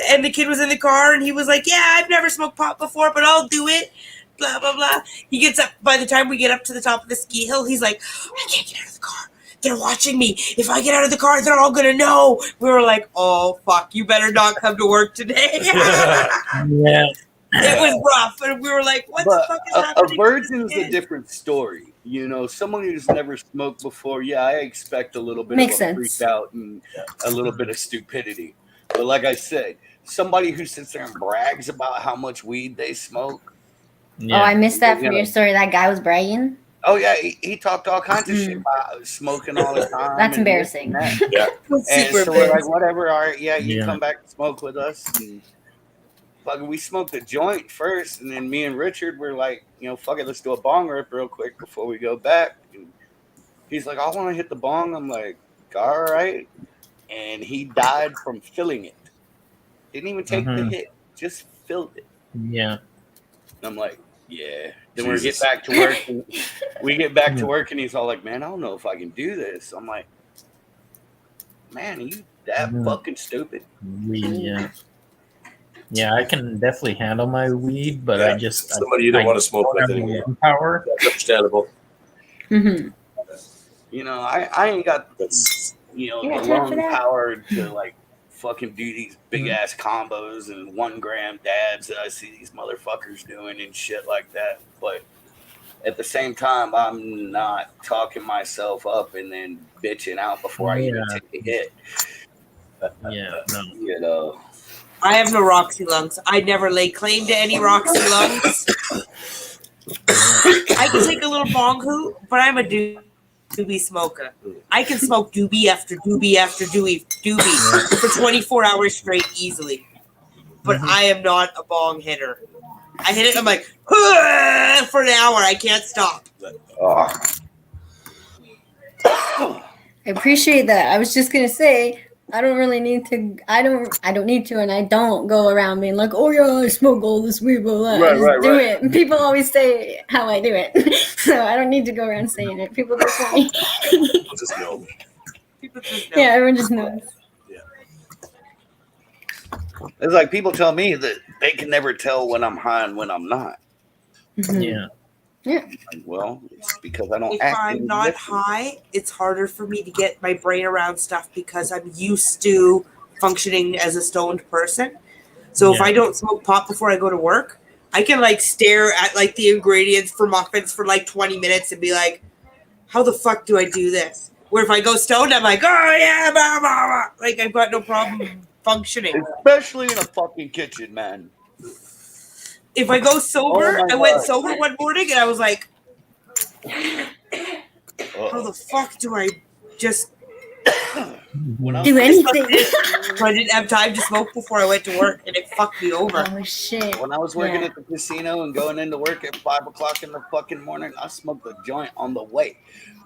And the kid was in the car and he was like, yeah, I've never smoked pot before, but I'll do it. Blah, blah, blah. He gets up. By the time we get up to the top of the ski hill, he's like, I can't get out of the car. They're watching me. If I get out of the car, they're all going to know. We were like, oh, fuck, you better not come to work today. Yeah. It was rough. And we were like, what the fuck is A happening? virgin's a different story. Someone who's never smoked before, yeah, I expect a little bit Makes of a sense. freak out and a little bit of stupidity. But like I said, somebody who sits there and brags about how much weed they smoke. Oh, I missed that from You know. your story. That guy was bragging. Oh yeah, he talked all kinds of shit about smoking all the time. That's and this embarrassing. and that. Yeah. And Super so we're like, embarrassing. whatever, all right, yeah, you Yeah. come back and smoke with us. And fucking, we smoked a joint first, and then me and Richard were like, fuck it, let's do a bong rip real quick before we go back. And he's like, I want to hit the bong. I'm like, all right. And he died from filling it. Didn't even take the hit. just filled it. Yeah. And I'm like, yeah. Then we get back to work. And we get back to work, and he's all like, man, I don't know if I can do this. I'm like, man, are you that fucking stupid? Yeah. Yeah, I can definitely handle my weed, but I just somebody you don't want to smoke with have anymore. the power. That's understandable. Mm-hmm. You know, I ain't got You got the time for lung that? power to like fucking do these big ass combos and 1 gram dabs that I see these motherfuckers doing and shit like that. But at the same time, I'm not talking myself up and then bitching out before I even take a hit. Yeah, no. You know. I have no Roxy lungs. I never lay claim to any Roxy lungs. I can take a little bong hoot, but I'm a doobie smoker. I can smoke doobie after doobie after doobie for 24 hours straight easily. But I am not a bong hitter. I hit it and I'm like, for an hour. I can't stop. I appreciate that. I was just gonna say I don't really need to. I don't need to, and I don't go around being like, "Oh yeah, I smoke all this weed." Blah, blah. I just do it. And people always say how I do it, so I don't need to go around saying it. People just want me. People just know. People just know. Yeah, everyone just knows. It's like people tell me that they can never tell when I'm high and when I'm not. Yeah. Yeah. Well, it's because I don't If act. I'm not high, it's harder for me to get my brain around stuff because I'm used to functioning as a stoned person. So if I don't smoke pot before I go to work, I can like stare at like the ingredients for muffins for like 20 minutes and be like, how the fuck do I do this? Where if I go stoned, I'm like, oh yeah, blah, blah, blah. Like I've got no problem functioning. Especially in a fucking kitchen, man. If I go sober, Oh my I went God. sober one morning and I was like, how the fuck do I just do anything? I didn't have time to smoke before I went to work and it fucked me over. Oh shit! When I was working Yeah. at the casino and going into work at 5 o'clock in the fucking morning, I smoked a joint on the way.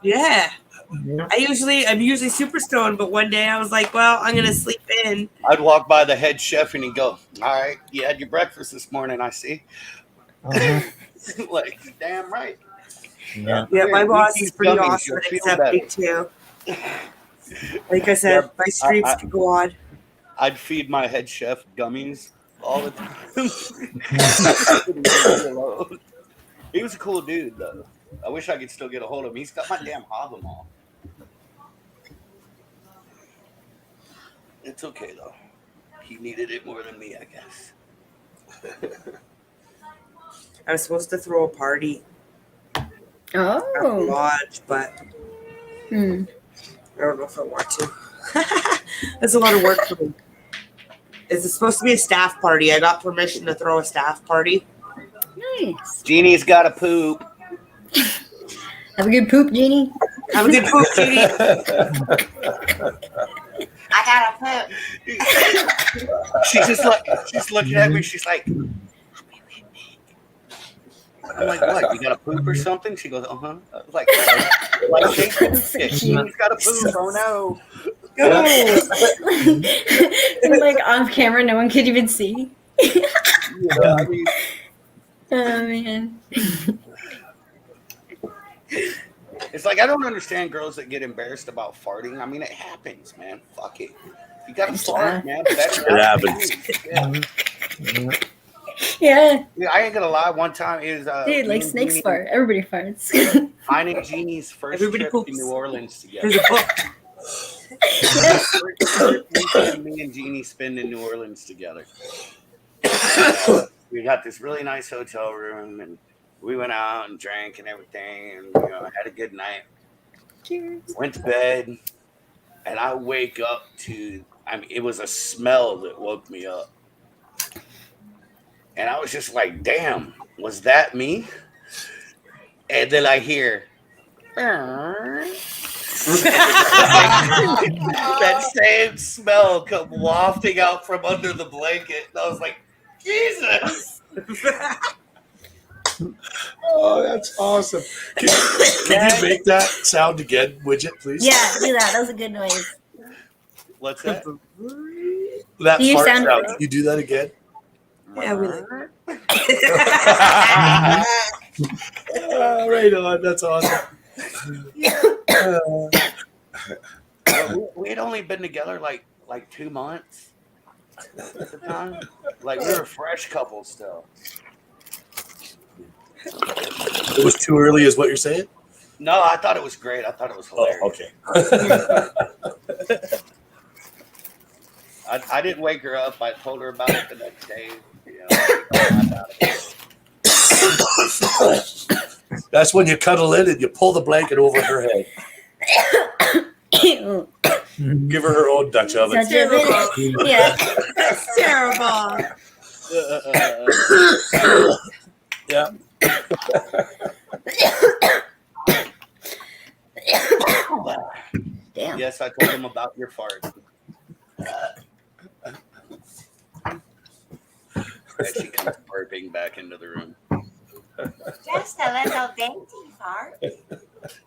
Yeah. I'm usually super stoned, but one day I was like, well, I'm gonna sleep in. I'd walk by the head chef and he'd go, all right, you had your breakfast this morning, I see. Like, damn right. Yeah. Yeah, my Here, boss eat is pretty gummies, awesome you'll at feel accepting too. Like I said, my streams I- can go on. I'd feed my head chef gummies all the time. He was a cool dude, though. I wish I could still get a hold of him. He's got my damn Havamal. It's okay, though. He needed it more than me, I guess. I was supposed to throw a party at the Oh. lodge, but Hmm. I don't know if I want to. That's a lot of work for me. It's supposed to be a staff party. I got permission to throw a staff party. Nice. Jeannie's got to poop. Have a good poop, Jeannie. Have a good poop, Jeannie. I gotta poop. She's looking at me. She's like, I'm like, what? You got to poop or something? She goes, uh-huh. I was like Jeannie's got to poop. Oh no. And like off camera, no one could even see. Yeah, I mean, Oh man. it's like I don't understand girls that get embarrassed about farting. I mean, it happens, man. Fuck it. You got to fart, man. It happens. Yeah. I ain't gonna lie. One time is Dude, like me and snakes Jeannie- fart. Everybody farts. Mine and Jeannie's first Everybody trip poops. to New Orleans There's together. a book. First weekend me and Jeannie spend in New Orleans together. We got this really nice hotel room, and we went out and drank and everything, and had a good night. Cheers. Went to bed, and I wake up to. It was a smell that woke me up, and I was just like, "Damn, was that me?" And then I hear. That same smell come wafting out from under the blanket. And I was like, Jesus! Oh, that's awesome. Can you make that sound again, Widget, please? Yeah, do that. That was a good noise. What's that? That Do you fart sound- sound. Can you do that again? Yeah, we Right on. That's awesome. We had only been together like 2 months at the time. Like we were a fresh couple still. It was too early, is what you're saying? No, I thought it was great. I thought it was hilarious. Okay. I didn't wake her up. I told her about it the next day. That's when you cuddle in and you pull the blanket over her head. Give her own Dutch oven. Yeah. That's terrible. Yeah. Damn. Yes, I told him about your fart. And she comes burping back into the room. Just a little dainty fart.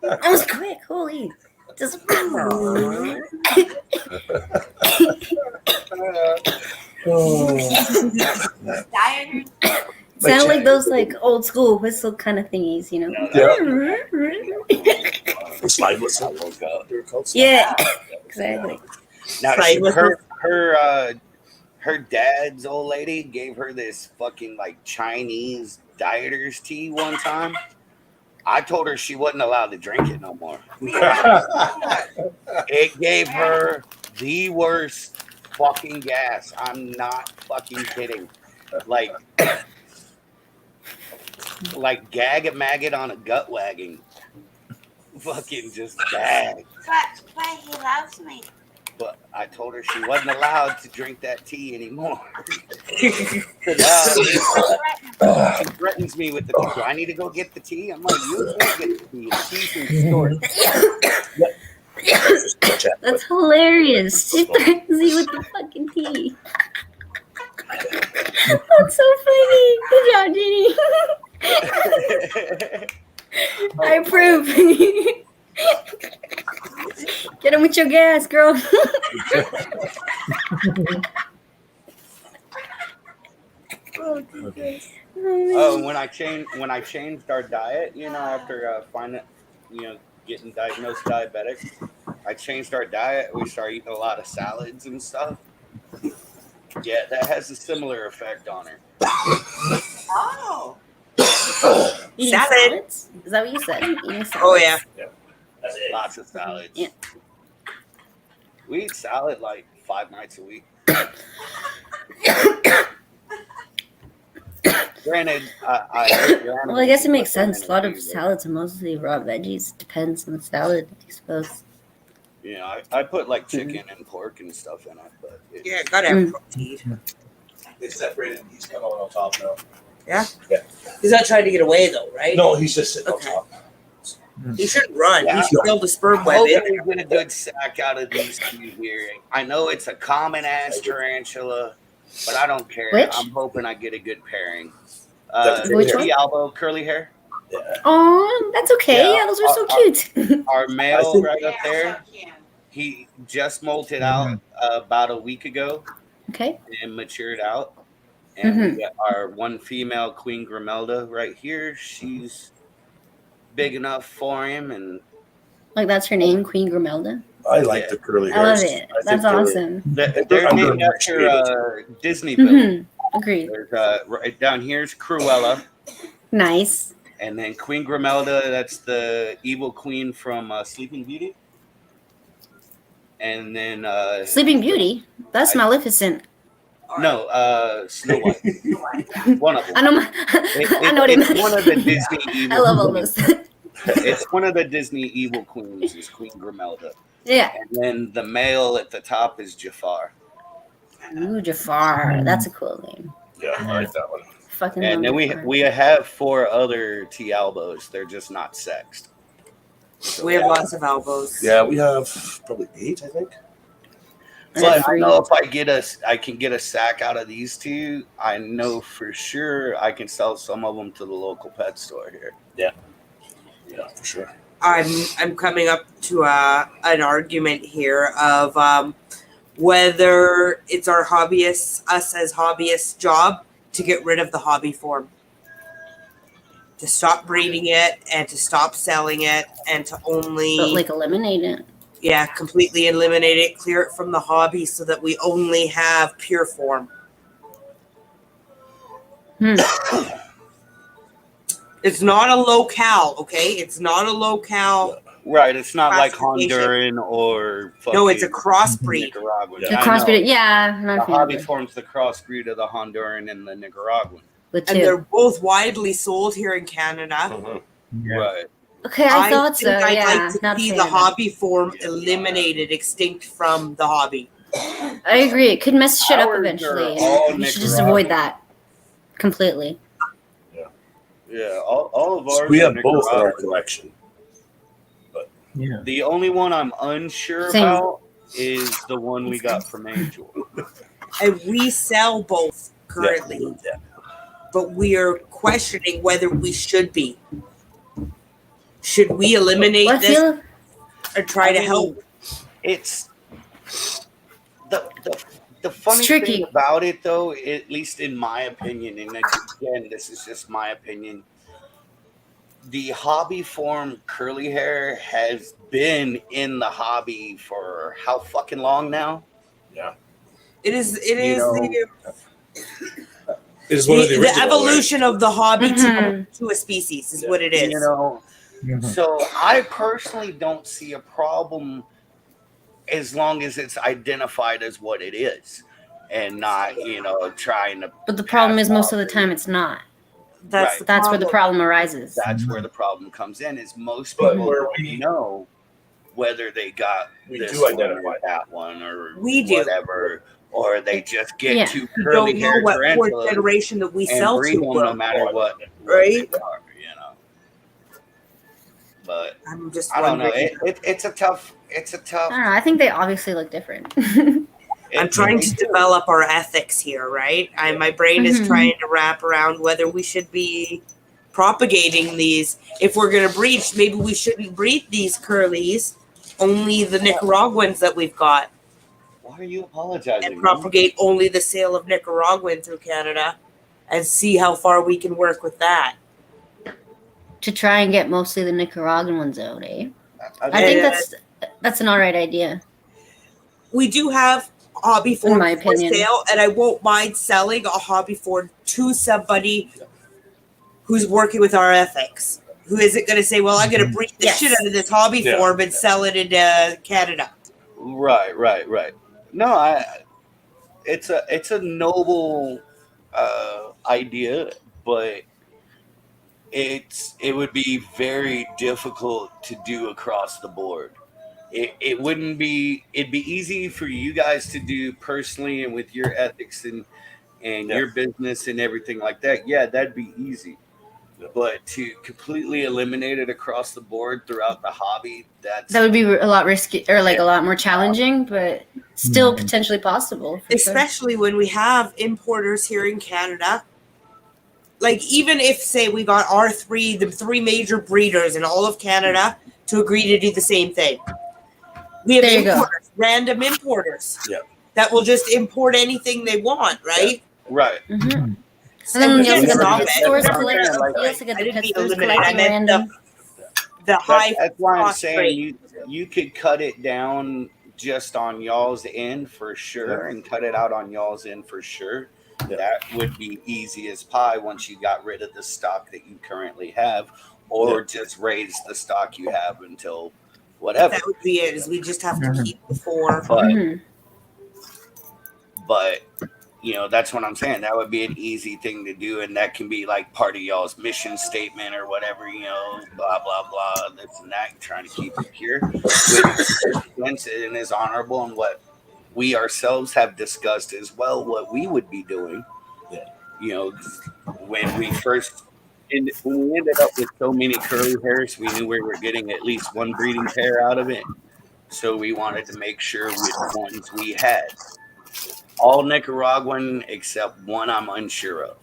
That was quick. Holy. Just. Sound like those like old school whistle kind of thingies, you know? Slide whistle. Yeah, exactly. Now her dad's old lady gave her this fucking like Chinese dieters tea one time. I told her she wasn't allowed to drink it no more. It gave her the worst fucking gas. I'm not fucking kidding. Like gag a maggot on a gut wagging. Fucking just bad. But he loves me. But I told her she wasn't allowed to drink that tea anymore. She threatens me with the tea. Do I need to go get the tea? I'm like, you can't get the tea. The tea's in the store. That's hilarious. She threatens you with the fucking tea. That's so funny. Good job, Jenny. I approve. Get him with your gas, girl. Oh, when I changed our diet, after getting diagnosed diabetic, I changed our diet. We started eating a lot of salads and stuff. Yeah, that has a similar effect on her. Oh. Eating salads? Is that what you said? Eating salads? Oh yeah. Lots of salads. Yeah. We eat salad like 5 nights a week. Granted, well, I guess it makes sense. A lot of salads are mostly raw veggies. Depends on the salad, I suppose. Yeah, I put like chicken and pork and stuff in it, but yeah, gotta have protein. They separated. He's coming on top now. Yeah? Yeah. He's not trying to get away though, right? No, he's just sitting on top. He shouldn't run. Yeah. He should build a sperm I web hope in. we get a good sack out of these two here. I know it's a common ass tarantula, but I don't care. Which? I'm hoping I get a good pairing. Which one? Elbow, curly hair. Oh, that's okay. Yeah, those are so cute. Our male right up there, he just molted out about a week ago. Okay. And matured out. And we got our one female, Queen Grimelda, right here. She's big enough for him, and Like that's her name, Queen Grimelda. I like the curly hair. I love it. That's awesome. they're named after Disneyville. Agreed. There's, right down here's Cruella. Nice. And then Queen Grimelda, that's the evil queen from Sleeping Beauty. And then Sleeping Beauty. That's Maleficent. No, Snow White. One of them. I know. I know it's them. one of the Disney evil I love all queens. those. It's one of the Disney evil queens is Queen Grimelda. Yeah. And then the male at the top is Jafar. Ooh, Jafar. That's a cool name. Yeah, I like that one. Fucking And then we have 4 other T elbows. They're just not sexed. We have lots of elbows. Yeah, we have probably 8, I think. But I know if I can get a sack out of these 2, I know for sure I can sell some of them to the local pet store here. Yeah. Yeah, for sure. I'm coming up to an argument here of whether it's us as hobbyists' job to get rid of the hobby form, to stop breeding it and to stop selling it and to only But like eliminate it. Yeah, completely eliminate it, clear it from the hobby so that we only have pure form. It's not a locale, okay? It's not a locale. Right, it's not like classification. Honduran or No, it's a fucking crossbreed. Nicaraguan. The I crossbreed, know. yeah. The Not a fan hobby of it. forms the crossbreed of the Honduran and the Nicaraguan. The And they're two. both widely sold here in Canada. Right. Okay, I thought so. I'd Yeah, like to not a see fan the of it. hobby form eliminated, extinct from the hobby. I agree. It could mess shit up Ours are eventually. all And you should just Nicaraguan. avoid that completely. Yeah, all of ours. So we are have both in our Nicaraguan. collection. Yeah. The only one I'm unsure Same. about is the one we got from Angel. And we sell both currently. Yeah. But we are questioning whether we should be. Should we eliminate Well, I this feel or try to help? It's the funny tricky. thing about it, though, at least in my opinion, and again, this is just my opinion. The hobby form curly hair has been in the hobby for how fucking long now? Yeah. It is It is one of the the original, evolution of the hobby Mhm. to a species is what it is. You know, so I personally don't see a problem as long as it's identified as what it is and not, trying to. But the problem is most of the time it's not. That's Right. That's where the problem arises. That's where the problem comes in. Is most But people where don't we- know whether they got We this do one identify or that one or We do. whatever, or they just get Yeah. two We curly don't know hair what fourth tarantulas generation that we and sell breed to. them no matter what, Right? they are, But I'm just I don't know. wondering. It's a tough. I don't know. I think they obviously look different. I'm trying to develop our ethics here, right? My brain is Mhm. trying to wrap around whether we should be propagating these. If we're going to breed, maybe we shouldn't breed these curlies, only the Nicaraguans that we've got, Why are you apologizing? and propagate only the sale of Nicaraguan through Canada and see how far we can work with that. To try and get mostly the Nicaraguan ones out, eh? I mean, think that's an alright idea. We do have hobby form my for opinion. sale, and I won't mind selling a hobby form to somebody who's working with our ethics, who isn't going to say, well, I'm going to breed the Yes. shit out of this hobby Yeah. form and sell it in Canada. Right. No, it's a noble idea, but it would be very difficult to do across the board. It wouldn't be. It'd be easy for you guys to do personally and with your ethics and your business and everything like that. Yeah, that'd be easy. But to completely eliminate it across the board throughout the hobby, that That would be a lot risky, or like a lot more challenging, but still potentially possible. for sure. Especially when we have importers here in Canada. Like, even if, say, we got the three major breeders in all of Canada to agree to do the same thing. We have There you go. importers, random importers, Yeah. that will just import anything they want, right? right. Mhm. And And then we you also can't got stop the pet it. stores That's what I'm collecting. saying, like- You also got I the didn't pet mean stores eliminate. I collecting meant random. the high That's why I'm cost saying rate. you could cut it down just on y'all's end for sure, and cut it out on y'all's end for sure. Yeah. That would be easy as pie once you got rid of the stock that you currently have, or just raise the stock you have until whatever. That would be it. Is we just have to keep the four. But Mhm. but that's what I'm saying. That would be an easy thing to do, and that can be like part of y'all's mission statement or whatever, blah blah blah, this and that, trying to keep it pure, which and is honorable, and what we ourselves have discussed as well, what we would be doing. When we when we ended up with so many curly hairs, we knew we were getting at least one breeding pair out of it, so we wanted to make sure which ones we had. All Nicaraguan except one I'm unsure of.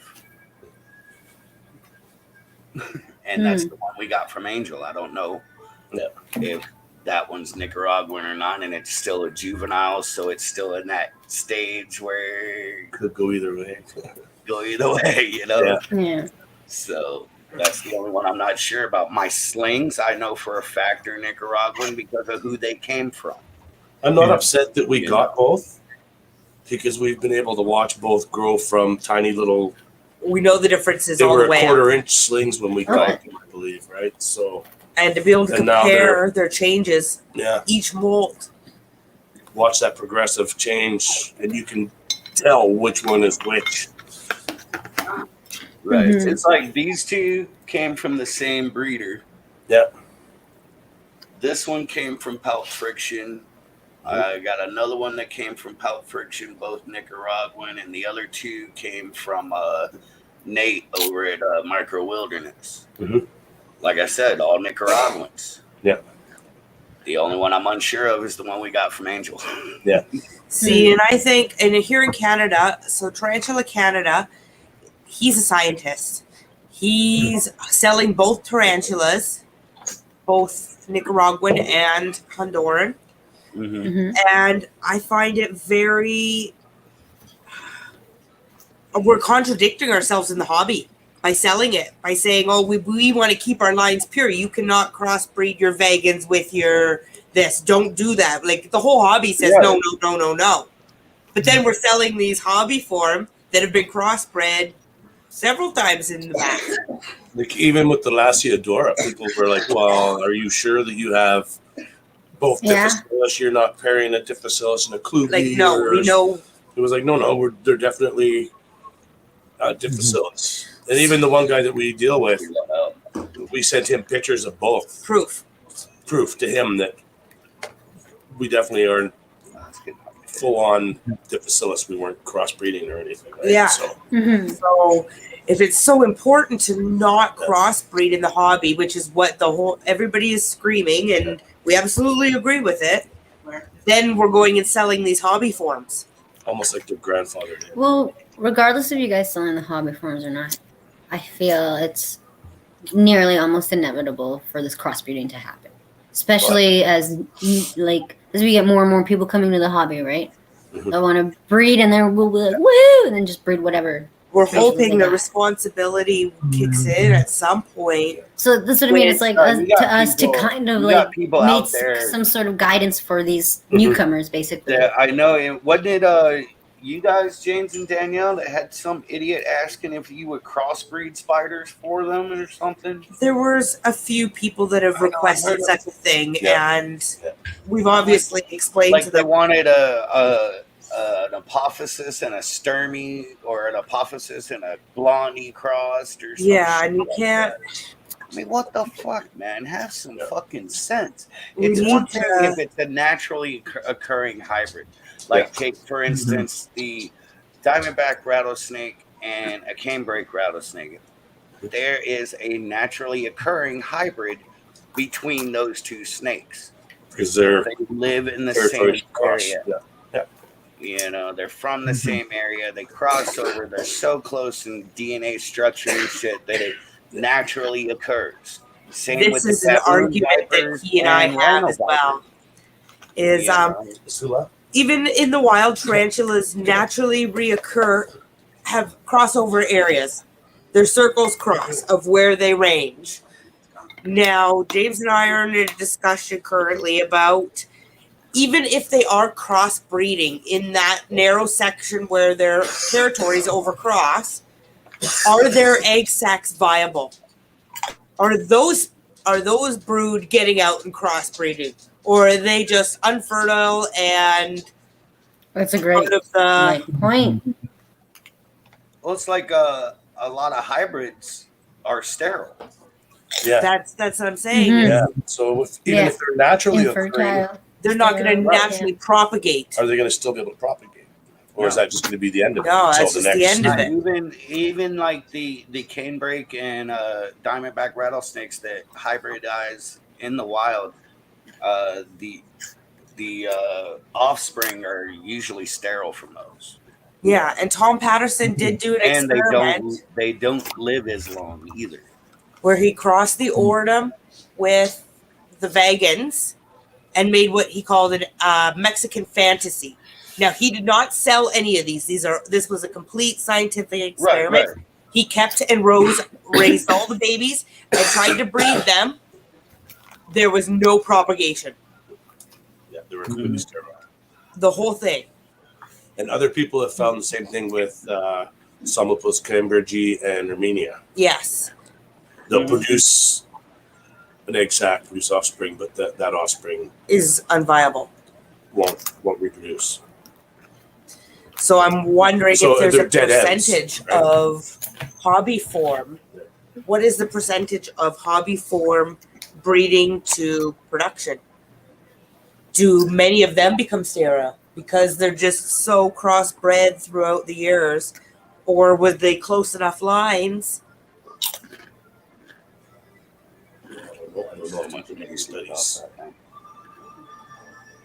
And that's the one we got from Angel. I don't know if that one's Nicaraguan or not, and it's still a juvenile, so it's still in that stage where Could go either way. go either way, you know. Yeah. Yeah. So that's the only one I'm not sure about. My slings, I know for a fact they're Nicaraguan because of who they came from. I'm not upset that we got both because we've been able to watch both grow from tiny little. We know the differences They all were the way a up. quarter-inch slings when we got Okay. them, I believe, right? So And to be able to And now compare their changes, yeah, each mold. watch that progressive change, and you can tell which one is which. Right. Mhm. It's like these two came from the same breeder. Yeah. This one came from Pelt Friction. I got another one that came from Pelt Friction, both Nicaraguan, and the other two came from Nate over at Micro Wilderness. Mhm. Like I said, all Nicaraguans. Yeah. The only one I'm unsure of is the one we got from Angel. See, and I think, and here in Canada, so Tarantula Canada, he's a scientist. He's selling both tarantulas, both Nicaraguan and Honduran. Mm-hmm. Mhm. And I find it very, we're contradicting ourselves in the hobby by selling it, by saying, oh, we want to keep our lines pure. You cannot crossbreed your vegans with your this. Don't do that. Like the whole hobby says, Yeah. no, no, no, no, no. But then we're selling these hobby form that have been crossbred several times in the back. Like even with the Lasiodora, people were like, "Well, are you sure that you have both Yeah. Difficillus? You're not pairing a Difficillus and a Kluge?" Like, no, or-" we know. It was like, no, they're definitely Difficillus. And even the one guy that we deal with, we sent him pictures of both. Proof to him that we definitely are full on Difficillus. We weren't crossbreeding or anything. Right? Yeah. So, Mhm. So if it's so important to not crossbreed in the hobby, which is what the whole everybody is screaming, and we absolutely agree with it, then we're going and selling these hobby forms. almost like their grandfather did. Well, regardless of you guys selling the hobby forms or not, I feel it's nearly almost inevitable for this crossbreeding to happen. Especially as we get more and more people coming to the hobby, right? Mhm. They want to breed and then we'll be like, woo, and then just breed whatever. We're creatures hoping they the got. responsibility kicks in at some point. So that's what I mean. It's like Well, you got to us to people- kind of you got like people make out there- some sort of guidance for these Mhm. newcomers, basically. Yeah, I know. And wasn't it you guys, James and Danielle, that had some idiot asking if you would crossbreed spiders for them or something? There was a few people that have requested such a thing, Yeah. and we've obviously explained Like to they them. wanted an apophysis and a sturmy, or an apophysis and a blondie crossed, or something. Yeah, and you can't. I mean, what the fuck, man? Have some fucking sense. We It's need one thing to- if it's a naturally occurring hybrid. Like, take, for instance, the diamondback rattlesnake and a canebrake rattlesnake. There is a naturally occurring hybrid between those two snakes. Because they're They live in the territory same cross. area. Yeah. You know, they're from the same area. They cross over. They're so close in DNA structure and shit that it naturally occurs. Same with This the is an baboon argument that vipers he and I and have rhino as well. vipers. Is Yeah. Sula? even in the wild, tarantulas naturally reoccur, have crossover areas. Their circles cross of where they range. Now, James and I are in a discussion currently about even if they are crossbreeding in that narrow section where their territories overcross, are their egg sacs viable? Are those brood getting out and crossbreeding? Or are they just unfertile and That's a great part of the point. Well, it's like a lot of hybrids are sterile. Yeah. that's what I'm saying. Mhm. Yeah. So even if they're naturally occurring, Infertile. They're not going to Right. naturally propagate. are they going to still be able to propagate? Or is that just going to be the end of it? No, until that's just the end of it. Even like the canebrake and diamondback rattlesnakes that hybridize in the wild, the offspring are usually sterile from those, Yeah, and Tom Patterson did do an and experiment they don't live as long either. where he crossed the Ordum with the Vagans, and made what he called a Mexican fantasy. Now, he did not sell any of these. This was a complete scientific experiment. Right. He kept and raised all the babies and tried to breed them. There was no propagation. Yeah, they were completely sterile. The whole thing. And other people have found the same thing with Psalmopoeus cambridgei and Armenia. Yes. They'll produce an egg sac, produce offspring, but that offspring Is unviable. won't reproduce. So I'm wondering So if there's a they're dead ends, percentage right? of hobby form. What is the percentage of hobby form breeding to production? Do many of them become sterile because they're just so crossbred throughout the years, or were they close enough lines? I don't know if you many studies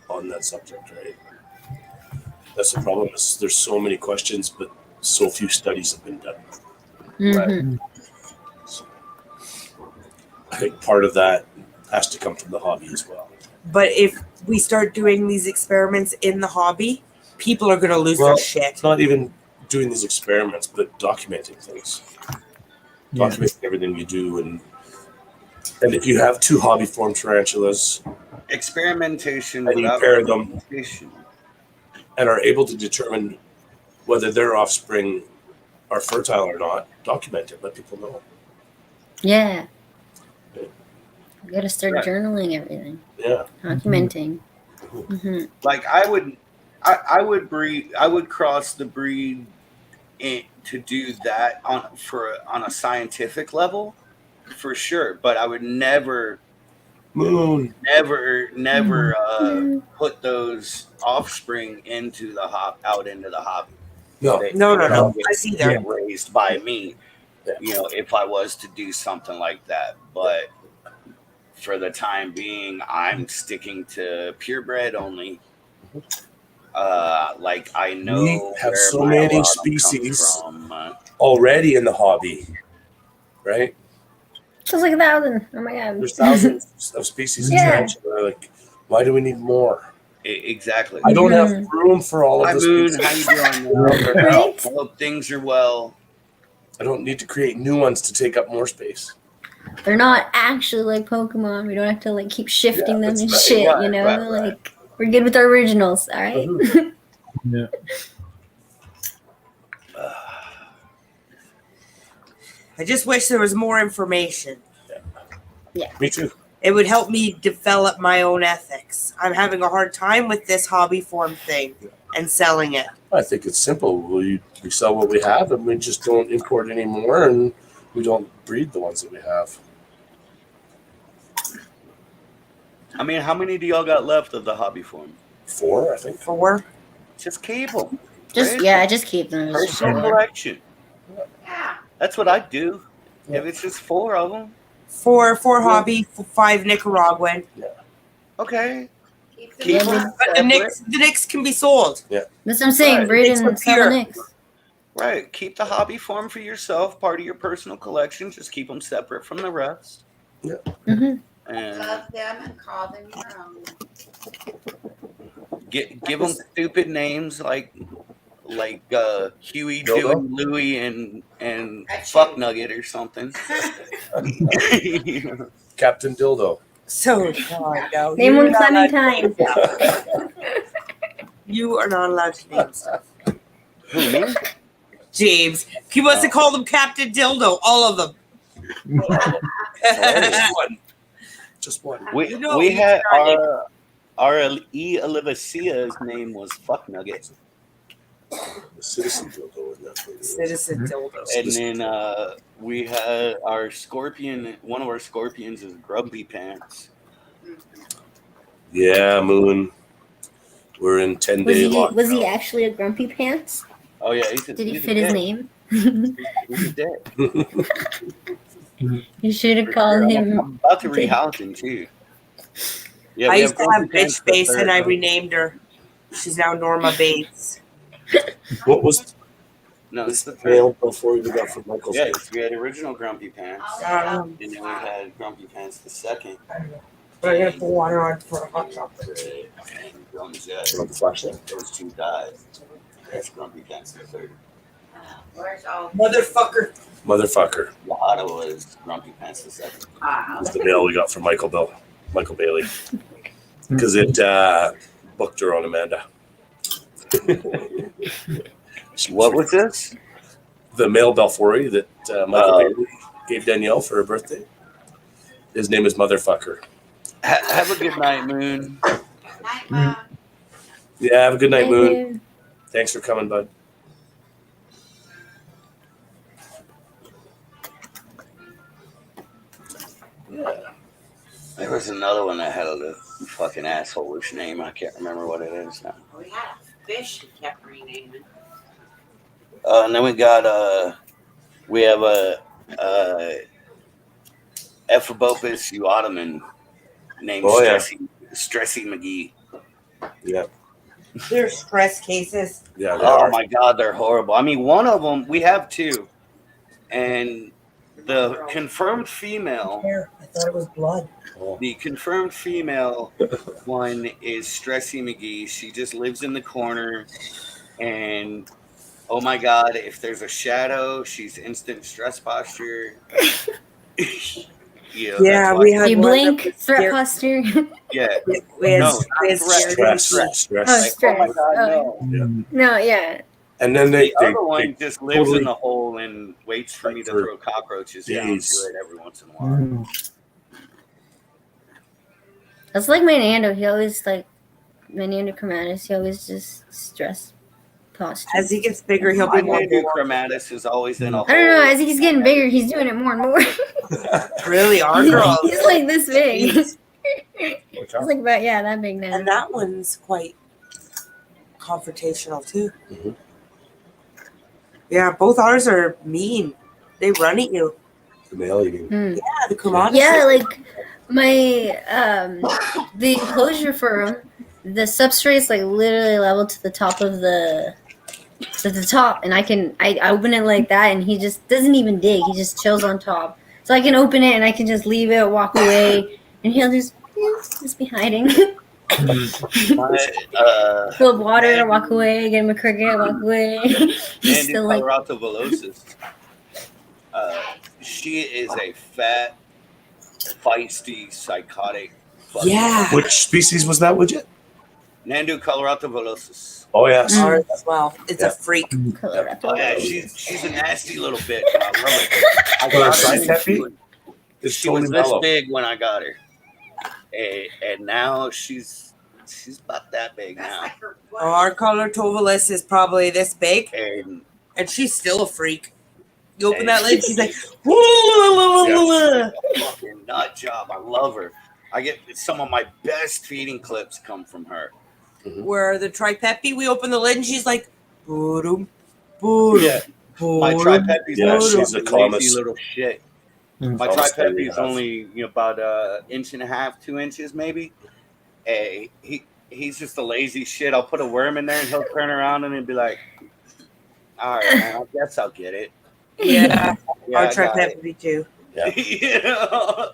on that subject, right? That's the problem. Is there's so many questions, but so few studies have been done. Mhm. I think part of that has to come from the hobby as well. But if we start doing these experiments in the hobby, people are going to lose their shit. It's not even doing these experiments, but documenting things. Documenting everything you do, and if you have two hobby form tarantulas, Experimentation and you without pair them representation. and are able to determine whether their offspring are fertile or not, document it, let people know. Yeah. You gotta start Right. journaling everything, Yeah. documenting. Hmm. Like I would breed. I would cross the breed to do that on a scientific level, for sure. But I would never put those offspring into the out into the hobby. No. No. I see that. Get raised by me. You know, if I was to do something like that, but for the time being, I'm sticking to purebred only. Like I know We have where so my many autumn species comes from. already in the hobby, right? Sounds like 1,000. Oh my god. There's thousands of species of Yeah. tarantula. Like, why do we need more? Exactly. I don't have room for all of Hi, the Moon. species. How you doing? Right? I hope things are well. I don't need to create new ones to take up more space. They're not actually like Pokemon. We don't have to like keep shifting them that's and right, shit, right, you know? right. Like we're good with our originals, all right? Yeah. I just wish there was more information. Me too. It would help me develop my own ethics. I'm having a hard time with this hobby form thing and selling it. I think it's simple. We sell what we have, and we just don't import any more, and we don't breed the ones that we have. I mean, how many do y'all got left of the hobby form? 4, I think. 4. Just keep them. Just keep them. Personal collection. That's what I do. If it's just 4 of them. 4 hobby, 5 Nicaraguan. Okay. Keep them but the Nicks can be sold. Yeah. That's what I'm saying. Right. Breed Nicks and are sell pure. the Nicks. Right. Keep the hobby form for yourself, part of your personal collection. Just keep them separate from the rest. Yeah. Mm-hmm. And Love them and call them your own. give them stupid names like Huey, Dildo? Dewey, Louie, and Fuck Nugget or something. Captain Dildo. So, no. Name You're one not allowed to Clementine. name stuff. You are not allowed to name stuff. Who, me? James. He wants to call them Captain Dildo, all of them. Just one. We You know, we you had tried. our E. Olivacia's name was Fuck Nugget. The Citizen Dildo in that movie. Citizen Dildo. And then we had our scorpion. One of our scorpions is Grumpy Pants. Yeah, Moon. We're in 10-day lockdown. Was he actually a Grumpy Pants? Oh yeah, Did he fit his name? He's a dick. You should have called him. I'm about to rehouse him too. Yeah, I we used to have Grumpy Pants bitch face the and I third. renamed her. She's now Norma Bates. What was No, it's the mail third. before we got from Michael's? Yeah, we had original Grumpy Pants, Um, and then we had Grumpy Pants the second, But I'm gonna put water on for a hot chocolate. Those two died. That's Grumpy Pants the third. Where's all Motherfucker. Motherfucker. The Ottawa is Grumpy Pants the second. That's the mail we got from Michael Bailey. Because it booked her on Amanda. What was this? The male Belfori that Michael Bailey gave Danielle for her birthday. His name is Motherfucker. Have a good night, Moon. night, Mom? Yeah, have a good night, Thank Moon. you. Thanks for coming, bud. Yeah. There was another one that had a fucking asshole-ish name. I can't remember what it is now. We had a fish he kept renaming. And then we have a Ephebopus euottoman named Stressy McGee. Yeah. They're stress cases. Yeah. Oh my God, they're horrible. I mean, one of them, we have two. And the confirmed female, I thought it was blood. the confirmed female one is Stressy McGee. She just lives in the corner. And oh my God, if there's a shadow, she's instant stress posture. Yeah, we had You one blink, that was threat scary. posture. Yeah. We had, No, we had not Stress. Oh, Like, stress. oh my God, Oh. no. No, yeah. And then The other one just lives totally- in the hole and waits for me to for throw cockroaches down days. to it every once in a while. That's like my Nando. He always my Nando Chromatus. He always just stress posture. As he gets bigger, he'll My be more Nando bored. Chromatus is always in a hole. I don't know. As he's getting bigger, he's doing it more and more. Really, our girl. He's like this big. Jeez. He's like about that big now. And that one's quite confrontational too. Mhm. Yeah, both ours are mean. They run at you. The male eating. Yeah, the Kumada. Yeah, like my the enclosure for him, the substrate's like literally level to the top of the top, and I open it like that, and he just doesn't even dig. He just chills on top. So I can open it and I can just leave it, walk away, and he'll just be hiding. Fill up water, walk away, get him a cricket, walk away. He's Andy still like, Colorado Velocis. She is a fat, feisty, psychotic. fucking- Yeah. Which species was that, Widget? Nandu Colorado Velocis. Oh, yes. Ours as well. It's a freak. Oh yeah, she's a nasty little bitch. And I love it. I Well, got side her. peppy? It's She was totally this mellow. big when I got her, and now she's about that big now. Our color Tovalis is probably this big, And and she's still a freak. You open Hey. that lid, she's like, fucking nut job. I love her. I get some of my best feeding clips come from her. where the Tripepi, we open the lid, and she's like, boom, boom. Yeah. My Tripepi's Yeah, also she's the a lazy calmest. little shit. My Calmest thing we Tripepi's have. only about an inch and a half, 2 inches maybe. Hey, he's just a lazy shit. I'll put a worm in there and he'll turn around and he'll be like, "All right, man, I guess I'll get it." Yeah, Yeah, our I got it. Tripepi too. Yeah. Yeah.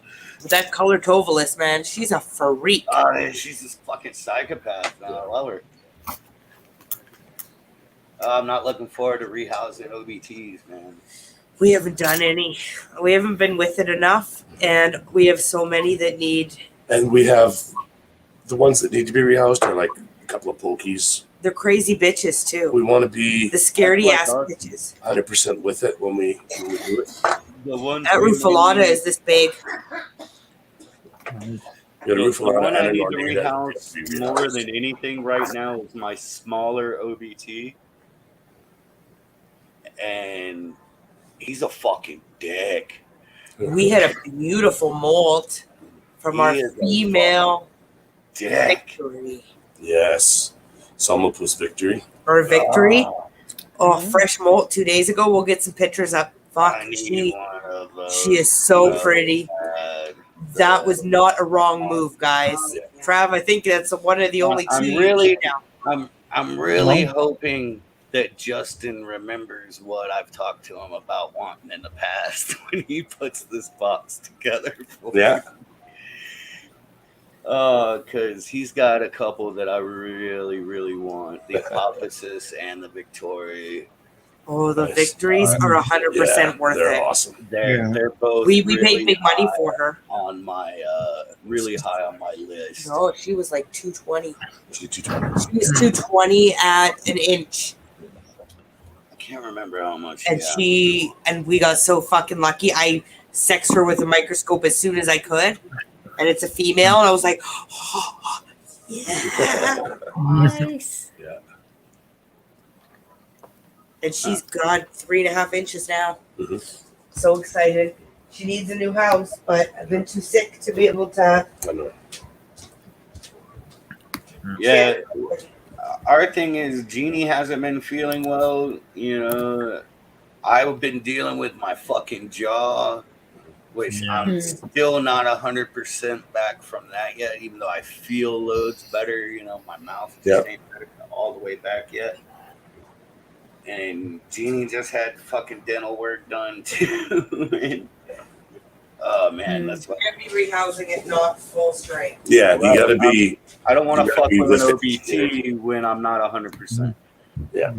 That color Tovalis, man, she's a freak. Oh, man, she's this fucking psychopath, man. I love her. I'm not looking forward to rehousing OBTs, man. We haven't done any. We haven't been with it enough, and we have so many that need. And we have the ones that need to be rehoused are like a couple of pokies. They're crazy bitches too. We want to be The scaredy ass That's what bitches. 100% with it when we do it. The ones That Rufalata is this big. We got a roof the one and I an need to ornate that rehouse needs to be more rehoused. than anything right now is my smaller OBT. And he's a fucking dick. We had a beautiful molt from our He is a female Dick. victory. Yes. Somnopus Victory. Or victory. Ah. Oh, fresh molt 2 days ago. We'll get some pictures up. Fuck, I need she one of those. she is so so pretty. bad. That was not a wrong move, guys. Trav, I think that's one of the only two. I'm you really, need now. I'm really hoping that Justin remembers what I've talked to him about wanting in the past when he puts this box together. For Yeah. me. Because he's got a couple that I really, really want: the Apophysis and the Victoria. Oh, the Nice. victories are 100% worth they're it. awesome. They're both. We really paid big money high for her. on my really high on my list. No, she was like 220. She's 220. She was 220 at an inch. I can't remember how much. And we got so fucking lucky. I sexed her with a microscope as soon as I could. And it's a female. And I was like, oh, yeah. Nice. Yeah. And she's got 3.5 inches now. Mm-hmm. So excited. She needs a new house, but I've been too sick to be able to. I know. Yeah. Our thing is, Jeannie hasn't been feeling well. You know, I've been dealing with my fucking jaw, which I'm still not 100% back from that yet, even though I feel loads better. You know, my mouth just ain't all the way back yet. And Jeannie just had fucking dental work done too. And, oh man, that's what. We're gonna be rehousing it, not full strength. Yeah, you gotta be. I don't want you to gotta fuck be with an with OBT when I'm not 100%. Yeah.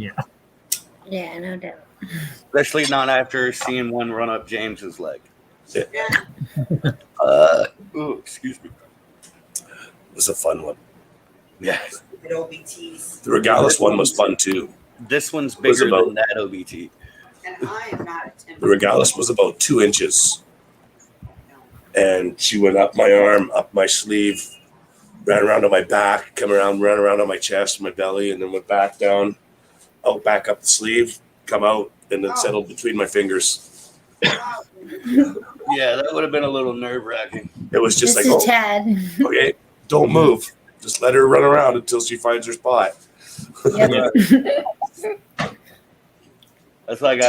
Yeah, no doubt. Especially not after seeing one run up James's leg. Yeah. Ooh, excuse me. It's a fun one. Yeah. It OBTs. The Regalis one was fun too. This one's Was bigger about- than that OBT. And I am not a timber. The Regalis was about 2 inches. And she went up my arm, up my sleeve, ran around on my back, ran around on my chest, my belly, and then went back down, back up the sleeve, come out, and then settled between my fingers. Yeah, that would have been a little nerve wracking. It was just This like, is Tad. okay, don't move. Just let her run around until she finds her spot. Yep. That's like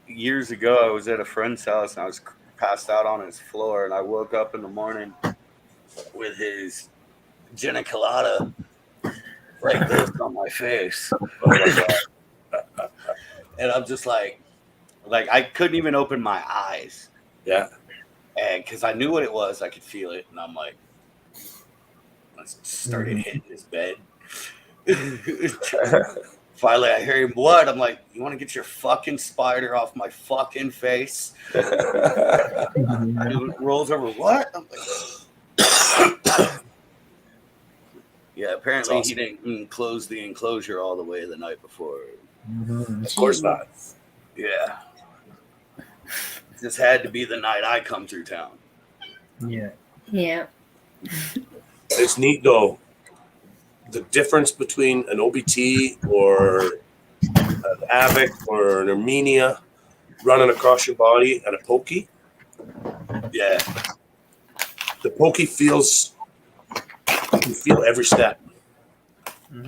years ago, I was at a friend's house and I was passed out on his floor, and I woke up in the morning with his gina colada like this on my face. Oh my God. And I'm just like I couldn't even open my eyes. Yeah. And because I knew what it was, I could feel it, and I'm like, I started hitting his bed. Finally, I hear him, what? I'm like, you want to get your fucking spider off my fucking face? He rolls over, what? I'm like, yeah, apparently he didn't close the enclosure all the way the night before. Of course not. Yeah. This had to be the night I come through town. Yeah. Yeah. It's neat though. The difference between an OBT or an AVIC or an Armenia running across your body and a pokey. Yeah. The pokey feels, you can feel every step.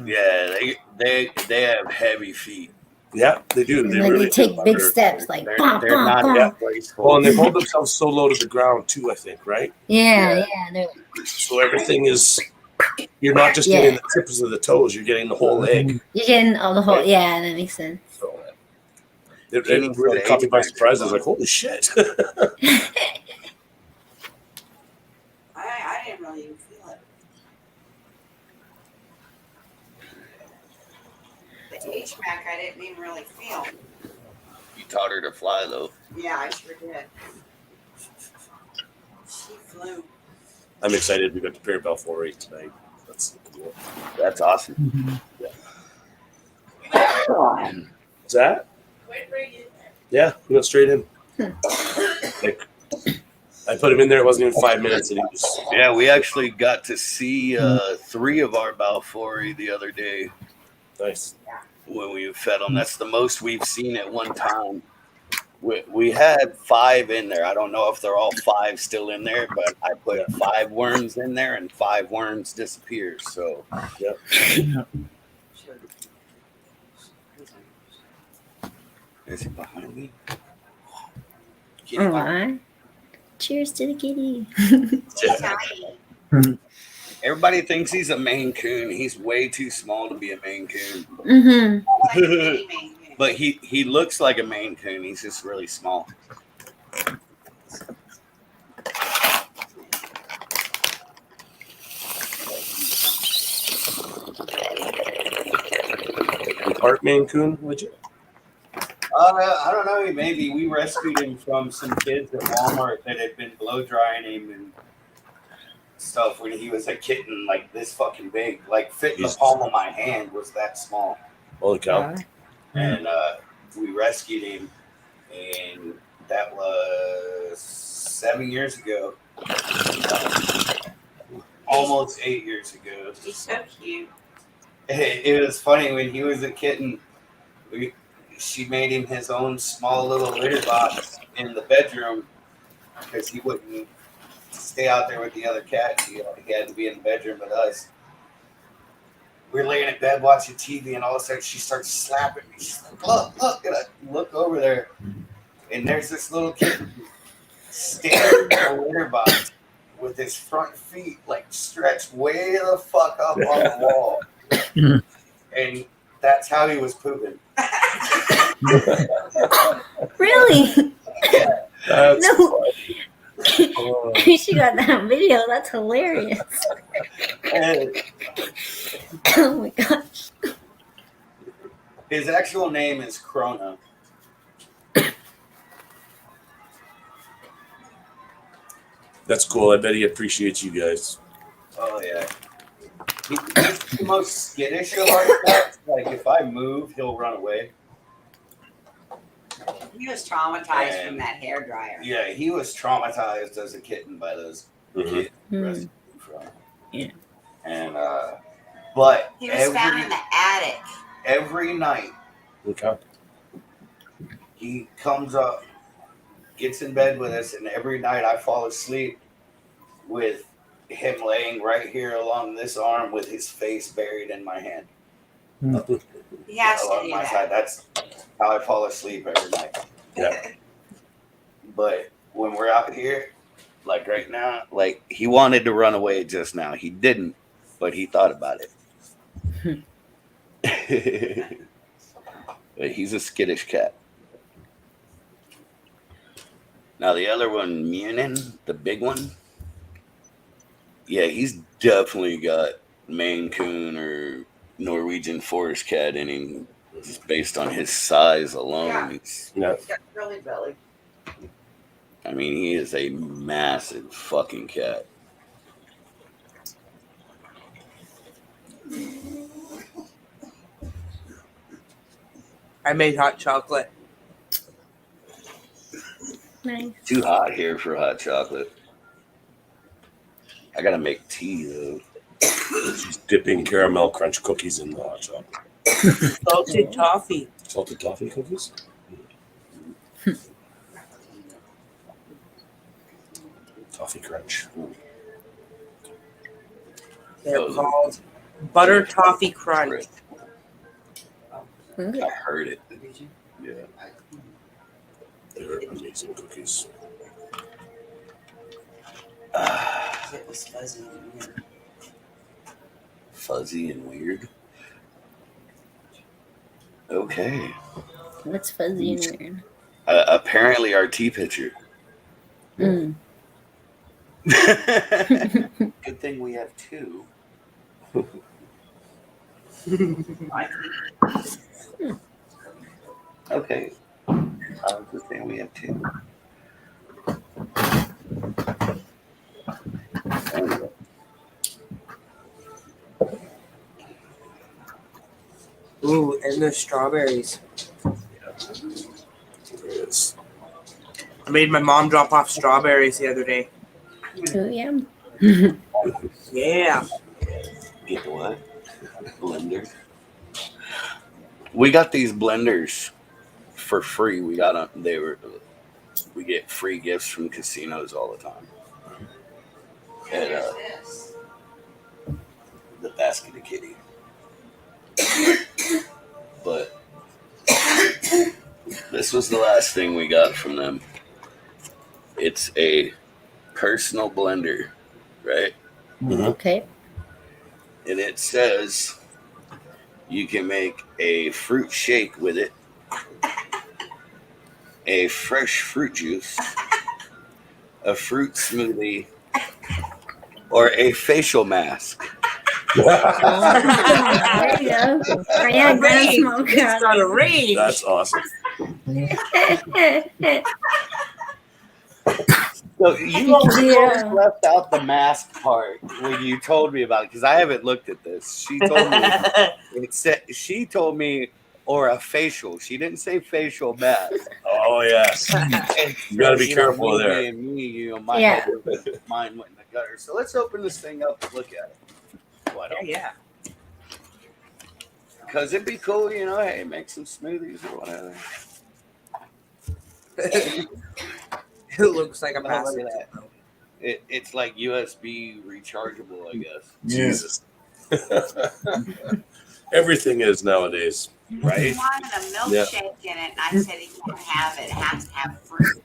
Yeah, they have heavy feet. Yeah, they do. And They like really they take do. big steps, like They're bonk, bonk, not bonk. that graceful. Well, and they hold themselves so low to the ground too, I think, right? Yeah, they're So everything is, you're not just getting the tips of the toes, you're getting the whole leg. you're getting all the whole. Yeah, that makes sense. So it really caught me by surprise. I was like, holy shit. I didn't really even feel it. The HMAC I didn't even really feel. You taught her to fly, though. Yeah, I sure did. She flew. I'm excited. We got to Perry Bell 4-8 tonight. That's cool. That's awesome. What's that? Yeah, we went straight in. Like, I put him in there. It wasn't even 5 minutes, and he was. Yeah, we actually got to see 3 of our Balfouri the other day Nice. when we fed them. That's the most we've seen at one time. We had 5 in there. I don't know if they're all 5 still in there, but I put 5 worms in there and 5 worms disappeared. So, yep. Is he behind me? All right. Cheers to the kitty. Everybody thinks he's a Maine Coon. He's way too small to be a Maine Coon. Mm-hmm. But he looks like a Maine Coon. He's just really small. part Maine Coon, legit? I don't know. Maybe we rescued him from some kids at Walmart that had been blow drying him and stuff when he was a kitten, like this fucking big, like fit in the palm of my hand. Was that small? Holy cow! And we rescued him, and that was 7 years ago, almost 8 years ago. He's so cute. It was funny when he was a kitten. She made him his own small little litter box in the bedroom because he wouldn't stay out there with the other cats. He had to be in the bedroom with us. We were laying in bed watching TV, and all of a sudden she starts slapping me. She's like, look, and I look over there, and there's this little kitten standing in the litter box with his front feet like stretched way the fuck up on the wall. And that's how he was pooping. Really? That's No. She got that on video. That's hilarious. Oh my gosh. His actual name is Krona. That's cool. I bet he appreciates you guys. Oh yeah. He's the most skittish of our cats. Like if I move, he'll run away. He was traumatized And- from that hairdryer. Yeah, he was traumatized as a kitten by those kids rescued him from. Yeah. And but He was found in every the attic. every night Okay. he comes up, gets in bed with us, and every night I fall asleep with him laying right here along this arm with his face buried in my hand. He has to Along do my that. side. That's how I fall asleep every night. Yeah. But when we're out here, like right now, like he wanted to run away just now. He didn't, but he thought about it. But he's a skittish cat. Now the other one, Munin, the big one, yeah, he's definitely got Maine Coon or Norwegian Forest Cat in him, just based on his size alone. Yeah. He's got really belly. I mean, he is a massive fucking cat. I made hot chocolate. Nice. Too hot here for hot chocolate. I gotta make tea though. She's dipping caramel crunch cookies in the hot chocolate. Salted toffee. Salted toffee cookies? Toffee crunch. They're called butter toffee crunch. I heard it. Yeah. They're amazing cookies. It was fuzzy and weird. Fuzzy and weird. Okay. What's fuzzy and weird? Apparently, our tea pitcher. Mm. Good thing we have two. Okay. I was just saying we have two. Anyway. Ooh, and the strawberries. There it is. I made my mom drop off strawberries the other day. Oh yeah. Yeah. Get the what? Blender. We got these blenders for free. We got them. We get free gifts from casinos all the time. And the basket of kitty. But this was the last thing we got from them. It's a personal blender, right? Okay. And it says you can make a fruit shake with it, a fresh fruit juice, a fruit smoothie, or a facial mask. There you go. Oh, yeah, Grand Smoke. It's got a range. That's awesome. So you always left out the mask part when you told me about it because I haven't looked at this. She told me she told me or a facial. She didn't say facial mask. Oh yes. You got to be careful there. And me, my head, mine went in the gutter. So let's open this thing up and look at it. Why don't Yeah. Because it'd be cool, hey, make some smoothies or whatever. It looks like a Oh, look massive. at that. It's like USB rechargeable, I guess. Jesus. Everything is nowadays, right? He wanted a milkshake in it, and I said he can't have it. It has to have fruit.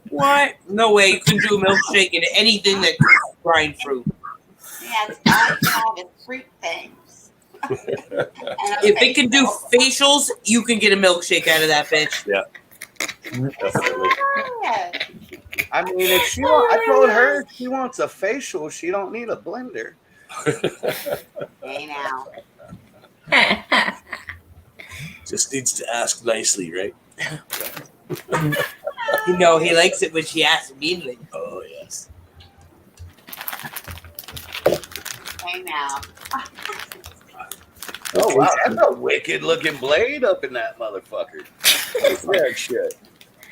What? No way. You can do a milkshake in anything that can grind fruit. Yeah, it's all you have is fruit things. If it can do facials, you can get a milkshake out of that bitch. Yeah. Definitely. I mean, I told her if she wants a facial, she don't need a blender. Hey now. Just needs to ask nicely, right? He likes it when she asks immediately. Oh yes. Hey now. Oh wow, that's a wicked looking blade up in that motherfucker. That shit.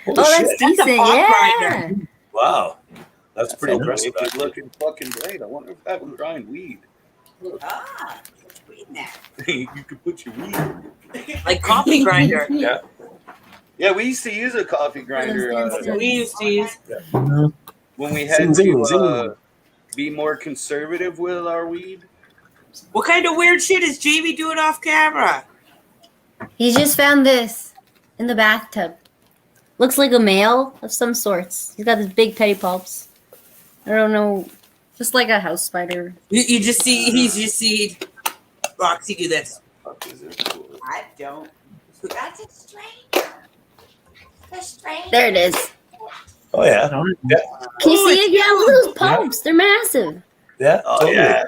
Oh, that's shit. decent. Yeah. Wow. That's pretty a impressive. wicked Actually. looking fucking blade. I wonder if that would grind weed. Ah, weed there. You could put your weed in it. Like coffee grinder. Yeah. Yeah, we used to use a coffee grinder We used to use. when we had to be more conservative with our weed. What kind of weird shit is Jamie doing off camera? He just found this in the bathtub. Looks like a male of some sorts. He's got this big pedipalps. I don't know, just like a house spider. You just see Roxy do this. I don't. That's a strange. A strange. There it is. Oh yeah. Can you see it? Yeah, look at those pumps. They're massive. Yeah. Oh Totally. yeah.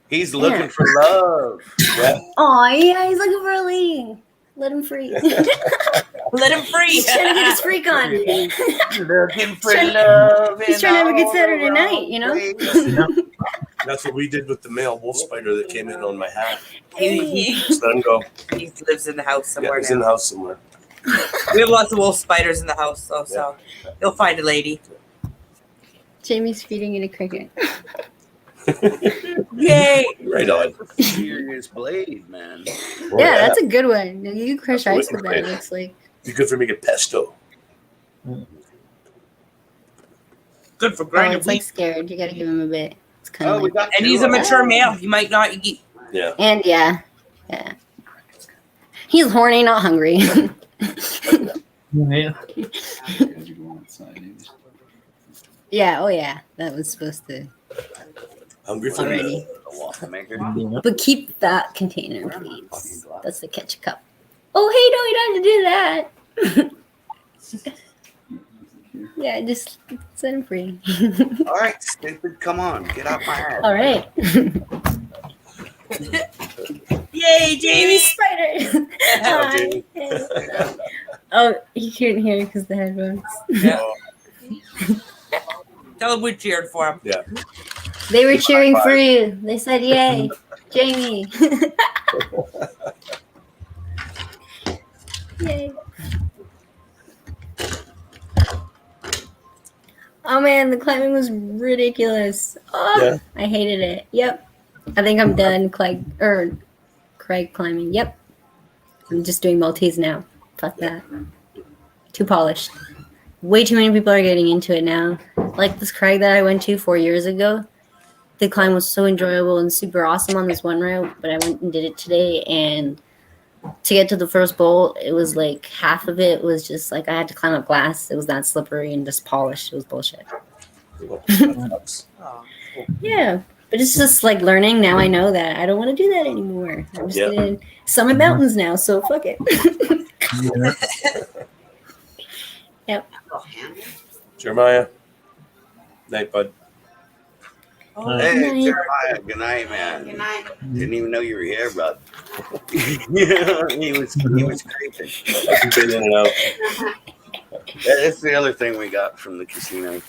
He's looking Yeah. for love. Yeah. Oh yeah, he's looking for a lead. Let him free. Let him free. He's trying to get his freak on. Looking for Trying- love. He's trying to have a good Saturday night, you know? That's what we did with the male wolf spider that came in on my hat. He Just let him go. lives in the house Yeah, somewhere he's in the now. house somewhere. We have lots of wolf spiders in the house, so he'll find a lady. Jamie's feeding it a cricket. Yay! Right on. Serious blade, man. Oh, Yeah, that's a good one. You can crush That's ice with wicked. that, it looks like. Be good for making pesto. Good for Oh, grinding it's like wheat. scared. You gotta give him a bit. It's kind Oh, of we like, got And he's a mature male. He might not eat. Yeah. and yeah. He's horny, not hungry. Yeah. Yeah, oh yeah. That was supposed to. Hungry for Already. me. A waffle maker. But keep that container, please. That's the ketchup cup. Oh, hey, no, you don't have to do that. Yeah, just set him free. All right, stupid. Come on, get out my ass. All right. Yay, Jamie! Spider. Hello, Hi. Jamie. Oh, he couldn't hear because the headphones. Tell him we cheered for him. Yeah. They were cheering for you. They said, "Yay, Jamie!" Yay! Oh man, the climbing was ridiculous. Oh, Yeah. I hated it. Yep. I think I'm done. Craig climbing. Yep. I'm just doing Maltese now. Fuck that. Too polished. Way too many people are getting into it now. Like this Craig that I went to 4 years ago. The climb was so enjoyable and super awesome on this one route, but I went and did it today, and to get to the first bowl, it was like half of it was just like I had to climb up glass. It was that slippery and just polished. It was bullshit. Yeah, but it's just like learning. Now I know that I don't want to do that anymore. I'm just gonna summit mountains now, so fuck it. Yep. Jeremiah. Night, bud. Oh, Hey, Good night. Jeremiah. Good night, man. Good night. Didn't even know you were here, bud. Yeah, he was creeping. Been in and out. That's the other thing we got from the casino.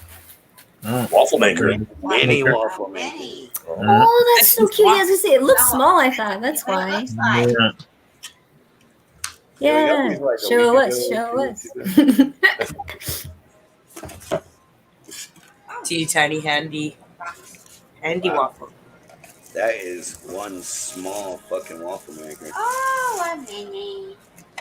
Waffle maker. Mini waffle maker. Many. Oh, that's so cute. As I say, it looks small. I thought that's why. Looks like. Yeah. He's like a Show week us. ago, Show 2 weeks us. ago. teeny tiny handy waffle. That is one small fucking waffle maker. Oh, a mini.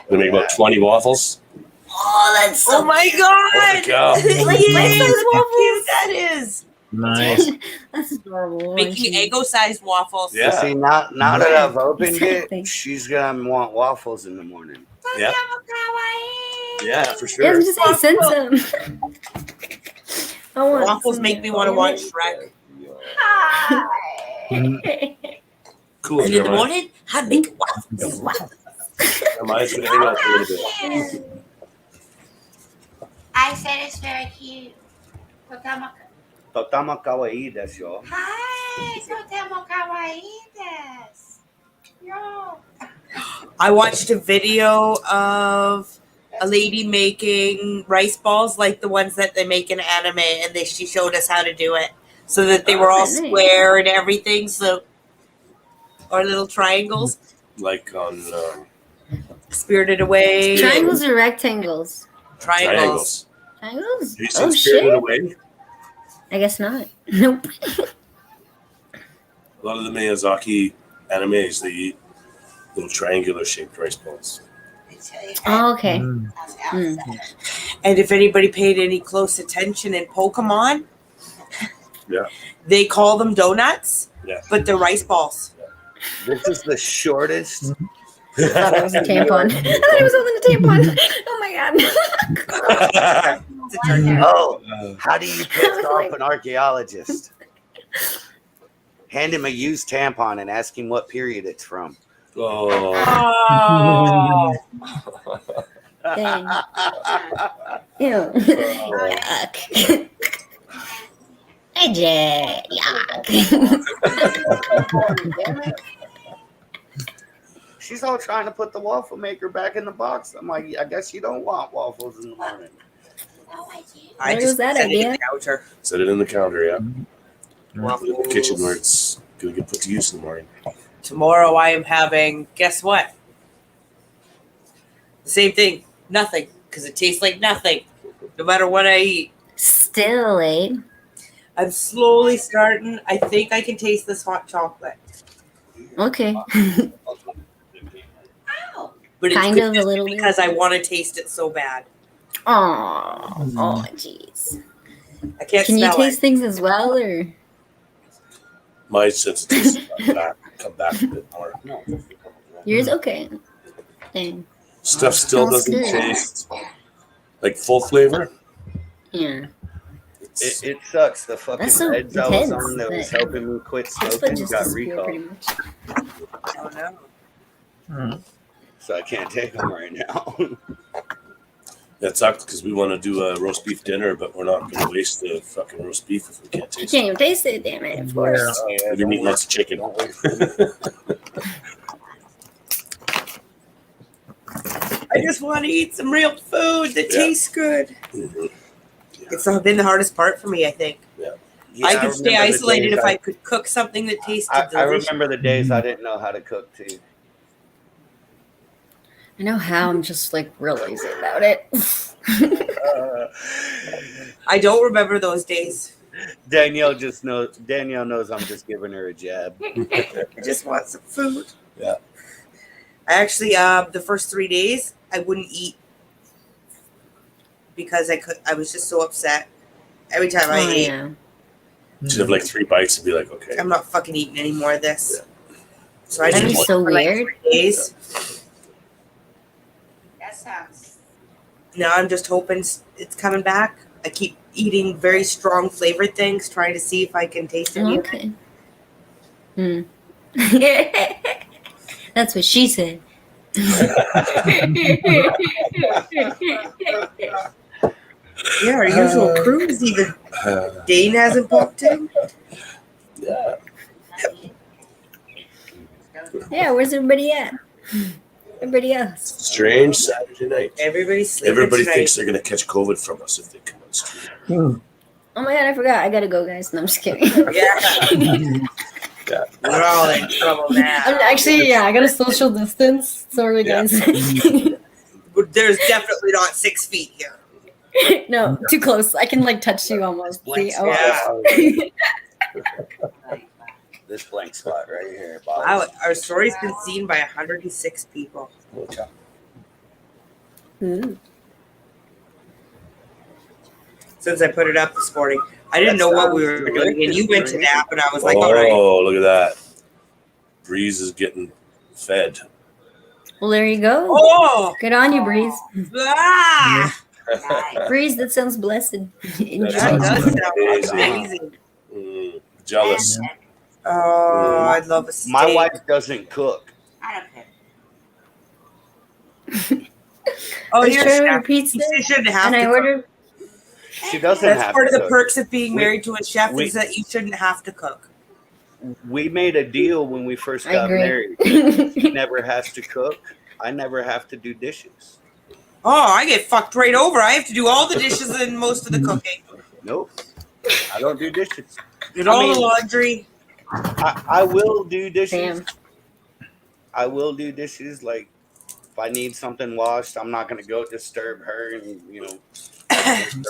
We make about 20 waffles. Oh, that's so. Oh my god! Holy cow. Like Yay, life-size how cute that is! Nice. That's adorable. Making Eggo-sized waffles. Yeah. See, now that I've opened Exactly. it, she's gonna want waffles in the morning. Yeah. Yeah, for Yeah, sure. just say send some. I want Waffles some. make me want to watch Shrek. Hi. Cool. And in the Jeremiah. morning, I make waffles. Jeremiah's gonna hang out for a little bit. I said it's very cute. Totemo Totama kawaii desu yo. Hi, totemo kawaii desu. Yo. I watched a video of a lady making rice balls like the ones that they make in anime, and she showed us how to do it so that they were all nice. square and everything, so or little triangles. Like on Spirited Away. Triangles or rectangles? Triangles. Triangles? you Oh said Spirited shit! Away. I guess not. Nope. A lot of the Miyazaki animes, they eat little triangular shaped rice balls. Oh, okay. Mm. And if anybody paid any close attention in Pokemon, Yeah. they call them donuts, Yeah. but they're rice balls. This is the shortest. I thought it was a tampon. I thought it was holding a tampon. Oh my god. Oh, how do you piss off an archaeologist? Hand him a used tampon and ask him what period it's from. Oh. Dang. Ew. Yuck. AJ. Yuck. She's all trying to put the waffle maker back in the box. I'm like, I guess you don't want waffles in the morning. I Where just was that set it in idea? the counter. Set it in the counter, yeah. Waffles. In the kitchen where it's gonna get put to use in the morning. Tomorrow I am having, guess what? The same thing, nothing, because it tastes like nothing, no matter what I eat. Still late. I'm slowly starting. I think I can taste this hot chocolate, Okay. but it's Kind good of a little bit. because I want to taste it so bad. Oh, jeez. I can't Can you smell taste it. things as well, or My sensitivities come back a bit more. yours? Okay. Dang. Stuff still Smells doesn't good. taste like full flavor. Yeah. It's, It sucks. The fucking That's so meds I was intense on that was that- helping me quit That's smoking just got disappear pretty recalled. much. Oh no. So I can't take them right now. that sucked because we want to do a roast beef dinner, but we're not going to waste the fucking roast beef if we can't You taste can't it. even taste it, damn it, of course. We've been eating lots of chicken. I just want to eat some real food that Yeah. tastes good. Mhm. It's not been the hardest part for me, I think. Yeah, I could stay remember the isolated days if I could cook something that tasted I delicious. remember the days I didn't know how to cook too. I know how. I'm just like real lazy about it. I don't remember those days. Danielle knows I'm just giving her a jab. I just want some food. Yeah. I actually, the first 3 days, I wouldn't eat because I was just so upset every time I Oh, ate. yeah. Should have like 3 bites and be like, okay. I'm not fucking eating any more of this. So I That'd just be ate so for like weird. 3 days. That sounds. Now I'm just hoping it's coming back. I keep eating very strong flavored things, trying to see if I can taste any of it. Okay. Hmm. That's what she said. Yeah, our usual crew is even. Dane hasn't popped in. Yeah. Yeah, where's everybody at? Everybody else. Strange Saturday night. Everybody's sleeping Everybody tonight. thinks they're gonna catch COVID from us if they come on stream. Oh my god, I forgot. I gotta go, guys. No, I'm just kidding. Yeah. We're all in trouble now. Actually, yeah, I gotta social distance. Sorry, guys. There's definitely not 6 feet here. No, too close. I can like touch you almost. See? Oh. Yeah. This blank spot right here. Bob. Wow, our story's been seen by 106 people. Ooh. Since I put it up this morning. I didn't know what we were doing, and you went to nap, and I was like, oh, all right. Look at that. Breeze is getting fed. Well, there you go. Oh! Good on you, Breeze. Ah! Breeze, that sounds blessed. Enjoy. That does sound Amazing. amazing. Jealous. Oh, I'd love a steak. My wife doesn't cook. I don't care. Oh, I was you're trying to chef. order pizza, You shouldn't have and to I cook. ordered. She doesn't That's have part to of the cook. perks of being We- married to a chef we- is that you shouldn't have to cook. We made a deal when we first I got agree. married. He never has to cook. I never have to do dishes. Oh, I get fucked right over. I have to do all the dishes and most of the cooking. Nope. I don't do dishes. And I all the mean- laundry. I will do dishes. Damn. I will do dishes. Like if I need something washed, I'm not gonna go disturb her and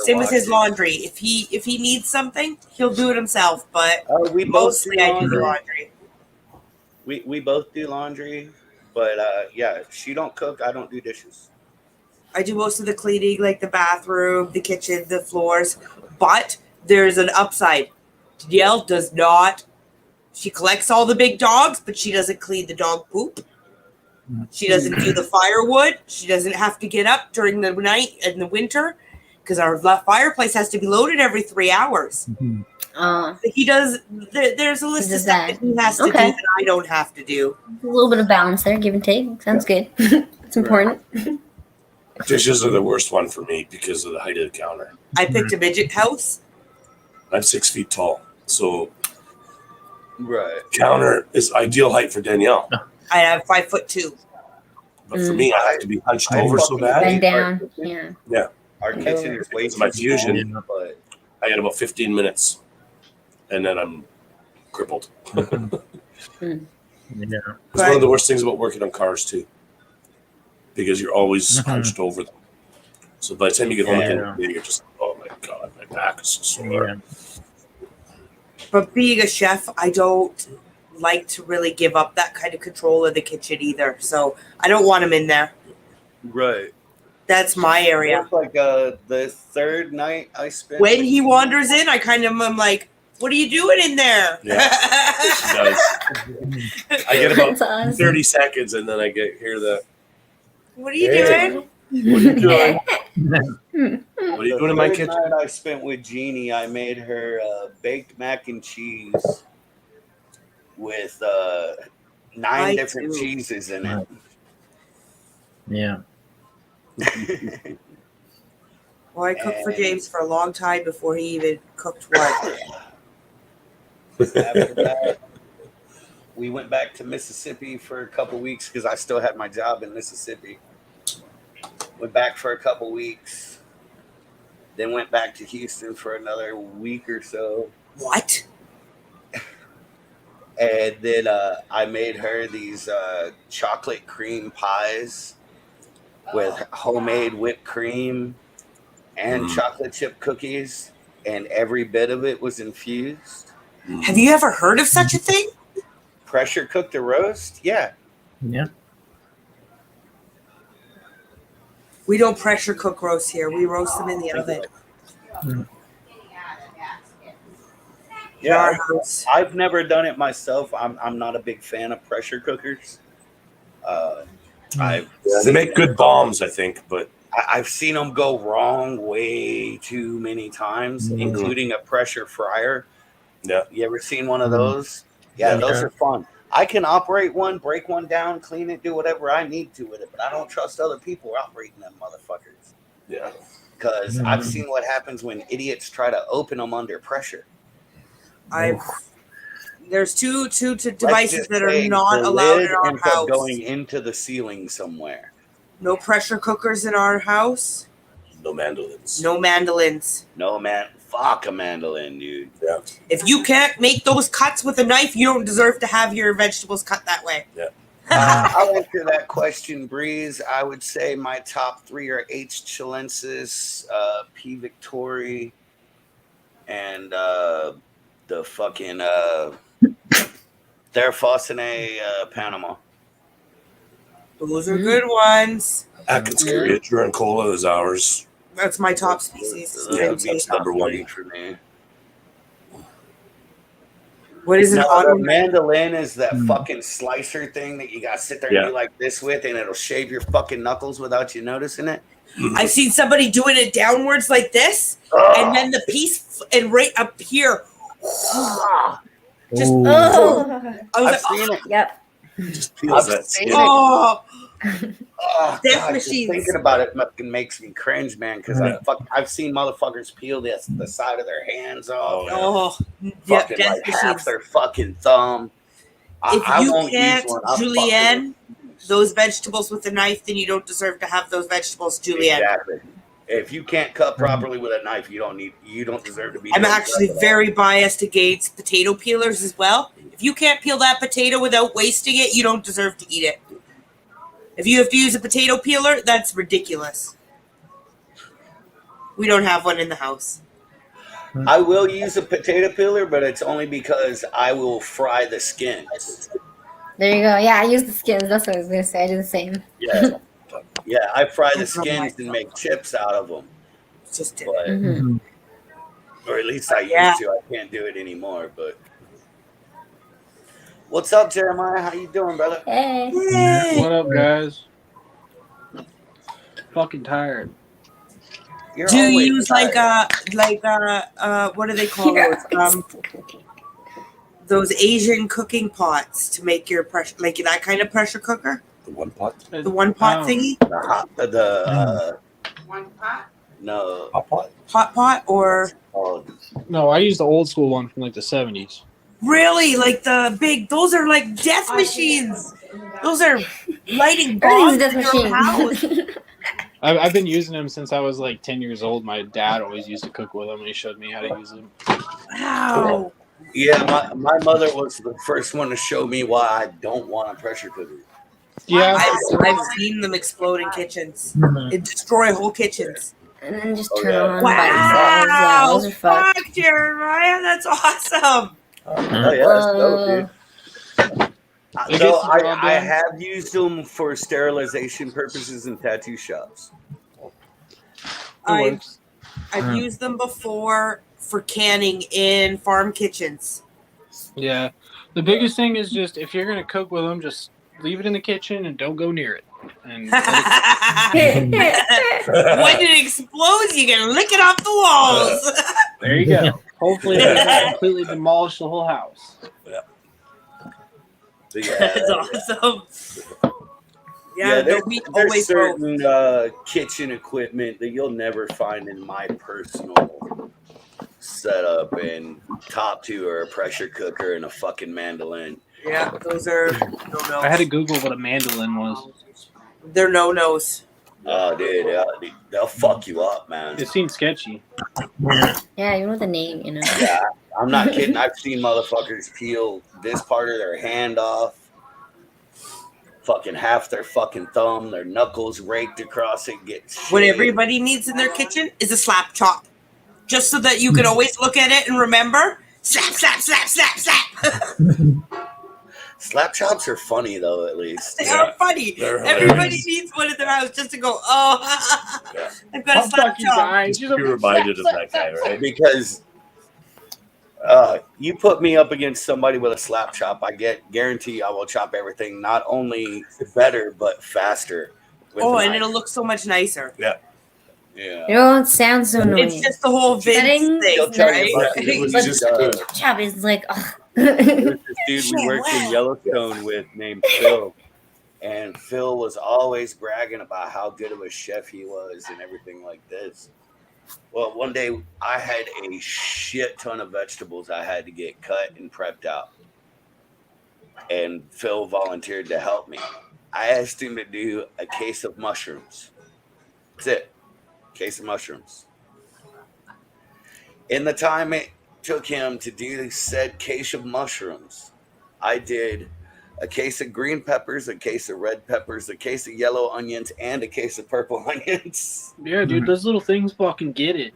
Same with his laundry. If he needs something, he'll do it himself. But we both mostly I do the laundry. We both do laundry, but yeah, if she don't cook, I don't do dishes. I do most of the cleaning, like the bathroom, the kitchen, the floors. But there's an upside. Danielle does not. She collects all the big dogs, but she doesn't clean the dog poop. She doesn't do the firewood. She doesn't have to get up during the night in the winter because our fireplace has to be loaded every 3 hours. He does. There's a list of stuff that he has to do Okay. that I don't have to do. A little bit of balance there, give and take. Sounds good. It's important. Dishes are the worst one for me because of the height of the counter. I picked a midget house. I'm 6 feet tall, so Right. counter is ideal height for Danielle. I have 5'2". But for me, I have to be hunched over so bad. Bend down. Yeah. Yeah. Our kitchen is way It's my too fusion. small, but I got about 15 minutes, and then I'm crippled. Yeah. It's one of the worst things about working on cars too, because you're always hunched over them. So by the time you get home, again, you're just, oh my god, my back is so sore. But being a chef, I don't like to really give up that kind of control of the kitchen either. So I don't want him in there. right. That's my area. It's like the third night I spent. When he wanders in, I kind of am like, "What are you doing in there?" She does. I get That's about awesome. 30 seconds, and then I hear the, What are you Hey. doing? what are you doing? What are you doing in my The kitchen? third night I spent with Jeannie, I made her baked mac and cheese with 9 I different too. cheeses in it. Yeah. Well, I cooked for James for a long time before he even cooked one. After that, we went back to Mississippi for a couple weeks because I still had my job in Mississippi. Went back for a couple weeks, then went back to Houston for another week or so. What? And then I made her these chocolate cream pies with homemade whipped cream and chocolate chip cookies, and every bit of it was infused. Have you ever heard of such a thing? Pressure cooked a roast? Yeah. Yeah. We don't pressure cook roasts here. We roast them in the oven. Yeah, Our house. I've never done it myself. I'm not a big fan of pressure cookers. They make good bombs, I think, but I've seen them go wrong way too many times, including a pressure fryer. Yeah. You ever seen one of those? Yeah, those are fun. I can operate one, break one down, clean it, do whatever I need to with it, but I don't trust other people operating them motherfuckers. yeah. Because I've seen what happens when idiots try to open them under pressure. I've There's two Let's devices just that are say not the allowed lid in our ends up house. going into the ceiling somewhere. No pressure cookers in our house. No mandolins. No mandolins. No man, fuck a mandolin, dude. Yeah. If you can't make those cuts with a knife, you don't deserve to have your vegetables cut that way. Yeah. I'll answer that question, Breeze. I would say my top 3 are H. chilensis, P. victori, and the fucking Theraphosinea Panama. Those are good ones. Atkins Cola is ours. That's my top species. That would be That's top number one. 3 for me. What is an No, auto? the mandolin is that fucking slicer thing that you got to sit there and Yeah. do like this with, and it'll shave your fucking knuckles without you noticing it. I've seen somebody doing it downwards like this, and then the piece and right up here. Just Oh. I was I've like, seen it. Yep. Just peels I've that seen skin. it. oh, Oh, Death God, just machines. thinking about it fucking makes me cringe, man. Because I've seen motherfuckers peel the side of their hands off, oh, yeah, fucking death like half machines. their fucking thumb. If I you won't can't, use one. I'll Julienne, fucking- those vegetables with a knife, then you don't deserve to have those vegetables, Julienne. Exactly. If you can't cut properly with a knife, you don't deserve to be. I'm doing actually stuff at all. very biased against potato peelers as well. If you can't peel that potato without wasting it, you don't deserve to eat it. If you have to use a potato peeler, that's ridiculous. We don't have one in the house. I will use a potato peeler, but it's only because I will fry the skins. There you go. Yeah, I use the skins. That's what I was gonna say. I do the same. Yeah, yeah, I fry the skins and make chips out of them. It's just But, Mhm. or at least I used Yeah. to. I can't do it anymore. But what's up, Jeremiah? How you doing, brother? Hey. What up, guys? Fucking tired. You're Do you always use tired. what do they call those? Those Asian cooking pots to make your pressure, like that kind of pressure cooker, The one pot. the one pot thingy, One pot. No. Hot pot. hot pot, or No, I used the old school one from like the 70s. really like the big? Those are like death machines. Those are lighting Everything's bombs a death in your house. machine. I've been using them since I was like 10 years old. My dad always used to cook with them, and he showed me how to use them. Wow. Yeah, my mother was the first one to show me why I don't want a pressure cooker. Yeah. I've seen them explode in kitchens. It destroy whole kitchens. And then just Oh, turn yeah. on by themselves. Yeah, Wow! those are fun. Fuck, Jeremiah, that's awesome. Oh yeah, that's dope, dude. It So gets the job I done. have used them for sterilization purposes in tattoo shops. I've used them before for canning in farm kitchens. Yeah. The biggest thing is just if you're gonna cook with them, just leave it in the kitchen and don't go near it. And When it explodes, you can lick it off the walls. there you go. Hopefully, it doesn't completely demolish the whole house. That's awesome. Yeah, there's, we there's always certain kitchen equipment that you'll never find in my personal setup, and top two are a pressure cooker and a fucking mandolin. Yeah, those are no-nos. I had to Google what a mandolin was. They're no-nos. Oh, dude, they'll fuck you up, man. It seemed sketchy. Yeah, even with the name, you know. Yeah, I'm not kidding. I've seen motherfuckers peel this part of their hand off, fucking half their fucking thumb, their knuckles raked across it, get What shit. everybody needs in their kitchen is a slap chop. Just so that you can always look at it and remember. Slap, slap, slap, slap, slap. Slap chops are funny though, at least. They are funny. They're Everybody hilarious. needs one in their house just to go, oh, Yeah. I've got a slap chop. Just be reminded of that guy, right? Because you put me up against somebody with a slap chop, guarantee I will chop everything not only better but faster. with Oh, a and knife. it'll look so much nicer. Yeah. It won't sound so annoying. It's just the whole Vince Setting- thing, He'll tell you right? about it. It was But just chop is like, ugh. there was this dude we worked in Yellowstone with named Phil, and Phil was always bragging about how good of a chef he was and everything like this. Well, one day I had a shit ton of vegetables I had to get cut and prepped out. and Phil volunteered to help me. I asked him to do a case of mushrooms. That's it. Case of mushrooms. In the time it took him to do said case of mushrooms, I did a case of green peppers, a case of red peppers, a case of yellow onions, and a case of purple onions. Yeah, dude, those little things fucking get it.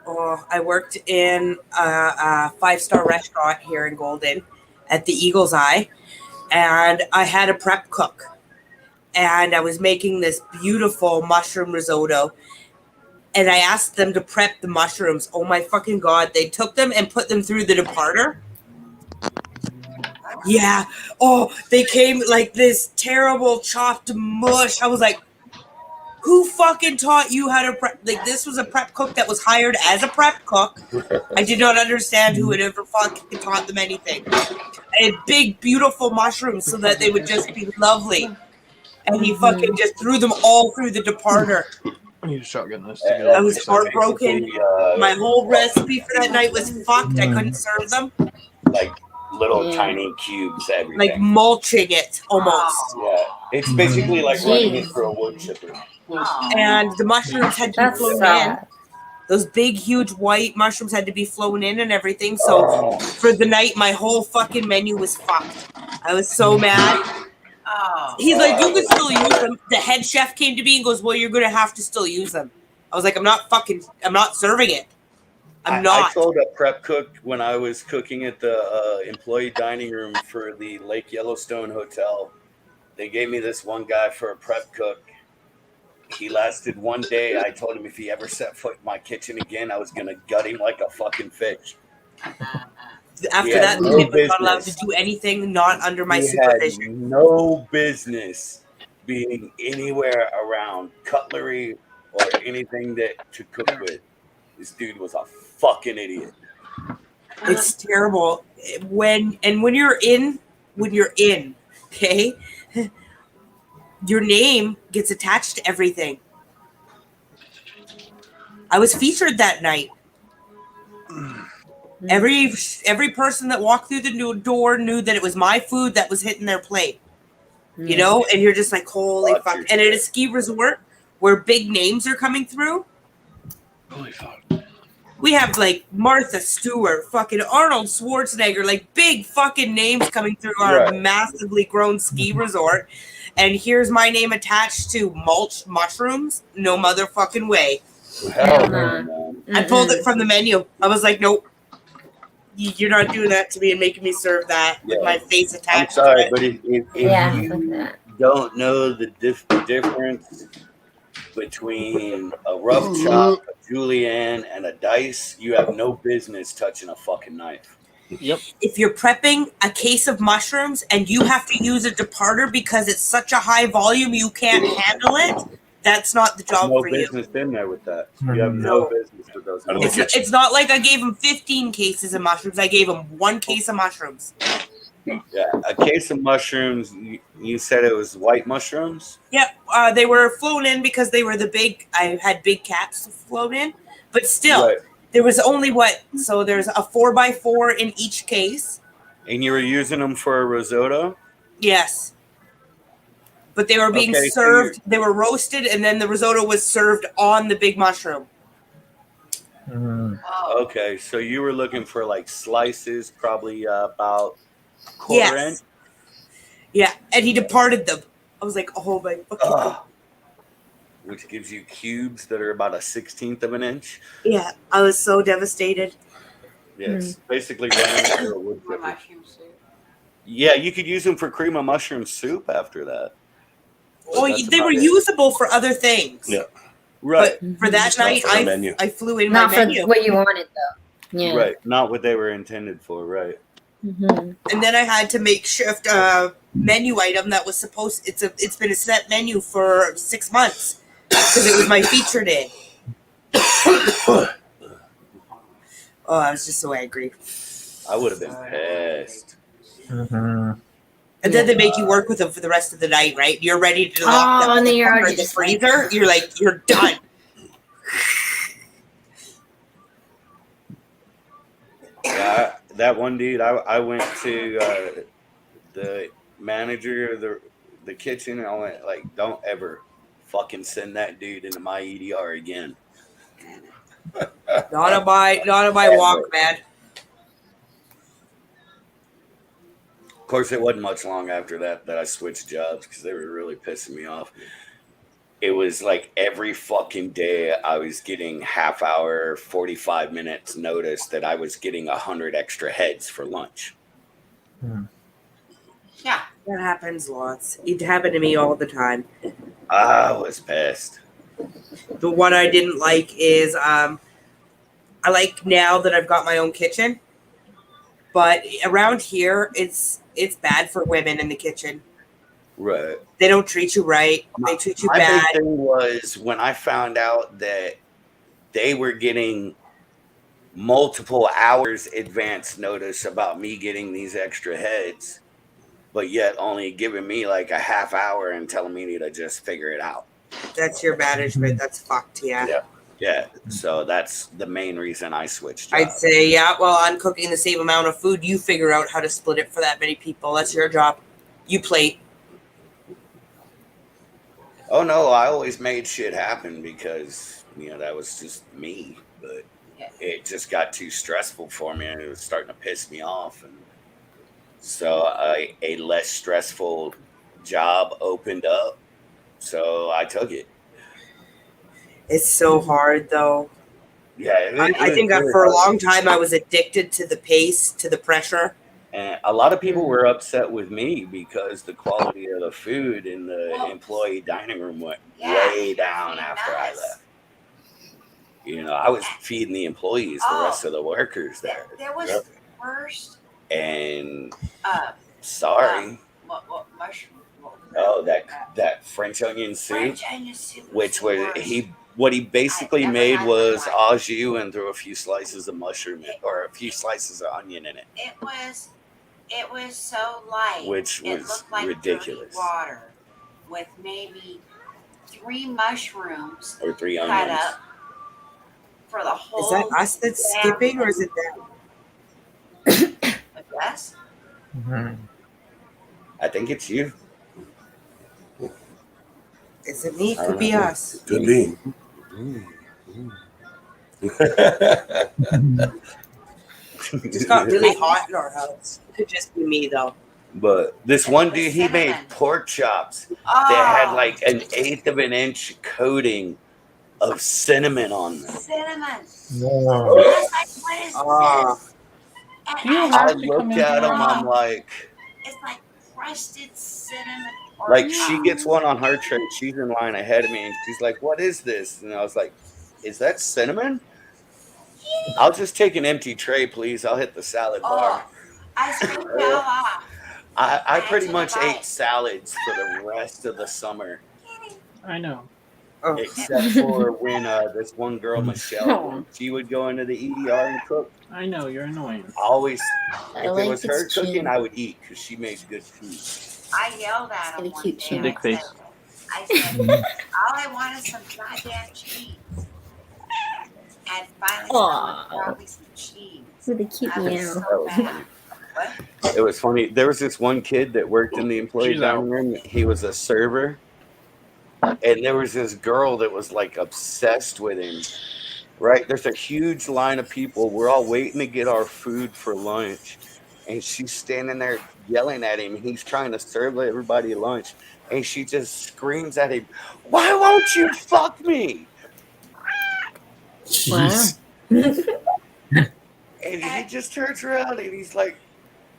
Oh, I worked in a 5-star restaurant here in Golden at the Eagle's Eye, and I had a prep cook, and I was making this beautiful mushroom risotto, and I asked them to prep the mushrooms. Oh my fucking God. They took them and put them through the departer. Yeah. Oh, they came like this terrible chopped mush. I was like, who fucking taught you how to prep? Like, this was a prep cook that was hired as a prep cook. I did not understand who had ever fucking taught them anything. I had big, beautiful mushrooms so that they would just be lovely. And he fucking just threw them all through the departer. I need a shotgun this. I was heartbroken. My whole recipe for that night was fucked. I couldn't serve them. Like little tiny cubes, everything. Like mulching it almost. Yeah, it's basically like running it through a wood chipper. And the mushrooms had to be flown in. Those big, huge white mushrooms had to be flown in and everything. So for the night, my whole fucking menu was fucked. I was so mad. He's like, you can still use them. The head chef came to me and goes, well, you're going to have to still use them. I was like, I'm not serving it. I'm not. I told a prep cook when I was cooking at the employee dining room for the Lake Yellowstone Hotel. They gave me this one guy for a prep cook. He lasted one day. I told him if he ever set foot in my kitchen again, I was going to gut him like a fucking fish. After that, he was not allowed to do anything not under my supervision. Had no business being anywhere around cutlery or anything that to cook with. This dude was a fucking idiot. It's terrible. When you're in, okay, your name gets attached to everything. I was featured that night. Every person that walked through the door knew that it was my food that was hitting their plate. You know, and you're just like, holy fuck. And at a ski resort where big names are coming through, Holy fuck. we have like Martha Stewart, fucking Arnold Schwarzenegger, like big fucking names coming through our massively grown ski resort. And here's my name attached to mulch mushrooms. No motherfucking way. Hell no. I pulled it from the menu. I was like, nope. You're not doing that to me and making me serve that with my face attached. I'm sorry, to it. but if you don't know the difference between a rough chop, a julienne, and a dice, you have no business touching a fucking knife. Yep. If you're prepping a case of mushrooms and you have to use a departer because it's such a high volume you can't handle it, that's not the job no for you. business in there with that. You have no business with those. It's not like I gave him 15 cases of mushrooms. I gave him 1 case of mushrooms. Yeah, a case of mushrooms. You said it was white mushrooms? Yep, they were flown in because they were I had big caps flown in, but still, there was only so there's a 4x4 in each case. And you were using them for a risotto? Yes. But they were being served, they were roasted, and then the risotto was served on the big mushroom. Okay, so you were looking for like slices, probably about quarter inch? Yeah, and he departed them. I was like, oh my fucking God. Which gives you cubes that are about a 1/16 of an inch. Yeah, I was so devastated. Yes, basically running through a wood chipper. Yeah, you could use them for cream of mushroom soup after that. Oh, they were usable for other things. Yeah. Right. But for that night, I flew in Not my for menu. what you wanted, though. Yeah. Right. Not what they were intended for, right. And then I had to makeshift a menu item that was it's been a set menu for 6 months because it was my feature day. Oh, I was just so angry. I would have been pissed. And then they make you work with them for the rest of the night, right? You're ready to lock them and then in you're the already just freezer. You're like, you're done. Yeah, that one dude, I went to the manager of the kitchen, and I went like, don't ever fucking send that dude into my EDR again. Not on my walk, man. Of course, it wasn't much long after that I switched jobs because they were really pissing me off. It was like every fucking day I was getting half hour, 45 minutes notice that I was getting 100 extra heads for lunch. Yeah. That happens lots. It happened to me all the time. I was pissed. The one I didn't like is I like now that I've got my own kitchen, but around here it's bad for women in the kitchen. Right. They don't treat you right. They treat you My bad. big thing was when I found out that they were getting multiple hours advance notice about me getting these extra heads, but yet only giving me like a half hour and telling me to just figure it out. That's your management. That's fucked, yeah. Yeah. So that's the main reason I switched jobs. I'd say, yeah, well, I'm cooking the same amount of food. You figure out how to split it for that many people. That's your job. You plate. Oh no, I always made shit happen because, that was just me. But it just got too stressful for me and it was starting to piss me off. And so a less stressful job opened up. So I took it. It's so hard, though. Yeah. I think for a long time I was addicted to the pace, to the pressure. And a lot of people were upset with me because the quality of the food in the employee dining room went way down after I left. I was feeding the employees, the rest of the workers there. There was first. And sorry. Mushroom. Oh, that French onion soup, which was what he basically made was au jus and threw a few slices of mushroom or a few slices of onion in it. It was so light, Which it was looked like ridiculous. dirty water with maybe 3 mushrooms Or 3 cut onions. up for the whole. Is that us that's skipping, or is it them? Yes. I think it's you. Is it me? Could be us. Could be. Just got really hot in our house. Could just be me, though. But this one dude, he made pork chops that had like an 1/8 of an inch coating of cinnamon on them. Cinnamon. Wow. I looked at them, I'm like, It's like crusted cinnamon. like she gets one on her tray. She's in line ahead of me, and she's like, "What is this?" And I was like, "Is that cinnamon?" I'll just take an empty tray, please. I'll hit the salad bar. I scraped it all off. I pretty much ate salads for the rest of the summer, I know. except for when this one girl, Michelle, she would go into the EDR and cook. I know, you're annoying. Always, I if it like was this her cooking, chin. I would eat because she made good food. I yelled at him Got a one cute day. chin. Dick face. I said, all I want is some goddamn cheese. And finally, someone brought me some cheese. With a cute I was meow. so mad. It was funny. There was this one kid that worked in the employee She's out. dining room. He was a server. And there was this girl that was like obsessed with him. Right? There's a huge line of people. We're all waiting to get our food for lunch. And she's standing there yelling at him. He's trying to serve everybody lunch. And she just screams at him, "Why won't you fuck me?" Jeez. And he just turns around and he's like,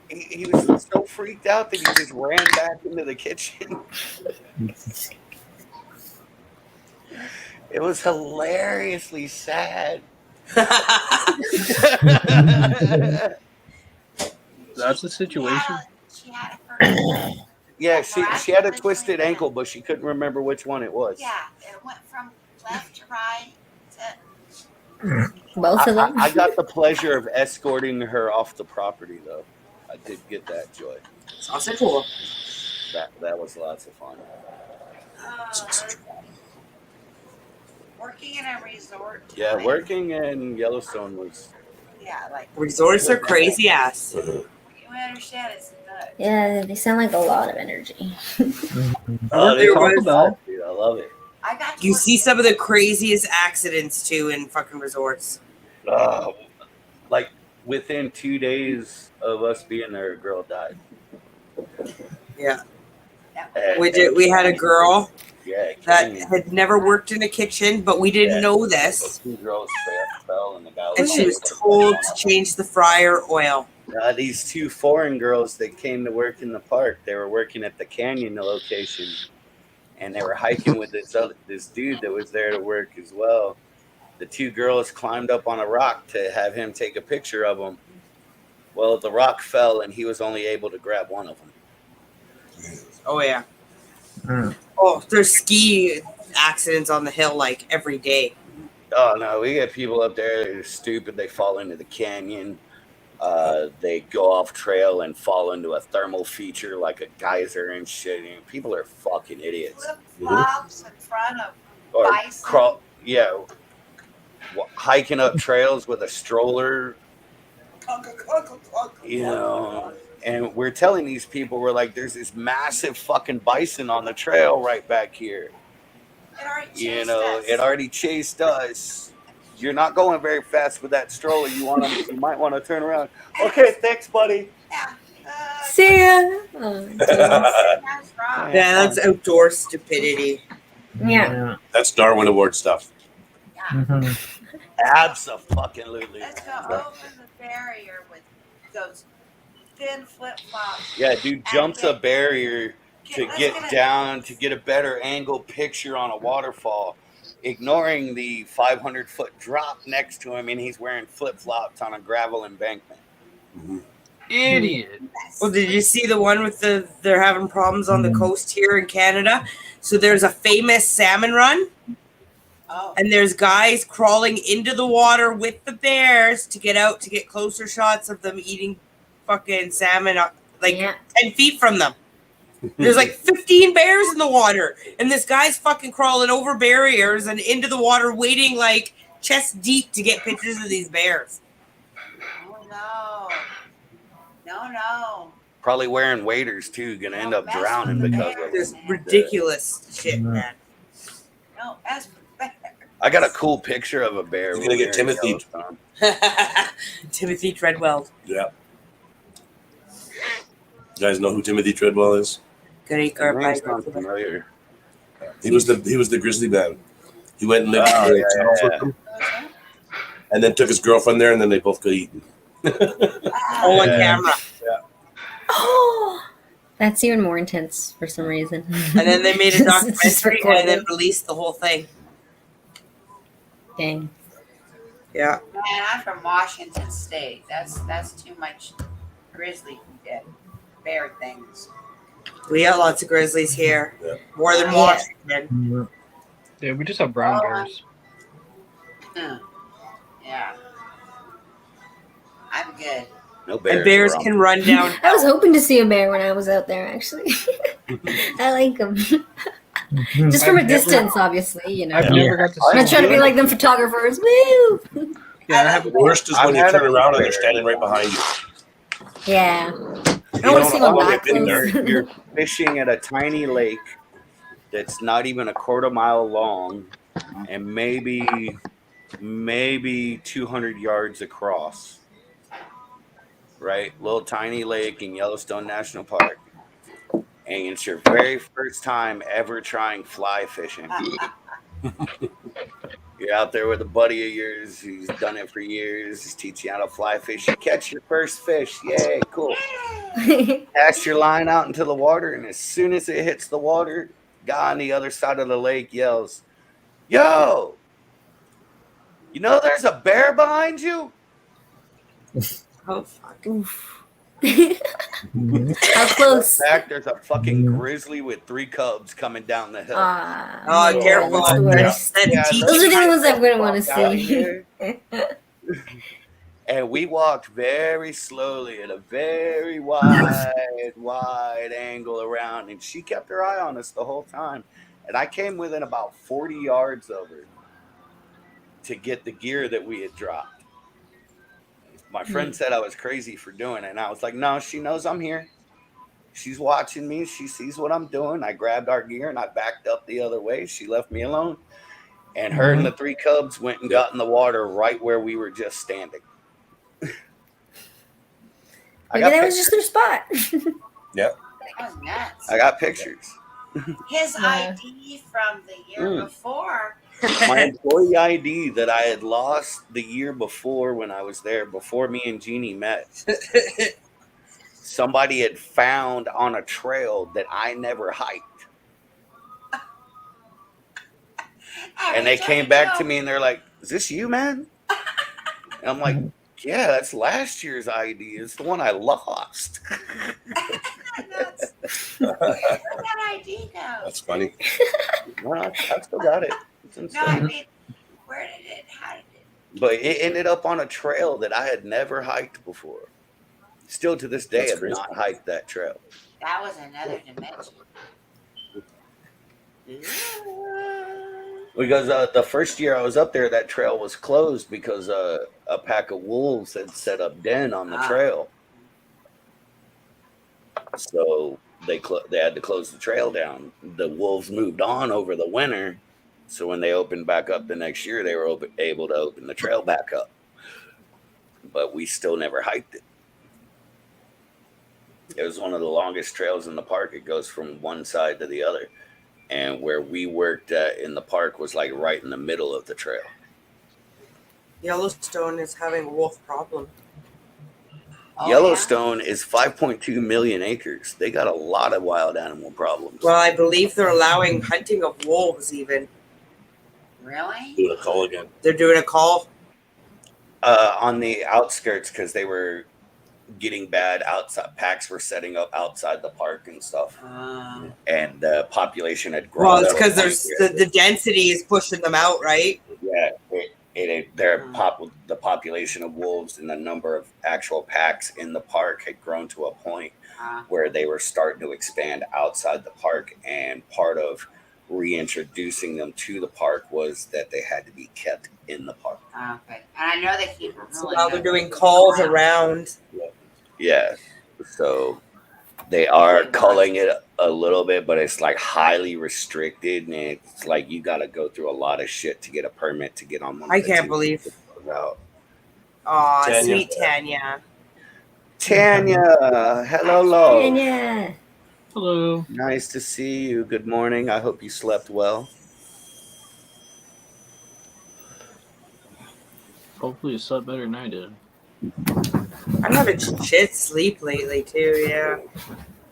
he was so freaked out that he just ran back into the kitchen. It was hilariously sad. That's the situation. She had it for Yeah, she had a twisted ankle, but she couldn't remember which one it was. yeah, it went from left to right to Both of them. I got the pleasure of escorting her off the property, though. I did get that joy. Sausage roll. That was lots of fun. working in a resort. Yeah, like, working in Yellowstone was. Yeah, like Resorts are crazy ass. You understand? It's nuts. Yeah, they sound like a lot of energy. Oh, There dude, was- dude, I love it. I got You see some of the craziest accidents too in fucking resorts. Like within 2 days of us being there, a girl died. Yeah. And- We had a girl Yeah, that Kenny, had never worked in a kitchen, but we didn't Yeah. know this. 2 girls fell in the galley. And she was told to change the fryer oil. These 2 foreign girls that came to work in the park, they were working at the canyon location, and they were hiking with this dude that was there to work as well. The 2 girls climbed up on a rock to have him take a picture of them. Well, the rock fell, and he was only able to grab one of them. Oh yeah. Oh, there's ski accidents on the hill like every day. Oh no, we get people up there that are stupid. They fall into the canyon. They go off trail and fall into a thermal feature like a geyser and shit. And people are fucking idiots. flip flops in front of Or bison. crawl, yeah, hiking up trails with a stroller. You know, and we're telling these people, we're like, there's this massive fucking bison on the trail right back here. It already You chased know, us. it already chased us. You're not going very fast with that stroller. You might want to turn around. Okay, thanks, buddy. See ya. Oh, That's wrong. Yeah, that's outdoor stupidity. yeah. That's Darwin Award stuff. Absolutely. Let's go open the barrier with those thin flip flops. Yeah, dude jumps a barrier to Let's get get a- down to get a better angle picture on a waterfall, ignoring the 500-foot drop next to him, and he's wearing flip-flops on a gravel embankment. Idiot. Well, did you see the one with they're having problems on the coast here in Canada? So there's a famous salmon run, and there's guys crawling into the water with the bears to get out to get closer shots of them eating fucking salmon, like 10 feet from them. There's like 15 bears in the water, and this guy's fucking crawling over barriers and into the water, waiting like chest deep to get pictures of these bears. Oh no. No. Probably wearing waders too, gonna end up drowning because of This it. ridiculous shit, man. No, that's I got a cool picture of a bear. You're gonna get when we were in Timothy. Yellowstone. Timothy Treadwell. Yeah. You guys know who Timothy Treadwell is? Good The name sounds familiar. He was the grizzly man. He went and lived Oh, in the yeah, tunnels yeah. with them, and then took his girlfriend there, and then they both got eaten. Oh, on camera. Oh, that's even more intense for some reason. And then they made a Just documentary and then recorded. released the whole thing. Dang. Yeah. Man, I'm from Washington State. That's too much grizzly bear things. We got lots of grizzlies here. More than Yeah. Washington. Yeah, we just have brown bears. Yeah. I'm good. No And bears around. can run down. I was hoping to see a bear when I was out there, actually. I like them. Just from a I've never- distance, obviously, you know. I've never got to I'm not see trying to be one. like them photographers. Woo! Yeah, I have The worst is when you I've had turn a around and bear. they're standing right behind you. Yeah. I You don't want to see know, one I've back been there. close. You're fishing at a tiny lake that's not even a quarter mile long and maybe 200 yards across. Right? Little tiny lake in Yellowstone National Park. And it's your very first time ever trying fly fishing. You're out there with a buddy of yours who's done it for years. He's teaching you how to fly fish. You catch your first fish. Yay, cool. Cast your line out into the water, and as soon as it hits the water, guy on the other side of the lake yells, "Yo, you know there's a bear behind you?" Oh, fuck. How close? Back, there's a fucking grizzly with 3 cubs coming down the hill. Oh, yeah, careful. that's the worst. That Those are the ones I'm going to want to Out see. here. And we walked very slowly at a very wide angle around, and she kept her eye on us the whole time. And I came within about 40 yards of her to get the gear that we had dropped. My friend said I was crazy for doing it, and I was like, no, she knows I'm here. She's watching me. She sees what I'm doing. I grabbed our gear and I backed up the other way. She left me alone. And her and the 3 cubs went and got in the water right where we were just standing. Maybe that was just their spot. Yep. That was nuts. I got pictures. His ID from the year before. My employee ID that I had lost the year before when I was there, before me and Jeannie met. Somebody had found on a trail that I never hiked. And they came back to me and they're like, is this you, man? And I'm like, yeah, that's last year's ID. It's the one I lost. Where'd that ID go? That's funny. Well, I still got it. It's insane. No, I mean, where did it? How did it? But it ended up on a trail that I had never hiked before. Still to this day, That's I've crazy. not hiked that trail. That was another dimension. Because the first year I was up there, that trail was closed because a pack of wolves had set up den on the trail. So they had to close the trail down. The wolves moved on over the winter. So when they opened back up the next year, they were able to open the trail back up. But we still never hiked it. It was one of the longest trails in the park. It goes from one side to the other. And where we worked in the park was like right in the middle of the trail. Yellowstone is having a wolf problem. Yellowstone is 5.2 million acres. They got a lot of wild animal problems. Well, I believe they're allowing hunting of wolves even. Really? Doing a call again. They're doing a call. On the outskirts, because they were getting bad outside. Packs were setting up outside the park and stuff. And the population had grown. Well, it's because there's the density is pushing them out, right? Yeah, the population of wolves and the number of actual packs in the park had grown to a point where they were starting to expand outside the park, and part of reintroducing them to the park was that they had to be kept in the park. Okay. And I know they keep them. So now they're doing calls around. Yeah, so they are culling it a little bit, but it's like highly restricted, and it's like you got to go through a lot of shit to get a permit to get on one. I can't believe. Out. Aw, Tanya. sweet Tanya. Tanya, hello. Tanya. Hello. Nice to see you. Good morning. I hope you slept well. Hopefully you slept better than I did. I'm having shit sleep lately too. Yeah.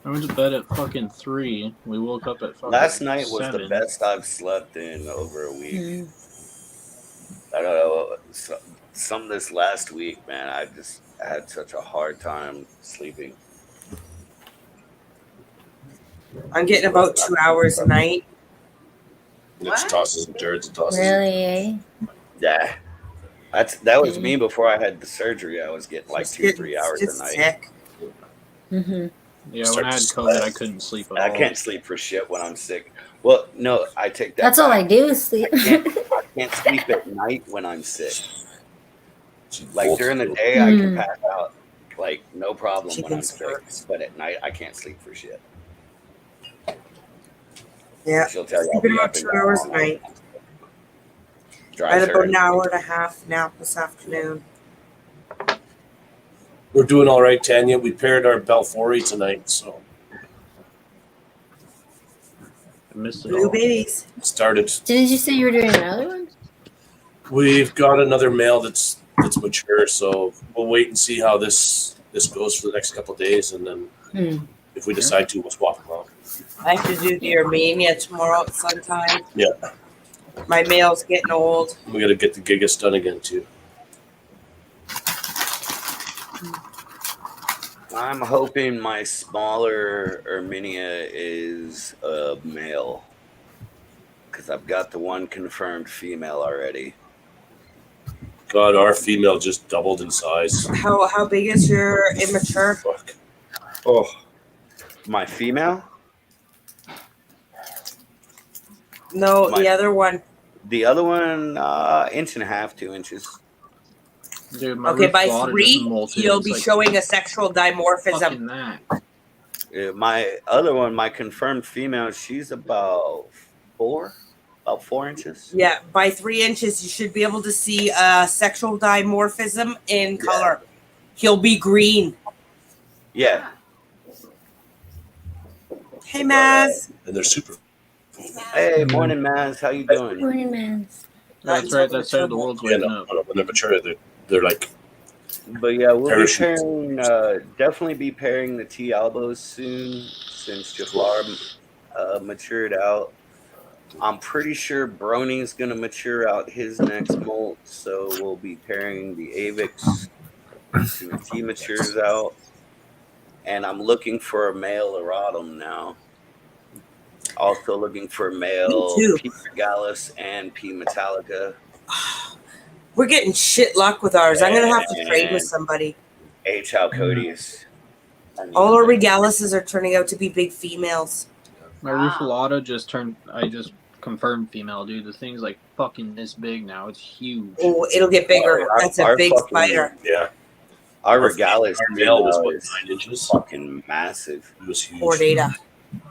I went to bed at fucking 3. We woke up at fucking Last night was 7. the best I've slept in over a week. I don't know. Some this last week, man, I just had such a hard time sleeping. I'm getting about 2 hours a night. It's tosses and turns and tosses. Really? Yeah. That was me before I had the surgery. I was getting like 2-3 hours a night. Sick. Mm-hmm. Yeah, when I had COVID, I couldn't sleep at all. I can't sleep for shit when I'm sick. Well, no, I take that. That's all I do is sleep. I can't sleep at night when I'm sick. Like during the day, I can pass out like no problem when I'm sick. But at night, I can't sleep for shit. Yeah. She'll tell you. Sleeping about 2 hours a night. I had about an hour and a half nap this afternoon. We're doing all right, Tanya. We paired our Belfori tonight, so I missed it Blue all. babies. started. Didn't you say you were doing another one? We've got another male that's mature, so we'll wait and see how this goes for the next couple of days, and then if we decide to, we'll swap them out. I have to do the Armenia tomorrow at sometime. Yeah, My male's getting old. we got to get the Gigas done again too. I'm hoping my smaller Erminia is a male, because I've got the one confirmed female already. God, our female just doubled in size. How big is your immature? Fuck. Oh, my female? No, the other one. The other one, 1.5 inches, 2 inches. Dude, my Okay, roof by water just 3, molted. you'll It's be like, showing a sexual dimorphism. fucking that. My other one, my confirmed female, she's about 4 inches. Yeah, by 3 inches, you should be able to see a sexual dimorphism in color. He'll be green. Yeah. Hey, Maz. And they're super. Hey, morning, Maz. How you doing? Morning, man. That's right. That side of the world's Yeah, waking no, up. no, when they're mature, they're like. But yeah, we'll be Parachutes. pairing, definitely be pairing the T Albos soon since Jafar matured out. I'm pretty sure Brony's going to mature out his next molt, so we'll be pairing the Avix as soon as he matures out. And I'm looking for a male Erotum now. Also looking for male Me too. P. regalis and P. metallica. We're getting shit luck with ours. I'm going to have to trade with somebody. H. Alcodius. All our regalises are turning out to be big females. My Rufalata just turned. I just confirmed female, dude. The thing's like fucking this big now. It's huge. Oh, it'll get bigger. That's a big fucking- spider. Yeah. Our regalis Our male was female what, is 9 inches? fucking massive. It was huge. Or data.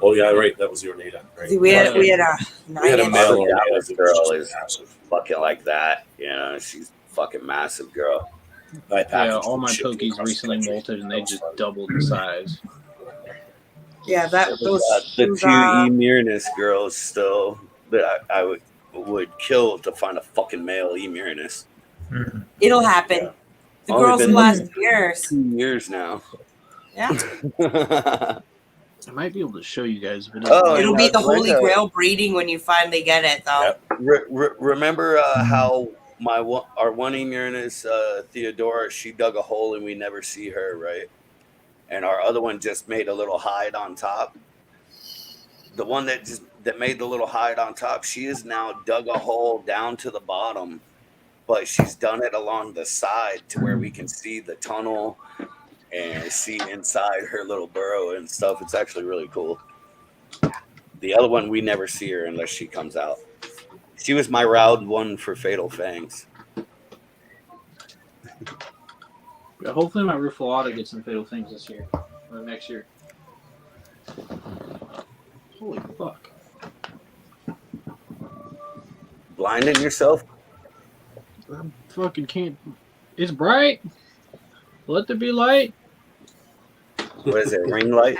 Oh yeah, right. That was your data. Right. We had a We had 9 a inch. male Our or regalis girl is fucking like that. You know, she's fucking massive girl. Yeah, all my pokies recently molted and they just doubled in size. Yeah, that those The those, two Emyrnus girls still that I would kill to find a fucking male Emyrnus. it'll happen. The Only girls been last years. 2 years now. Yeah. I might be able to show you guys, but It'll be the holy Glenda, grail breeding when you finally get it, though. remember how our one Emyrnus, Theodora, she dug a hole and we never see her, right? And our other one just made a little hide on top. The one that made the little hide on top, she has now dug a hole down to the bottom, but she's done it along the side to where we can see the tunnel and see inside her little burrow and stuff. It's actually really cool. The other one, we never see her unless she comes out. She was my round one for Fatal Fangs. Yeah, hopefully my Rufalata gets some fatal things this year or next year. Holy fuck! Blinding yourself? I fucking can't. It's bright. Let there be light. What is it? Ring light?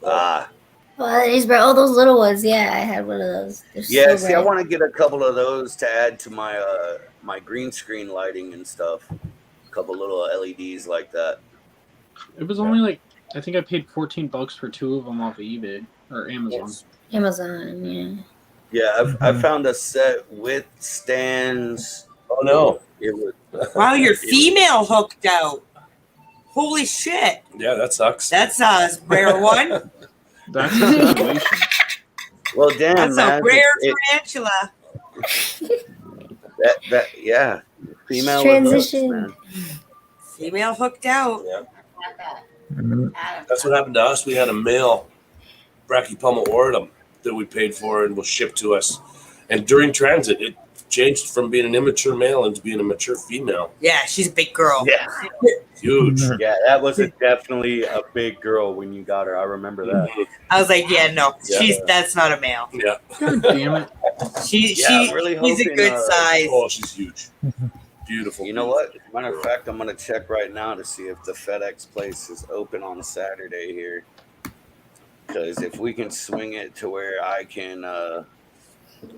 Ah. Oh, these bro, oh, those little ones. Yeah, I had one of those. They're Yeah, so see, I bright. want to get a couple of those to add to my my green screen lighting and stuff. A couple little LEDs like that. It was only like I think I paid $14 for 2 of them off of eBay or Amazon. Amazon, yeah. Yeah, I found a set with stands. Oh no! It was Wow, your female hooked out. Holy shit. Yeah, that sucks. That's a rare one. That's a situation. Well, damn, That's man. a rare tarantula. Yeah. Female Transition. with hooks, man. Female hooked out. Yeah. That's what happened to us. We had a male Brachypelma oridum that we paid for and was shipped to us. And during transit, it changed from being an immature male into being a mature female. Yeah, she's a big girl. Yeah. Huge. Yeah, that was definitely a big girl when you got her. I remember that. I was like, yeah, no, Yeah. that's not a male. Yeah. God damn it. She I'm really she's a hoping, good size. Oh, she's huge. Beautiful. You know what? As a matter of fact, I'm going to check right now to see if the FedEx place is open on Saturday here. Because if we can swing it to where I can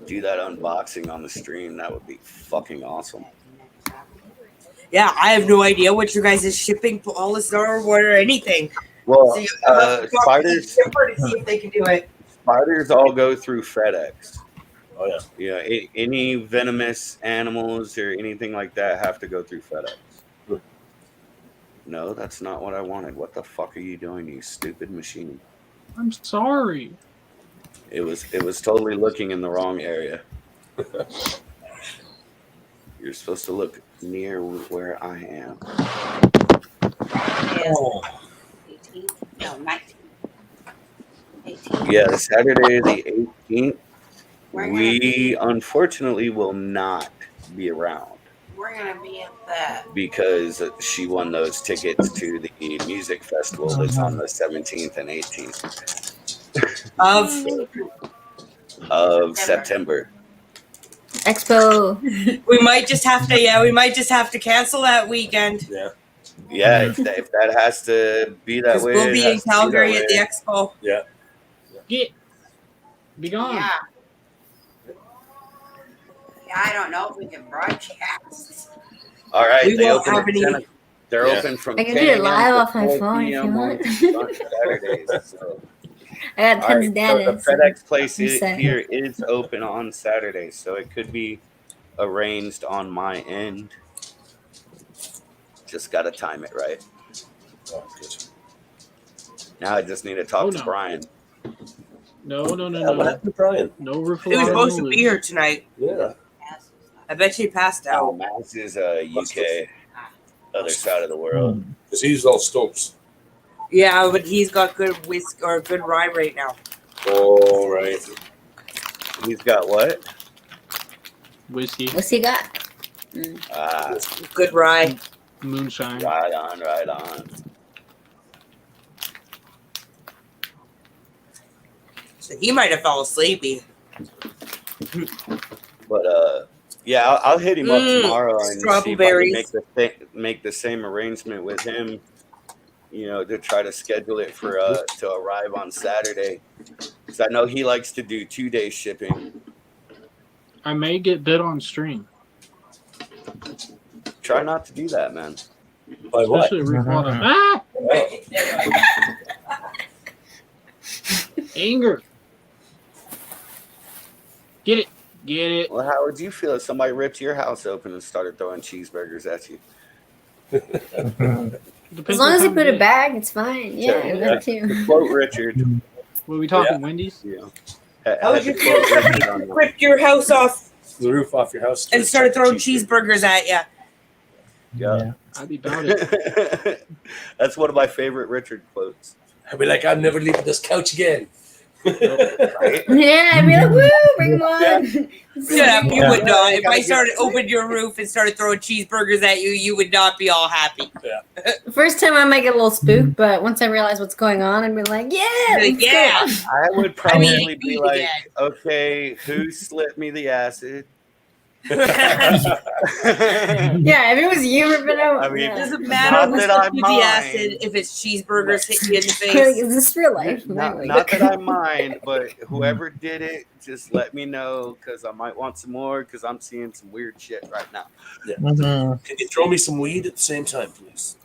do that unboxing on the stream, that would be fucking awesome. Yeah, I have no idea what your guys' shipping policies are or anything. Well, So you have to talk to the spiders, shipper to see if they can do it. spiders all go through FedEx. Oh yeah. Yeah, any venomous animals or anything like that have to go through FedEx. No, that's not what I wanted. What the fuck are you doing, you stupid machine? I'm sorry. It was totally looking in the wrong area. You're supposed to look near where I am. Oh. 18? No, 19. 18. Yeah, Saturday the 18th. We unfortunately will not be around We're gonna be at the because she won those tickets to the music festival that's on the 17th and 18th of September. Expo. We might just have to cancel that weekend. Yeah, if that has to be that Because way, we'll it be has in to Calgary that at the way. expo. Yeah. Be gone. Yeah. Yeah, I don't know if we can broadcast. All right, We they won't open have at any. 10. They're Yeah. open from I can 10 do it a.m. live to off my 4 phone if you p.m. want. on Saturdays. So. I got All tons right, of so data. the FedEx place I'm set. here is open on Saturdays, so it could be arranged on my end. Just got to time it right. Oh, good. Now I just need to talk Oh, to no. Brian. No. What happened to Brian? No roof. He was supposed to be here tonight. Yeah. I bet you he passed Oh, out. Max is UK, other side of the world. Because he's all stokes. Yeah, but he's got good whisk or good rye right now. Oh, right. He's got what? Whiskey. What's he got? Ah, Good rye. Moonshine. right on, right on. So he might have fell asleep. But yeah, I'll hit him up tomorrow and see if I can Strawberries. make the same arrangement with him. You know, to try to schedule it for to arrive on Saturday, because I know he likes to do 2-day shipping. I may get bit on stream. Try not to do that, man. By what? Especially roof water. Ah! Anger. Get it. Get it. Well, how would you feel if somebody ripped your house open and started throwing cheeseburgers at you? As long as you put it back, it's fine. Yeah, that too. Quote Richard. Were we talking Wendy's? Yeah. How would you feel if somebody ripped your house off The roof off your house. and started throwing cheeseburgers at you? Yeah. I'd be about it. That's one of my favorite Richard quotes. I'd be like, I'm never leaving this couch again. Right? Yeah, I'd be like, woo, bring them on. Yeah, you would not. If I opened your roof and started throwing cheeseburgers at you, you would not be all happy. First time I might get a little spooked, but once I realize what's going on, I'd be like, yeah, let's Yeah. go. I would probably be beat like, again. okay, who slipped me the acid? Yeah, if it was you ripping out, I mean, yeah. Doesn't matter Not who that I slipped you the mind. acid if it's cheeseburgers hitting you in the Like, face. is this real life? Not that I mind, but whoever did it, just let me know because I might want some more because I'm seeing some weird shit right now. Can you throw me some weed at the same time, please?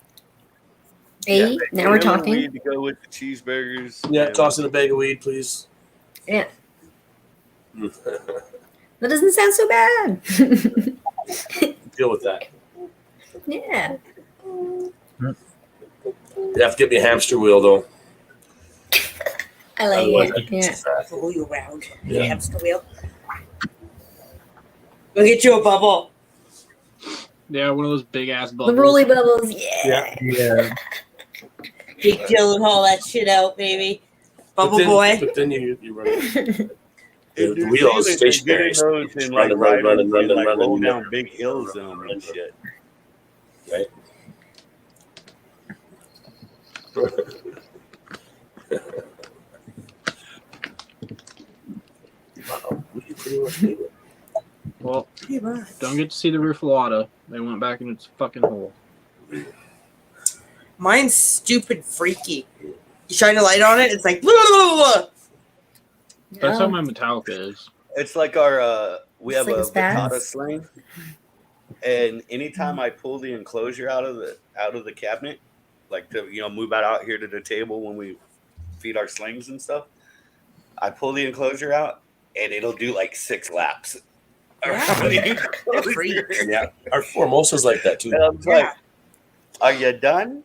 Hey, now we're Vanilla talking. weed to go with the cheeseburgers. Yeah, and- toss in a bag of weed, please. Yeah. That doesn't sound so bad. Deal with that. Yeah. You have to get me a hamster wheel, though. I like Otherwise, it. Yeah. Roll you around. Yeah. Hamster wheel. We'll get you a bubble. Yeah, one of those big ass The bubbles. rolly bubbles. Yeah. Yeah. Big Dylan haul that shit out, baby. Bubble boy. But then you run it. Dude, The wheel is they're stationary. getting those Just and, like, run, riding, run, like, roll run, down run. big hills in them and shit. Right? Wow, we pretty much do it. Well, Pretty much. don't get to see the Roofalata. They went back in its fucking hole. Mine's stupid freaky. You shine a light on it, it's like blah, blah, blah, blah. That's how my Metallica is. It's like our we It's have like a a spaz. Vicata sling, and anytime I pull the enclosure out of the cabinet, like to move it out here to the table when we feed our slings and stuff, I pull the enclosure out and it'll do like 6 laps. around the enclosure. Yeah, our Formosa's like that too. And I'm like, are you done?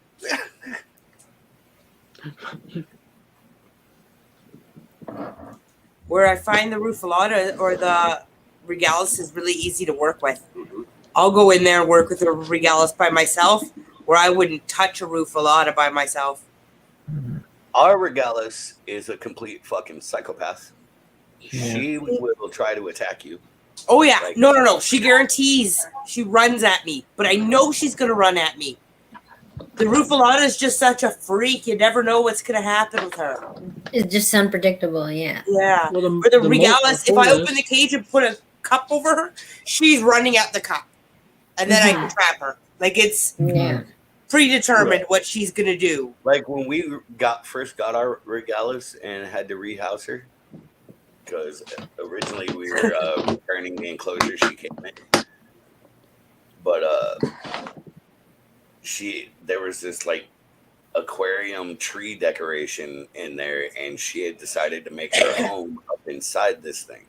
Where I find the Rufalata or the Regalis is really easy to work with. I'll go in there and work with the Regalis by myself, where I wouldn't touch a Rufalata by myself. Our Regalis is a complete fucking psychopath. she will try to attack you. Oh yeah, no. She guarantees she runs at me, but I know she's gonna run at me. The Rufalana is just such a freak. You never know what's gonna happen with her. It's just unpredictable, yeah. Yeah. Well, Or the most Regalis, if I notorious- open the cage and put a cup over her, she's running at the cup, and then I can trap her. Like it's predetermined what she's gonna do. Like when we first got our Regalis and had to rehouse her, because originally we were returning the enclosure she came in, but there was this like aquarium tree decoration in there, and she had decided to make her home up inside this thing.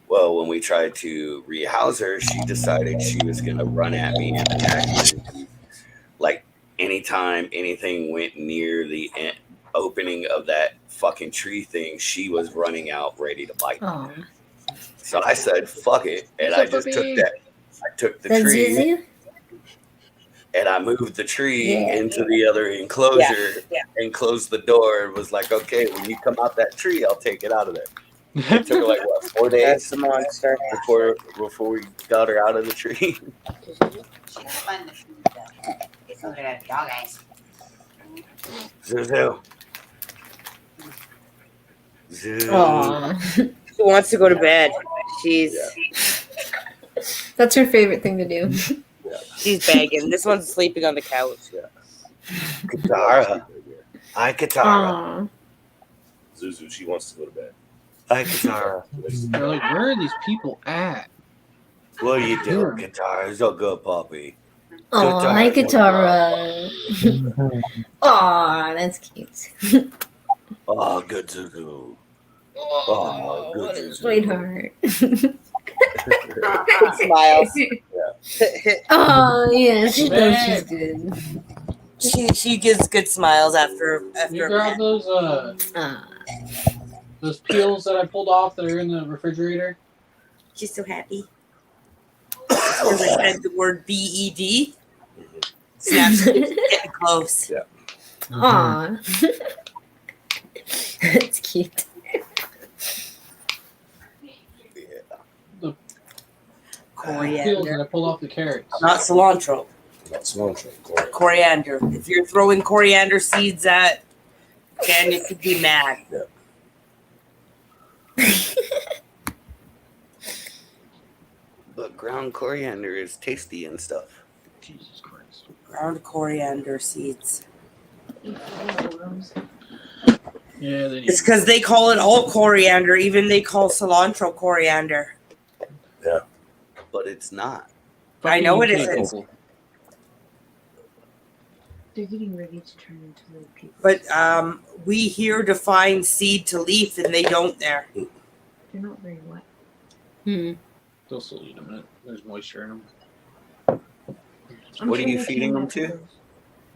Well, when we tried to rehouse her, she decided she was going to run at me and attack me. Like anytime anything went near the opening of that fucking tree thing, she was running out ready to bite. Oh. So I said, fuck it. And I just took that. I took the That's tree easy? and I moved the tree into the other enclosure and closed the door and was like, okay, when you come out that tree, I'll take it out of there. It took like, what, 4 days? That's the monster. Before we got her out of the tree. Zuzu. Aww. She wants to go to bed. She's That's her favorite thing to do. she's begging. This one's sleeping on the couch. Katara. Hi, Katara. Aw. Zuzu, she wants to go to bed. Hi, Katara. They're like, where are these people at? What are you doing, Katara? It's all good, puppy. Oh, hi, Katara. Aw, that's cute. Oh, good Zuzu. Oh, good Zuzu. Sweetheart. Smiles. Oh, yeah, she knows she's good. She gives good smiles after You a grab pet. those peels that I pulled off that are in the refrigerator. She's so happy. Because I said the word BED. Snaps getting close. Yeah. Aw. That's cute. The Coriander. peels that I pulled off the carrots. Not cilantro. Not cilantro. Coriander. If you're throwing coriander seeds at Ken, you could be mad. But ground coriander is tasty and stuff. Jesus Christ. Ground coriander seeds. Yeah, they It's because they call it all coriander. Even they call cilantro coriander. Yeah. But it's not. I know it isn't. They're getting ready to turn into little people. But we here define seed to leaf, and they don't there. They're not very wet. They'll still eat them. There's moisture in them. What are you feeding them to?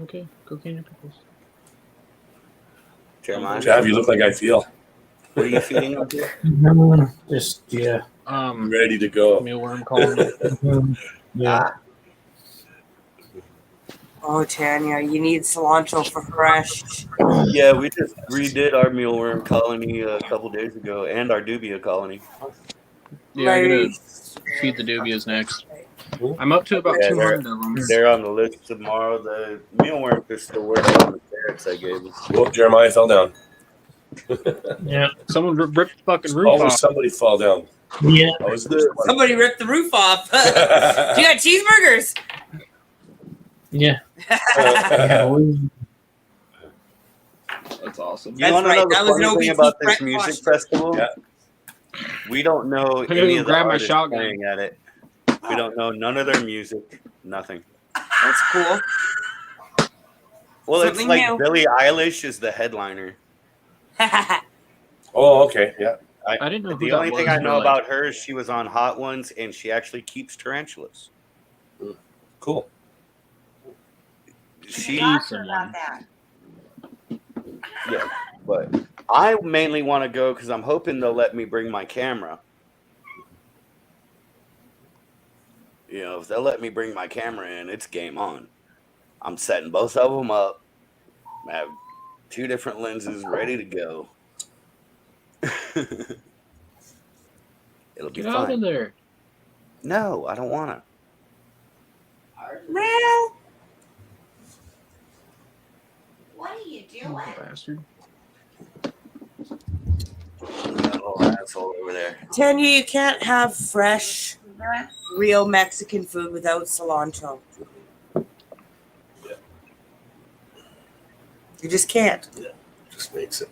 Okay, cocaine and pickles. Jeremiah? Jav, you look like I feel. What are you feeding them to? Just yeah. Ready to go. Mealworm colony. Yeah. Oh, Tanya, you need cilantro for fresh. Yeah, we just redid our mealworm colony a couple days ago and our dubia colony. Yeah, I'm gonna feed the dubias next. I'm up to about 200 of them. They're on the list tomorrow. The mealworm is still working on the carrots I gave them. Oh, Jeremiah fell down. Yeah. Someone ripped the fucking roof Always off. somebody fall down. Yeah. Always Somebody ripped the roof off. You got cheeseburgers. Yeah. That's awesome. You want to know the That was an funny thing OBT about this Brett music Washington. festival? Yeah. We don't know I gotta any go of the grab my artists shotgun. playing at it. We don't know none of their music. Nothing. That's cool. Well, Something it's like new. Billie Eilish is the headliner. Oh, okay. Yeah. I didn't know who The that only thing was, I know but, like- about her is she was on Hot Ones and she actually keeps tarantulas. Cool. She, About that. yeah, but I mainly want to go because I'm hoping they'll let me bring my camera. You know, if they'll let me bring my camera in, it's game on. I'm setting both of them up. I have 2 different lenses ready to go. It'll be Get out fine. of there. No, I don't want to. Well, What are you doing? Bastard. Oh, asshole over there. Tanya, you can't have fresh, real Mexican food without cilantro. You just can't. Just makes it.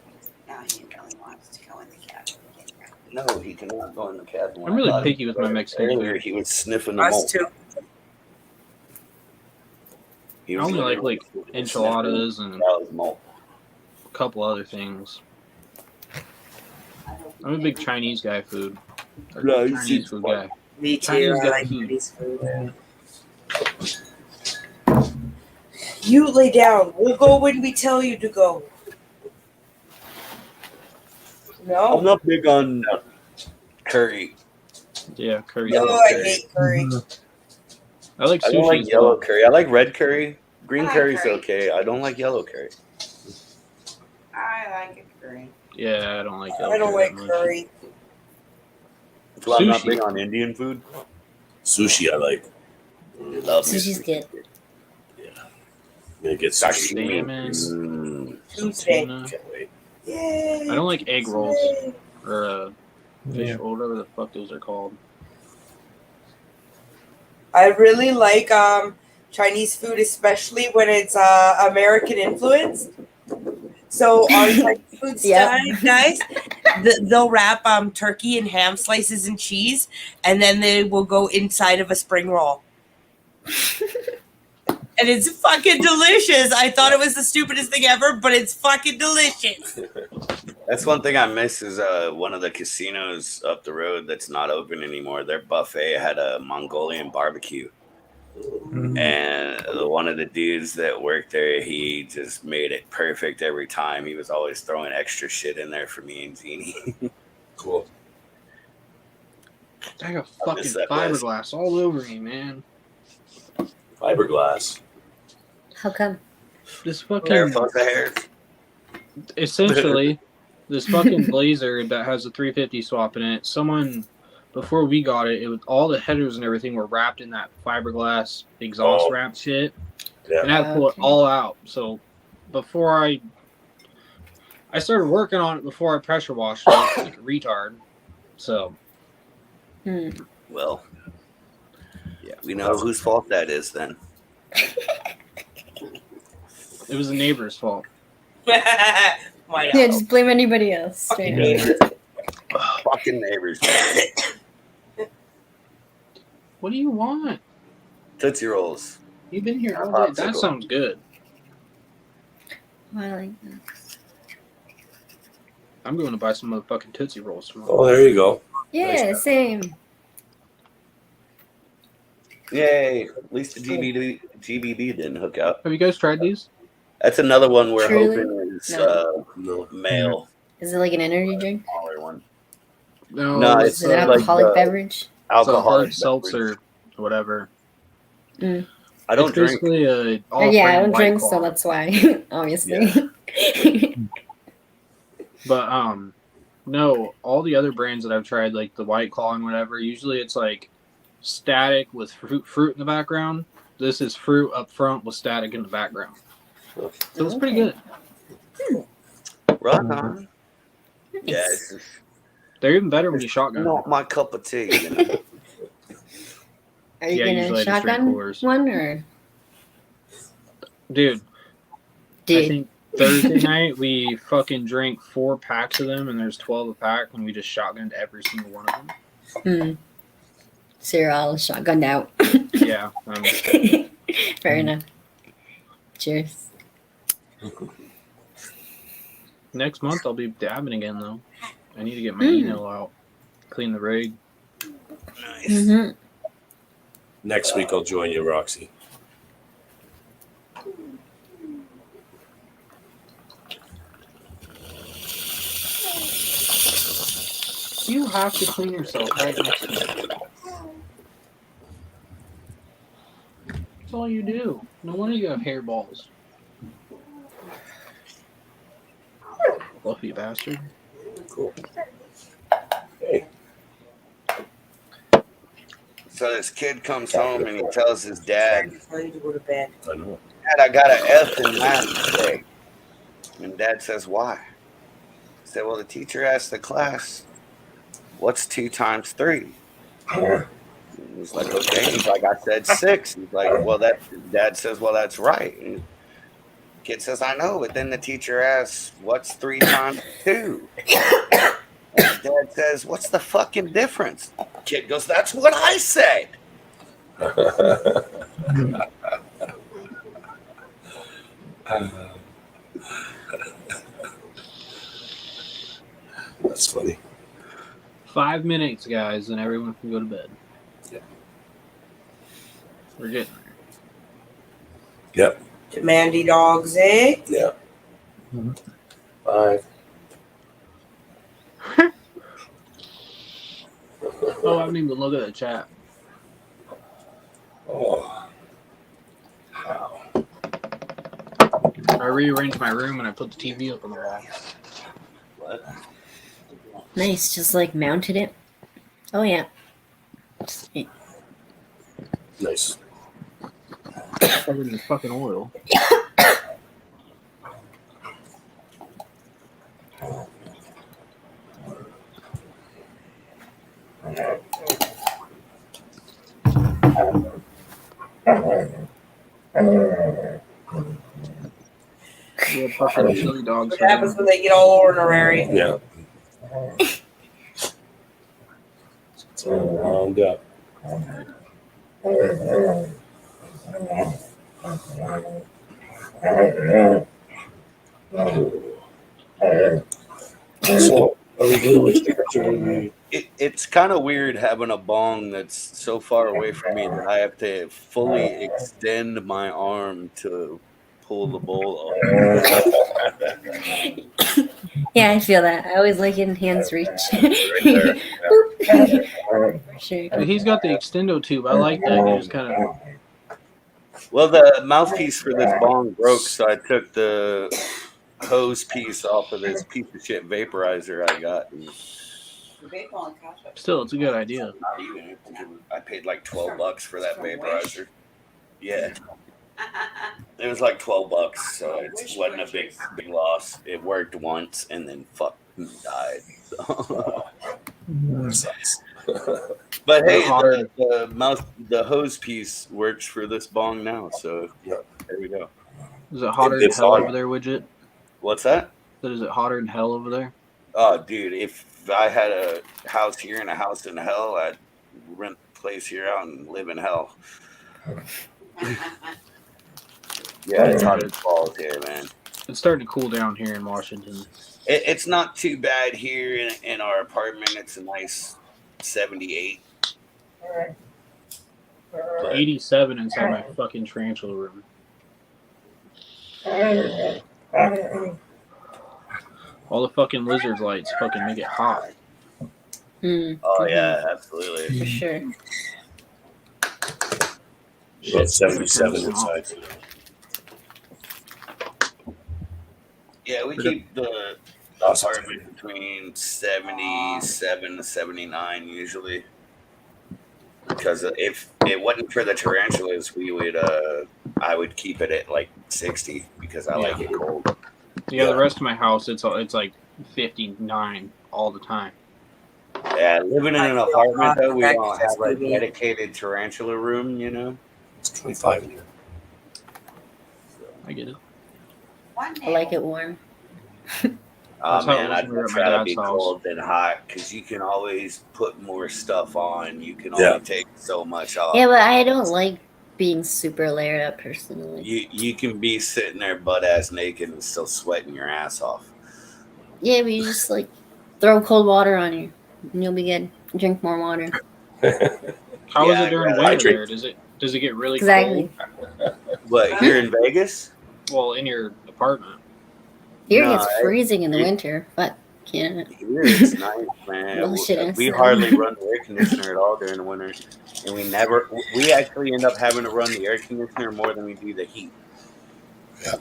No, he really wants to go in the cabin. No, he cannot go in the cabin. I'm really picky with my Mexican Earlier, food. he was sniffing the Us mold. too. He I was only like literally enchiladas and sniffing mold. a couple other things. I'm a big Chinese guy food. Or No, you Chinese see- food guy. Me too. Chinese I guy like food. Chinese food. You lay down. We'll go when we tell you to go. I'm No. not big on curry. Yeah, curry. No, Yellow I curry. hate curry. I like I sushi. don't like as yellow well. curry. I like red curry. Green I like curry's curry. okay. I don't like yellow curry. I like it curry. Yeah, I don't like yellow I don't curry like that much. curry. That's why I'm not Sushi. big on Indian food. Sushi, I like. Love me. Sushi's good. I'm gonna get sushi. Salmon, Mm. Tuesday. tuna. Can't wait. Yay. I don't like egg rolls Yay. or fish Yeah. roll, whatever the fuck those are called. I really like Chinese food, especially when it's American influenced. So on Chinese food Yep. style, guys, they'll wrap turkey and ham slices and cheese, and then they will go inside of a spring roll. And it's fucking delicious. I thought it was the stupidest thing ever, but it's fucking delicious. That's one thing I miss is one of the casinos up the road that's not open anymore. Their buffet had a Mongolian barbecue. And one of the dudes that worked there, he just made it perfect every time. He was always throwing extra shit in there for me and Jeannie. Cool. I got I fucking miss that place. fiberglass all over me, man. Fiberglass. How come? This There, fucking fuck the hairs. essentially this fucking Blazer that has a 350 swap in it. Someone before we got it, it was all the headers and everything were wrapped in that fiberglass exhaust Oh. wrap shit, Yeah. and I had to pull it Okay. all out. So before I started working on it before I pressure washed it like a retard. So Hmm. Well, yeah, we know whose fault that is then. it was the neighbor's fault. Why Yeah, not? just blame anybody else. Straight up. Neighbors. Fucking neighbors. What do you want? Tootsie Rolls. You've been here all day. That Popsicle. sounds good. I like that. I'm going to buy some motherfucking Tootsie Rolls tomorrow. Oh, there you go. Yeah, same. Yay. At least the GBB didn't hook up. Have you guys tried these? That's another one we're Truly? hoping is No. male. Is it like an energy drink? Smaller one. No, No, Is it's it an like alcoholic beverage? it's a alcoholic hard beverage. seltzer or whatever. Mm. I don't It's drink. basically a Yeah, I off-brand don't White drink, Claw. so that's why, obviously. But no, all the other brands that I've tried, like the White Claw and whatever, usually it's like static with fruit in the background. This is fruit up front with static in the background. So it's pretty good. Right on. Yeah, it's just They're even better when you shotgun. not my cup of tea. You know? Are you Yeah, gonna usually I just drink shotgun coolers. one or? Dude, I Dude, think Thursday night we fucking drank 4 packs of them, and there's 12 a pack, and we just shotgunned every single one of them. so you're all shotgunned out. Yeah. Fair enough. Cheers. Next month I'll be dabbing again though. I need to get my email out, clean the rig. Nice. Mm-hmm. Next week I'll join you, Roxy. You have to clean yourself right next to me. That's all you do. No wonder you have hairballs. Fluffy bastard. Cool. Hey. So this kid comes home and he tells his dad, Ready to go to bed. I know. Dad, I got an F in math today. And Dad says, why? He said, well, the teacher asked the class, what's 2 times 3? He's like, okay. He's like, I said 6. He's like, well, Dad says, well, that's right. And kid says, I know, but then the teacher asks, what's 3 times 2? And Dad says, what's the fucking difference? Kid goes, that's what I said. That's funny. 5 minutes, guys, and everyone can go to bed. Yeah. We're getting Yep. Mandy dogs, eh? Yeah. 5. Oh, I haven't even looked at the chat. Oh. Wow. I rearranged my room and I put the TV up on the wall. What? Nice, just like mounted it. Oh yeah. Sweet. Nice. Covered in fucking oil. Yeah, fucking chili dogs. What happens when they get all ornery? Yeah. It's all wound up. So, are we doing with stickers or do we? It's kind of weird having a bong that's so far away from me that I have to fully extend my arm to pull the bowl off. Yeah, I feel that. I always like it in hands reach. Right Boop. For sure. Dude, he's got the extendo tube. I like that. You just kind of. Well, the mouthpiece for this bong broke, so I took the hose piece off of this piece of shit vaporizer I got. And Still, it's a good idea. not even. I paid like $12 for that vaporizer. Yeah. It was like $12, so it wasn't a big loss. It worked once and then fucking died. So. Sucks. But hey, the hose piece works for this bong now, so Yep. there we go. Is it hotter than It's hell hot. over there, Widget? What's that? Is it hotter than hell over there? Oh, dude, if I had a house here and a house in hell, I'd rent a place here out and live in hell. Yeah, it's hot as balls here, man. It's starting to cool down here in Washington. It's not too bad here in our apartment. It's a nice 78. But 87 inside my fucking tarantula room. All the fucking lizard lights fucking make it hot. oh yeah, absolutely. For sure. About 77 inside. Yeah, we keep the apartment between 77 to 79 usually. Because if it wasn't for the tarantulas, I would keep it at like 60 because I like it cold. Yeah, the rest of my house, it's like 59 all the time. Yeah, living in an apartment though, we don't have a dedicated tarantula room, you know. It's 25 in here. I get it. I like it warm. Oh That's how it man, was I'd when we were at my rather dad's be house. cold than hot because you can always put more stuff on. You can Yeah. only take so much off. Yeah, but I don't like being super layered up personally. You can be sitting there butt ass naked and still sweating your ass off. Yeah, but you just like throw cold water on you and you'll be good. Drink more water. How is Yeah, it during I'd winter rather- there? Does it get really Exactly. cold? What, here in Vegas? Well, in your apartment. Here No, it gets freezing in the winter, but can't. Here it's nice, man. Bullshit ass We snow. hardly run the air conditioner at all during the winter, and we actually end up having to run the air conditioner more than we do the heat. Yeah.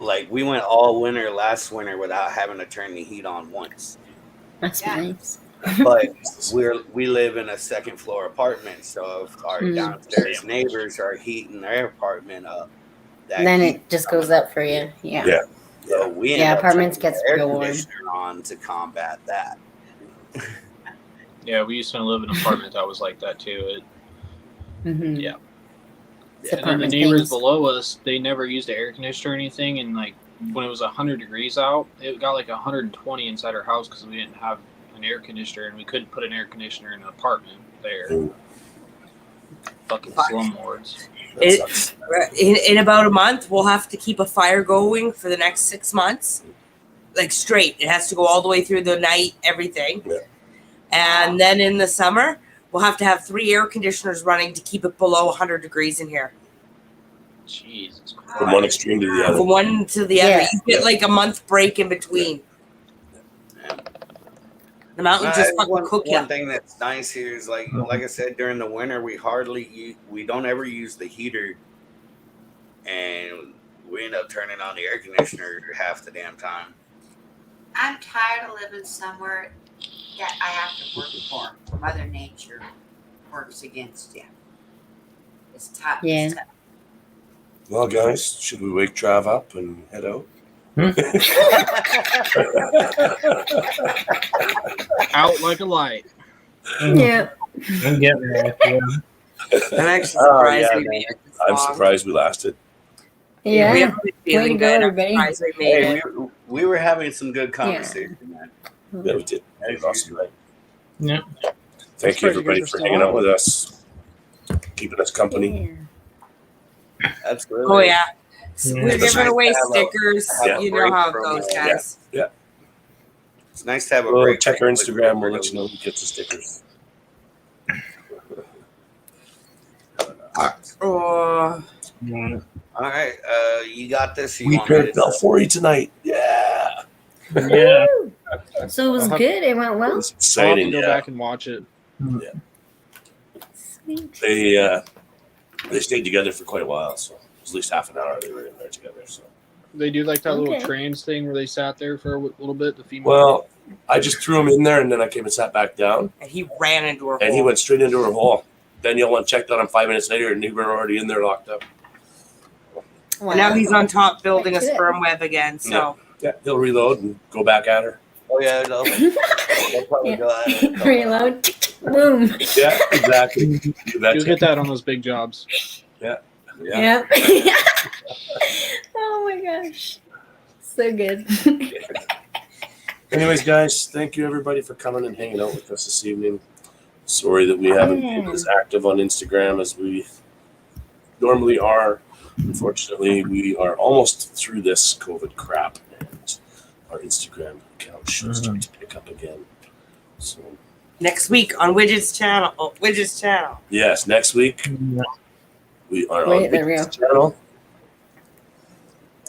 Like we went all winter last winter without having to turn the heat on once. That's Yeah. nice. But we live in a second floor apartment, so if our downstairs neighbors are heating their apartment up, Then it just goes up for you. Yeah. So we end up apartments turning gets the air real warm. conditioner on to combat that. Yeah, we used to live in an apartment that was like that too. Mm-hmm. Yeah. It's And then the apartment neighbors things. below us, they never used the air conditioner or anything. And like when it was 100 degrees out, it got like 120 inside our house because we didn't have an air conditioner and we couldn't put an air conditioner in an apartment there. Fucking slumlords. In about a month, we'll have to keep a fire going for the next 6 months, like straight. It has to go all the way through the night, everything. Yeah. And then in the summer, we'll have to have 3 air conditioners running to keep it below 100 degrees in here. Jesus Christ. From one extreme to the other. From one to the other. Yeah. You get like a month break in between. The mountains just fucking cook you. One thing that's nice here is like I said, during the winter we don't ever use the heater, and we end up turning on the air conditioner half the damn time. I'm tired of living somewhere that I have to work for Mother Nature works against you. It's tough. Yeah. It's tough. Well, guys, should we wake Trav up and head out? Out like a light. Yeah. I'm getting there. Yeah. I'm actually surprised we man. made it this I'm long. surprised we lasted. Yeah. We haven't been Way feeling to go, good. I'm everybody. surprised we made Hey, it. we were having some good conversation, man. Yeah, we did. It was awesome, right? Yeah. Thank you, everybody, for hanging out with us, keeping us company. Absolutely. Oh yeah. Yeah. We're It's giving nice away to have stickers. have a You know break how it from goes, it. guys. It's nice to have a We'll break. check our from Instagram. it. We'll let you know who gets the stickers. Oh, All right, you got this. You We want me paired to- Belfori tonight. Yeah. Yeah. So it was good. It went well. It's I'll have to exciting. go Yeah. back and watch it. Sweet. They stayed together for quite a while, so it was at least half an hour they were in there together. So. They do like that little Okay. trans thing where they sat there for a little bit. The female. Well, I just threw him in there, and then I came and sat back down, and he ran into her. and he hole. went straight into her hole. Danielle went and checked on him 5 minutes later, and he were already in there locked up. Wow. And now he's on top building a Back to it. sperm web again. So Yeah, he'll reload and go back at her. Oh yeah, they'll probably go at it. Reload. Boom. Yeah, exactly. You You'll betcha. get that on those big jobs. Yeah. Yeah. Oh my gosh. So good. Anyways, guys, thank you everybody for coming and hanging out with us this evening. Sorry that we haven't been as active on Instagram as we normally are. Unfortunately, we are almost through this COVID crap, and our Instagram account should start to pick up again. So, next week on Widget's channel. Oh, Widget's channel. yes, next week we are Wait, on they're real. Widget's channel.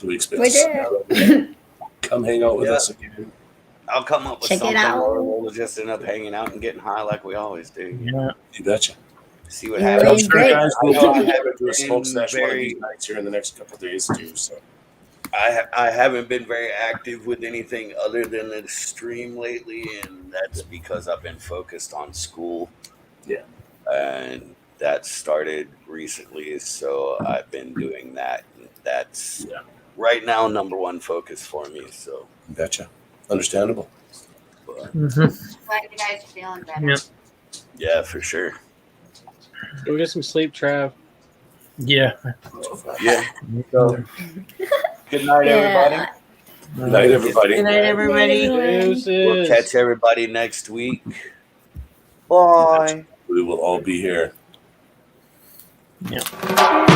We expect to see you. Come hang out with us again. I'll come up with Check it something, out. or we'll just end up hanging out and getting high like we always do. Yeah. You betcha. See what Yeah, I'm happens. sure, great. guys, I we'll know I probably haven't do a smoke been session one of very- these nights here in the next couple of days too. So. I haven't been very active with anything other than the stream lately, and that's because I've been focused on school. Yeah. And that started recently, so I've been doing that. That's right now number one focus for me. So Betcha. Understandable. but, Glad you guys are feeling better. Yeah. yeah, for sure. Go get some sleep, Trav. Yeah. Yeah. Good Good night, everybody. night, everybody. Good night, everybody. We'll Deuces. catch everybody next week. Bye. We will all be here. Yeah.